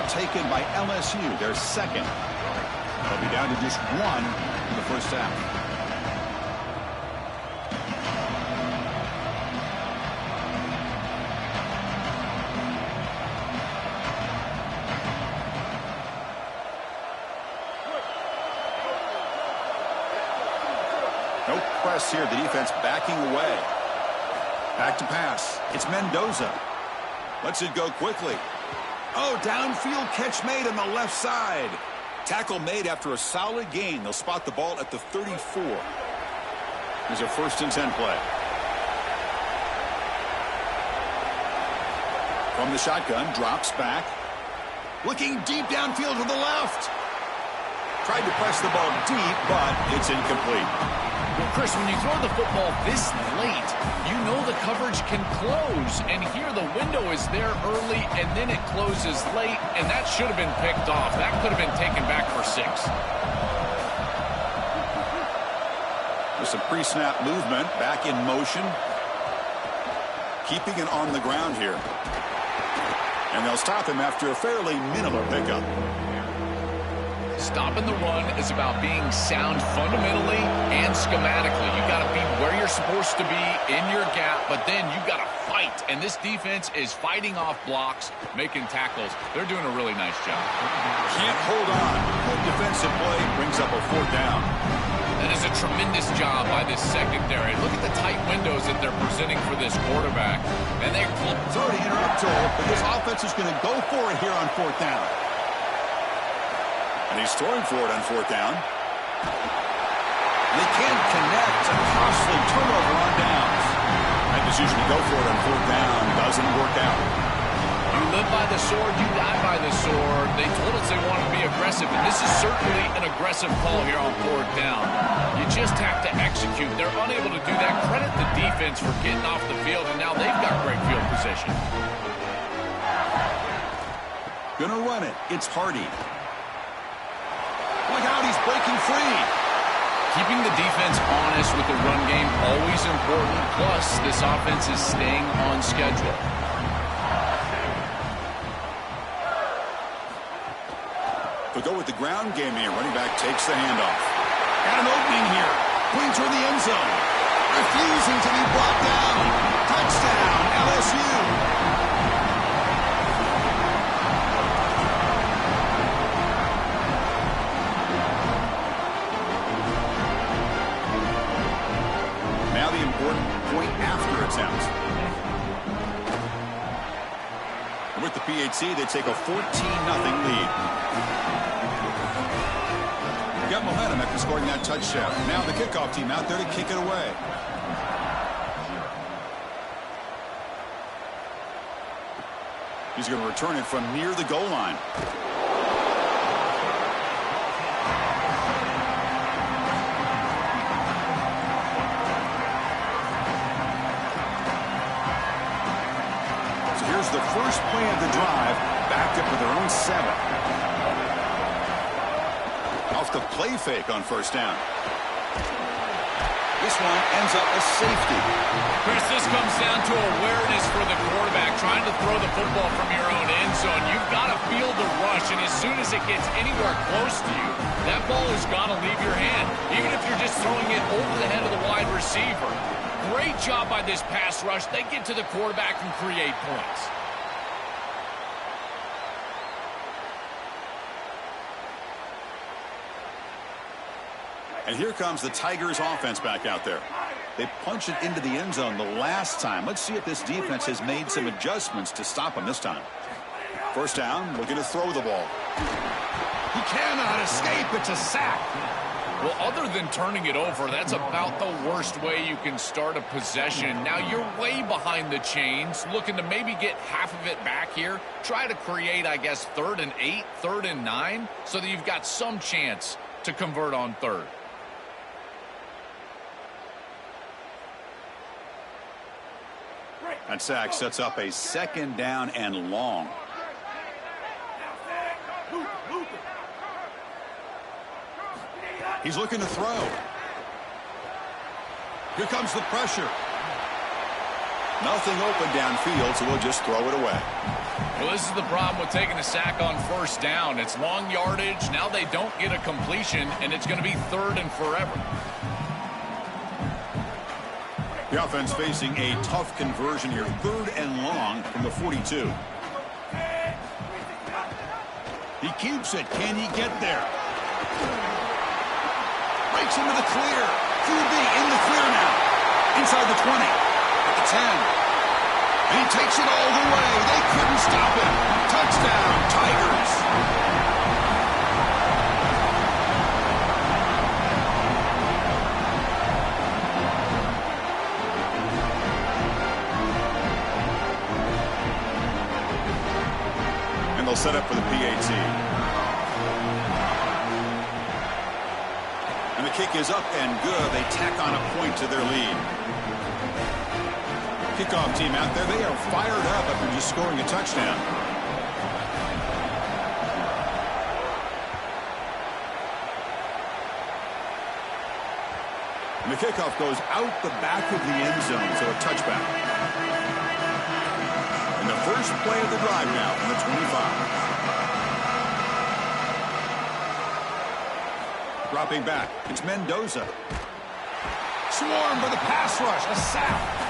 taken by LSU, their second. They'll be down to just one in the first half. No press here. The defense backing away. Back to pass. It's Mendoza. Lets it go quickly. Oh, downfield catch made on the left side. Tackle made after a solid gain. They'll spot the ball at the 34. There's a 1st and 10 play. From the shotgun, drops back. Looking deep downfield to the left. Tried to press the ball deep, but it's incomplete. Well, Chris, when you throw the football this late, you know the coverage can close. And here the window is there early, and then it closes late, and that should have been picked off. That could have been taken back for 6. With some pre-snap movement, back in motion. Keeping it on the ground here. And they'll stop him after a fairly minimal pickup. Stopping the run is about being sound fundamentally and schematically. You got to be where you're supposed to be in your gap, but then you got to fight. And this defense is fighting off blocks, making tackles. They're doing a really nice job. Can't hold on. Good defensive play brings up a 4th down. That is a tremendous job by this secondary. Look at the tight windows that they're presenting for this quarterback. And they're sorry to interrupt, Joel, but this offense is going to go for it here on 4th down. And he's throwing for it on 4th down. They can't connect. A costly turnover on downs. That decision to go for it on 4th down doesn't work out. You live by the sword, you die by the sword. They told us they want to be aggressive, and this is certainly an aggressive call here on 4th down. You just have to execute. They're unable to do that. Credit the defense for getting off the field, and now they've got great field position. Gonna run it. It's Hardy. Look out, he's breaking free. Keeping the defense honest with the run game, always important. Plus, this offense is staying on schedule. They'll go with the ground game here. Running back takes the handoff. Got an opening here. Putting toward the end zone. Refusing to be brought down. Touchdown, LSU. Point after attempt. And with the PHC, they take a 14-0 lead. Got momentum after scoring that touchdown. Now the kickoff team out there to kick it away. He's going to return it from near the goal line. The first play of the drive, backed up with their own 7. Off the play fake on 1st down. This one ends up a safety. Chris, this comes down to awareness for the quarterback, trying to throw the football from your own end zone. You've got to feel the rush, and as soon as it gets anywhere close to you, that ball has got to leave your hand, even if you're just throwing it over the head of the wide receiver. Great job by this pass rush. They get to the quarterback and create points. And here comes the Tigers offense back out there. They punched it into the end zone the last time. Let's see if this defense has made some adjustments to stop them this time. 1st down, looking to throw the ball. He cannot escape. It's a sack. Well, other than turning it over, that's about the worst way you can start a possession. Now, you're way behind the chains, looking to maybe get half of it back here. Try to create, I guess, 3rd and 8, 3rd and 9, so that you've got some chance to convert on 3rd. That sack sets up a 2nd down and long. He's looking to throw. Here comes the pressure. Nothing open downfield, so we'll just throw it away. Well, this is the problem with taking a sack on first down. It's long yardage. Now they don't get a completion, and it's going to be 3rd and forever. The offense facing a tough conversion here. 3rd and long from the 42. He keeps it. Can he get there? Breaks into the clear. QB in the clear now. Inside the 20. At the 10. And he takes it all the way. They couldn't stop him. Touchdown, Tigers. And they'll set up for the PAT. And the kick is up and good. They tack on a point to their lead. Kickoff team out there, they are fired up after just scoring a touchdown. And the kickoff goes out the back of the end zone, so a touchback. And the first play of the drive now from the 25. Dropping back, it's Mendoza. Swarmed by the pass rush, a sack.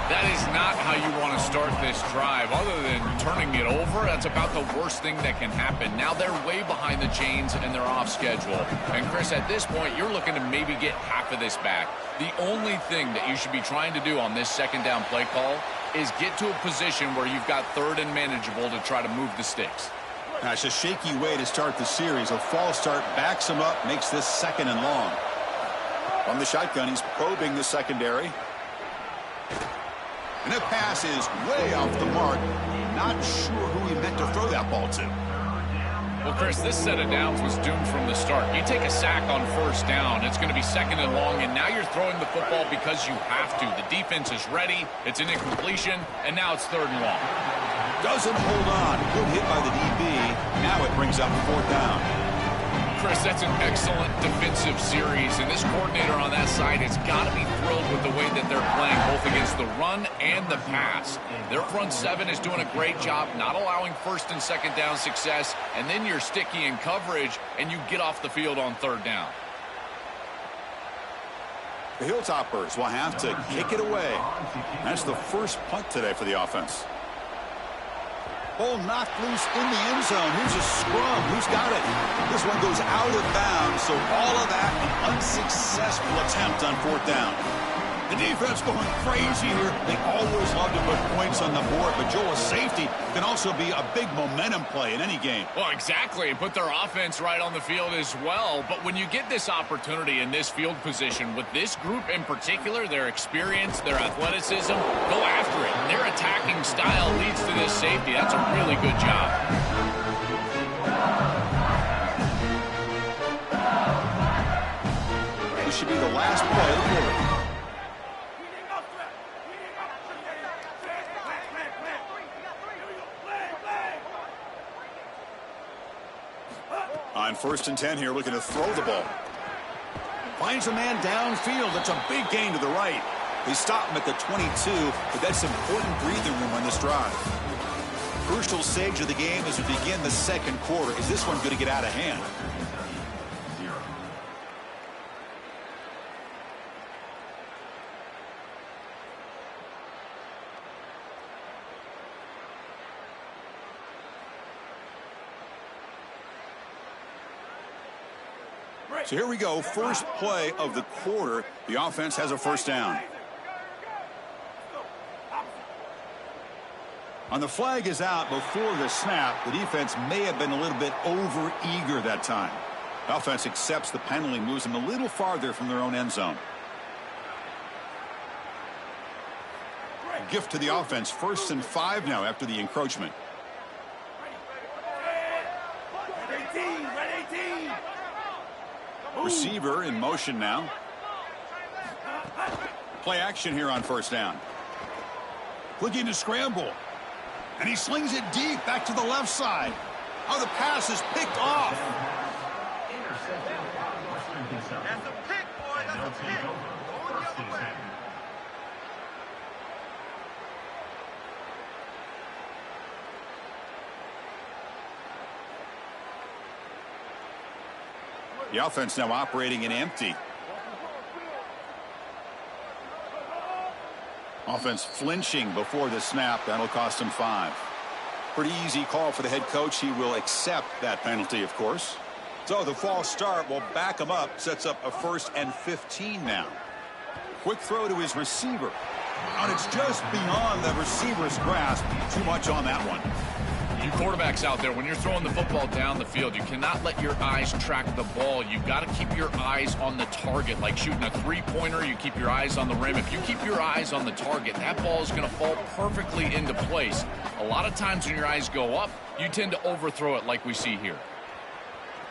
That is not how you want to start this drive. Other than turning it over, that's about the worst thing that can happen. Now they're way behind the chains and they're off schedule. And Chris, at this point, you're looking to maybe get half of this back. The only thing that you should be trying to do on this 2nd down play call is get to a position where you've got 3rd and manageable to try to move the sticks. That's a shaky way to start the series. A false start backs him up, makes this 2nd and long. From the shotgun, he's probing the secondary. And that pass is way off the mark. Not sure who he meant to throw that ball to. Well, Chris, this set of downs was doomed from the start. You take a sack on first down, it's going to be 2nd and long, and now you're throwing the football because you have to. The defense is ready, it's an incompletion, and now it's 3rd and long. Doesn't hold on. Good hit by the DB. Now it brings up 4th down. Chris, that's an excellent defensive series, and this coordinator on that side has got to be thrilled with the way that they're playing, both against the run and the pass. Their front 7 is doing a great job not allowing 1st and 2nd down success, and then you're sticky in coverage, and you get off the field on 3rd down. The Hilltoppers will have to kick it away. That's the first punt today for the offense. Ball knocked loose in the end zone. Here's a scrum. Who's got it? This one goes out of bounds, so all of that an unsuccessful attempt on 4th down. The defense going crazy here. They always love to put points on the board, but Joel, safety can also be a big momentum play in any game. Well, exactly. Put their offense right on the field as well. But when you get this opportunity in this field position, with this group in particular, their experience, their athleticism, go after it. Their attacking style leads to this safety. That's a really good job. This should be the last play of the quarter. On 1st and 10 here, looking to throw the ball. Finds a man downfield. That's a big gain to the right. They stop him at the 22, but that's important breathing room on this drive. Crucial stage of the game as we begin the 2nd quarter. Is this one going to get out of hand? So here we go, first play of the quarter. The offense has a 1st down. On the flag is out before the snap. The defense may have been a little bit over-eager that time. The offense accepts the penalty, moves them a little farther from their own end zone. Gift to the offense, 1st and 5 now after the encroachment. Receiver in motion now. Play action here on 1st down. Looking to scramble. And he slings it deep back to the left side. Oh, the pass is picked off. That's a pick, boy. That's a pick. Going the other way. The offense now operating in empty. Offense flinching before the snap. That'll cost him 5. Pretty easy call for the head coach. He will accept that penalty, of course. So the false start will back him up. Sets up a 1st and 15 now. Quick throw to his receiver. And it's just beyond the receiver's grasp. Too much on that one. You quarterbacks out there, when you're throwing the football down the field, you cannot let your eyes track the ball. You've got to keep your eyes on the target. Like shooting a three-pointer, you keep your eyes on the rim. If you keep your eyes on the target, that ball is going to fall perfectly into place. A lot of times when your eyes go up, you tend to overthrow it like we see here.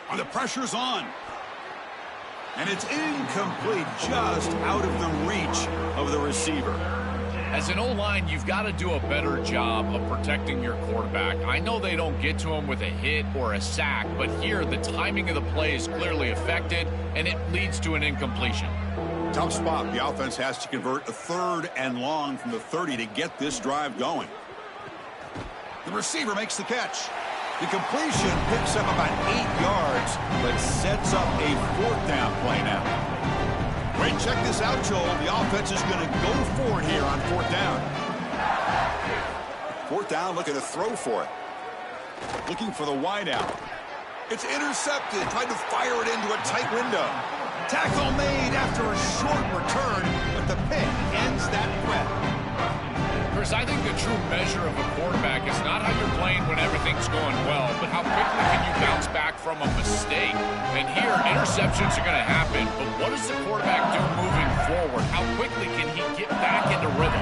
And the pressure's on. And it's incomplete, just out of the reach of the receiver. As an O-line, you've got to do a better job of protecting your quarterback. I know they don't get to him with a hit or a sack, but here the timing of the play is clearly affected, and it leads to an incompletion. Tough spot. The offense has to convert a 3rd and long from the 30 to get this drive going. The receiver makes the catch. The completion picks up about 8 yards, but sets up a 4th down play now. Wait, check this out, Joel. The offense is going to go for it here on 4th down. 4th down, looking to throw for it. Looking for the wideout. It's intercepted. Tried to fire it into a tight window. Tackle made after a short return, but the pick ends that threat. Chris, I think the true measure of a quarterback is not how you're playing when everything's going well, but how quickly can you bounce back from a mistake. And here, interceptions are going to happen, but what does the quarterback do moving forward? How quickly can he get back into rhythm?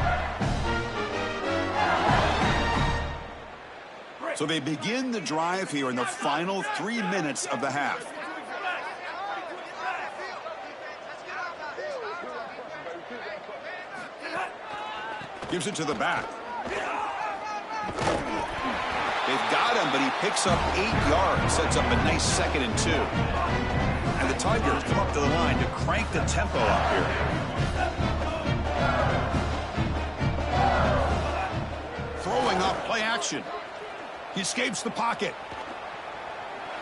So they begin the drive here in the final 3 minutes of the half. Gives it to the back. They've got him, but he picks up 8 yards. Sets up a nice 2nd and 2. And the Tigers come up to the line to crank the tempo up here. Throwing off play action. He escapes the pocket.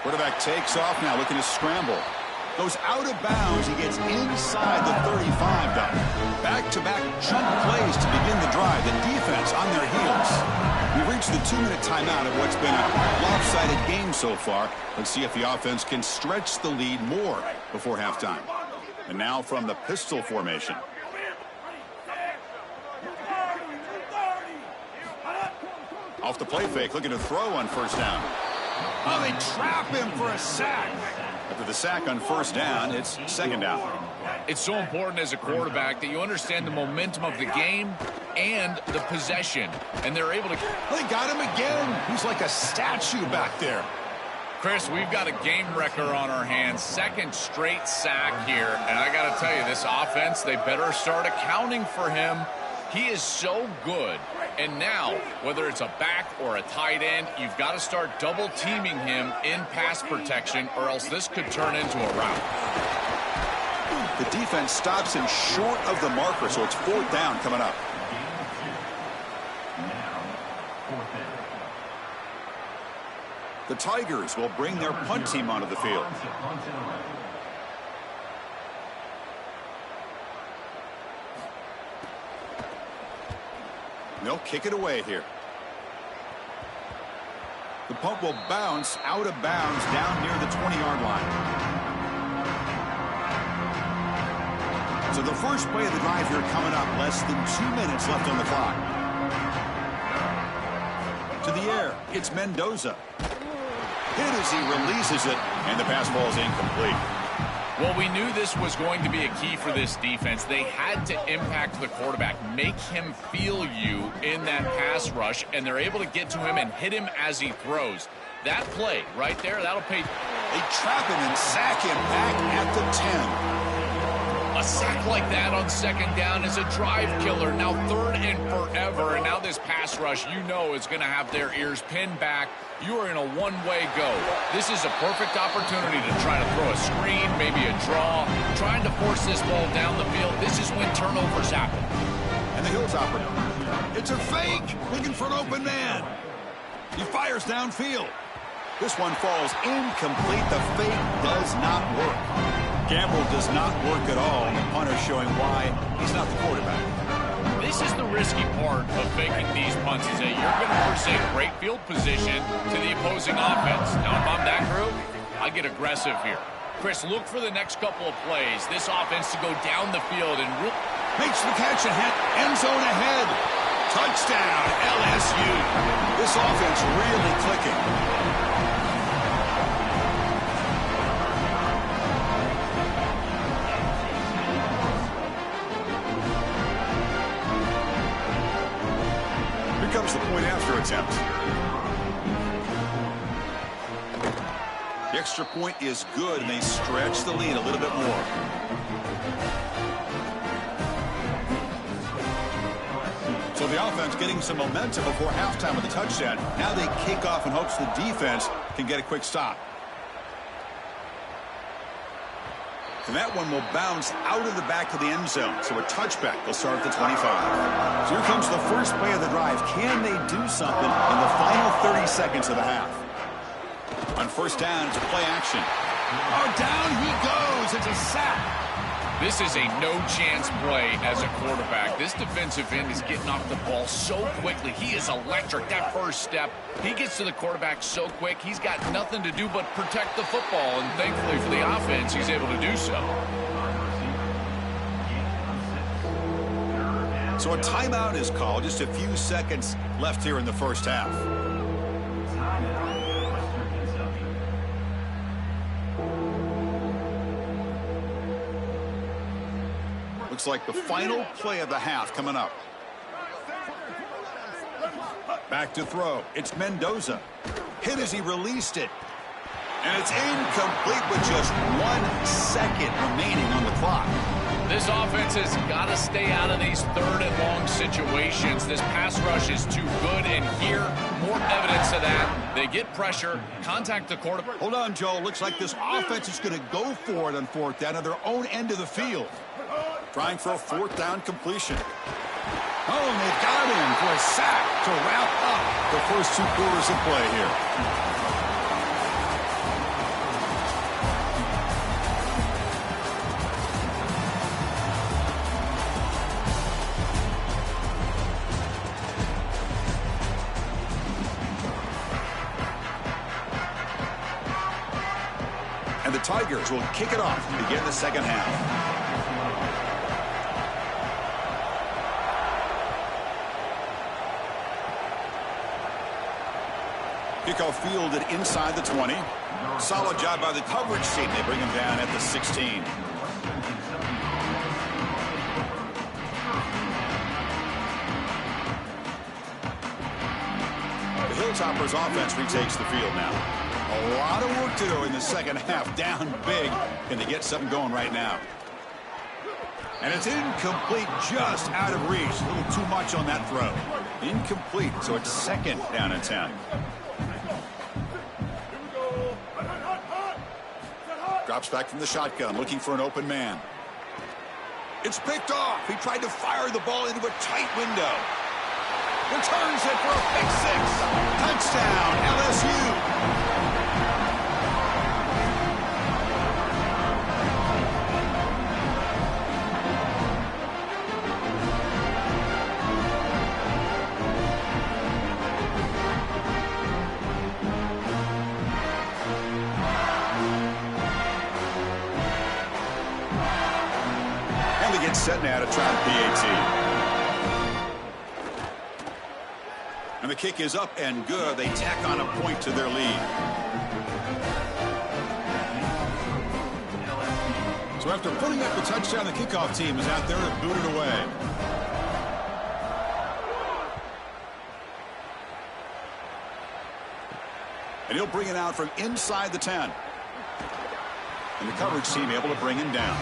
Quarterback takes off now, looking to scramble. Goes out of bounds. He gets inside the 35 down. Back-to-back chunk plays to begin the drive. The defense on their heels. We've reached the 2-minute timeout of what's been a lopsided game so far. Let's see if the offense can stretch the lead more before halftime. And now from the pistol formation. Off the play fake, looking to throw on 1st down. Oh, they trap him for a sack. After the sack on 1st down, it's 2nd down. It's so important as a quarterback that you understand the momentum of the game and the possession. And they're able to... They got him again. He's like a statue back there. Chris, we've got a game wrecker on our hands. 2nd straight sack here. And I got to tell you, this offense, they better start accounting for him. He is so good. And now, whether it's a back or a tight end, you've got to start double-teaming him in pass protection, or else this could turn into a rout. The defense stops him short of the marker, so it's 4th down coming up. The Tigers will bring their punt team onto the field. They'll kick it away here. The punt will bounce out of bounds down near the 20-yard line. So the first play of the drive here coming up. Less than 2 minutes left on the clock. To the air, it's Mendoza. Hit as he releases it, and the pass ball is incomplete. Well, we knew this was going to be a key for this defense. They had to impact the quarterback, make him feel you in that pass rush, and they're able to get to him and hit him as he throws. That play right there, that'll pay. They trap him and sack him back at the 10. A sack like that on 2nd down is a drive killer. Now 3rd and forever, and now this pass rush, you know, is going to have their ears pinned back. You are in a one-way go. This is a perfect opportunity to try to throw a screen, maybe a draw, trying to force this ball down the field. This is when turnovers happen. And the Hilltopper. It's a fake, looking for an open man. He fires downfield. This one falls incomplete. The fake does does not work. Gamble does not work at all, and the punter showing why he's not the quarterback. This is the risky part of faking these punts, is that you're going to present great field position to the opposing offense. Now, if I'm that group, I get aggressive here. Chris, look for the next couple of plays. This offense to go down the field and makes the catch and hit. End zone ahead. Touchdown, LSU. This offense really clicking. Here comes the point after attempt. The extra point is good, and they stretch the lead a little bit more. So the offense getting some momentum before halftime with the touchdown. Now they kick off in hopes the defense can get a quick stop. And that one will bounce out of the back of the end zone. So a touchback will start at the 25. So here comes the first play of the drive. Can they do something in the final 30 seconds of the half? On first down, it's a play action. Oh, down he goes. It's a sack. This is a no-chance play as a quarterback. This defensive end is getting off the ball so quickly. He is electric. That first step, he gets to the quarterback so quick, he's got nothing to do but protect the football. And thankfully for the offense, he's able to do so. So a timeout is called. Just a few seconds left here in the first half. Looks like the final play of the half coming up. Back to throw. It's Mendoza. Hit as he released it. And it's incomplete with just 1 second remaining on the clock. This offense has got to stay out of these third and long situations. This pass rush is too good, and here, more evidence of that. They get pressure, contact the quarterback. Hold on, Joe. Looks like this offense is going to go for it on fourth down on their own end of the field. Trying for a fourth down completion. Oh, and they've got him for a sack to wrap up the first 2 quarters of play here. And the Tigers will kick it off and begin the second half. Kickoff fielded inside the 20. Solid job by the coverage team. They bring him down at the 16. The Hilltoppers offense retakes the field now. A lot of work to do in the second half. Down big. Can they get something going right now? And it's incomplete, just out of reach. A little too much on that throw. Incomplete, so it's second down and 10. Drops back from the shotgun, looking for an open man. It's picked off. He tried to fire the ball into a tight window. Returns it for a pick 6. Touchdown, LSU. Set now to try the PAT. And the kick is up and good. They tack on a point to their lead. So after putting up the touchdown, the kickoff team is out there to boot it away. And he'll bring it out from inside the 10. And the coverage team able to bring him down.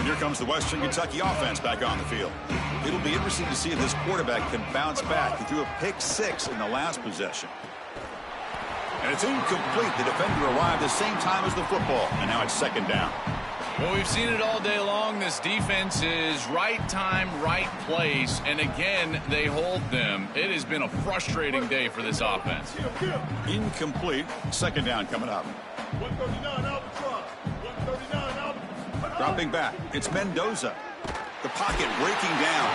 Here comes the Western Kentucky offense back on the field. It'll be interesting to see if this quarterback can bounce back. He threw a pick 6 in the last possession. And it's incomplete. The defender arrived the same time as the football. And now it's second down. Well, we've seen it all day long. This defense is right time, right place. And again, they hold them. It has been a frustrating day for this offense. Incomplete. Second down coming up. 139 out the truck. 139 out. Dropping back. It's Mendoza. The pocket breaking down.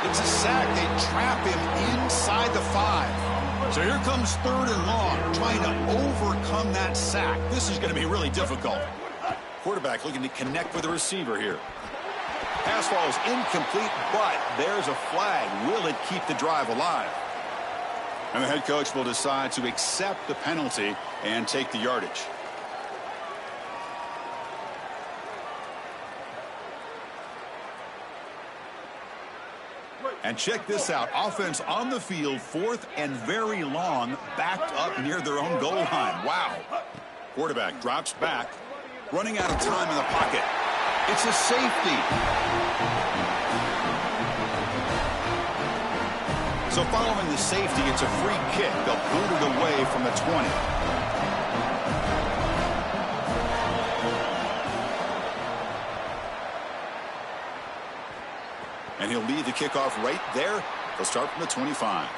It's a sack. They trap him inside the 5. So here comes third and long, trying to overcome that sack. This is going to be really difficult. Quarterback looking to connect with the receiver here. Pass ball is incomplete, but there's a flag. Will it keep the drive alive? And the head coach will decide to accept the penalty and take the yardage. And check this out. Offense on the field, 4th and very long, backed up near their own goal line. Wow. Quarterback drops back, running out of time in the pocket. It's a safety. So following the safety, it's a free kick. They'll boot it away from the 20. And he'll lead the kickoff right there. They'll start from the 25.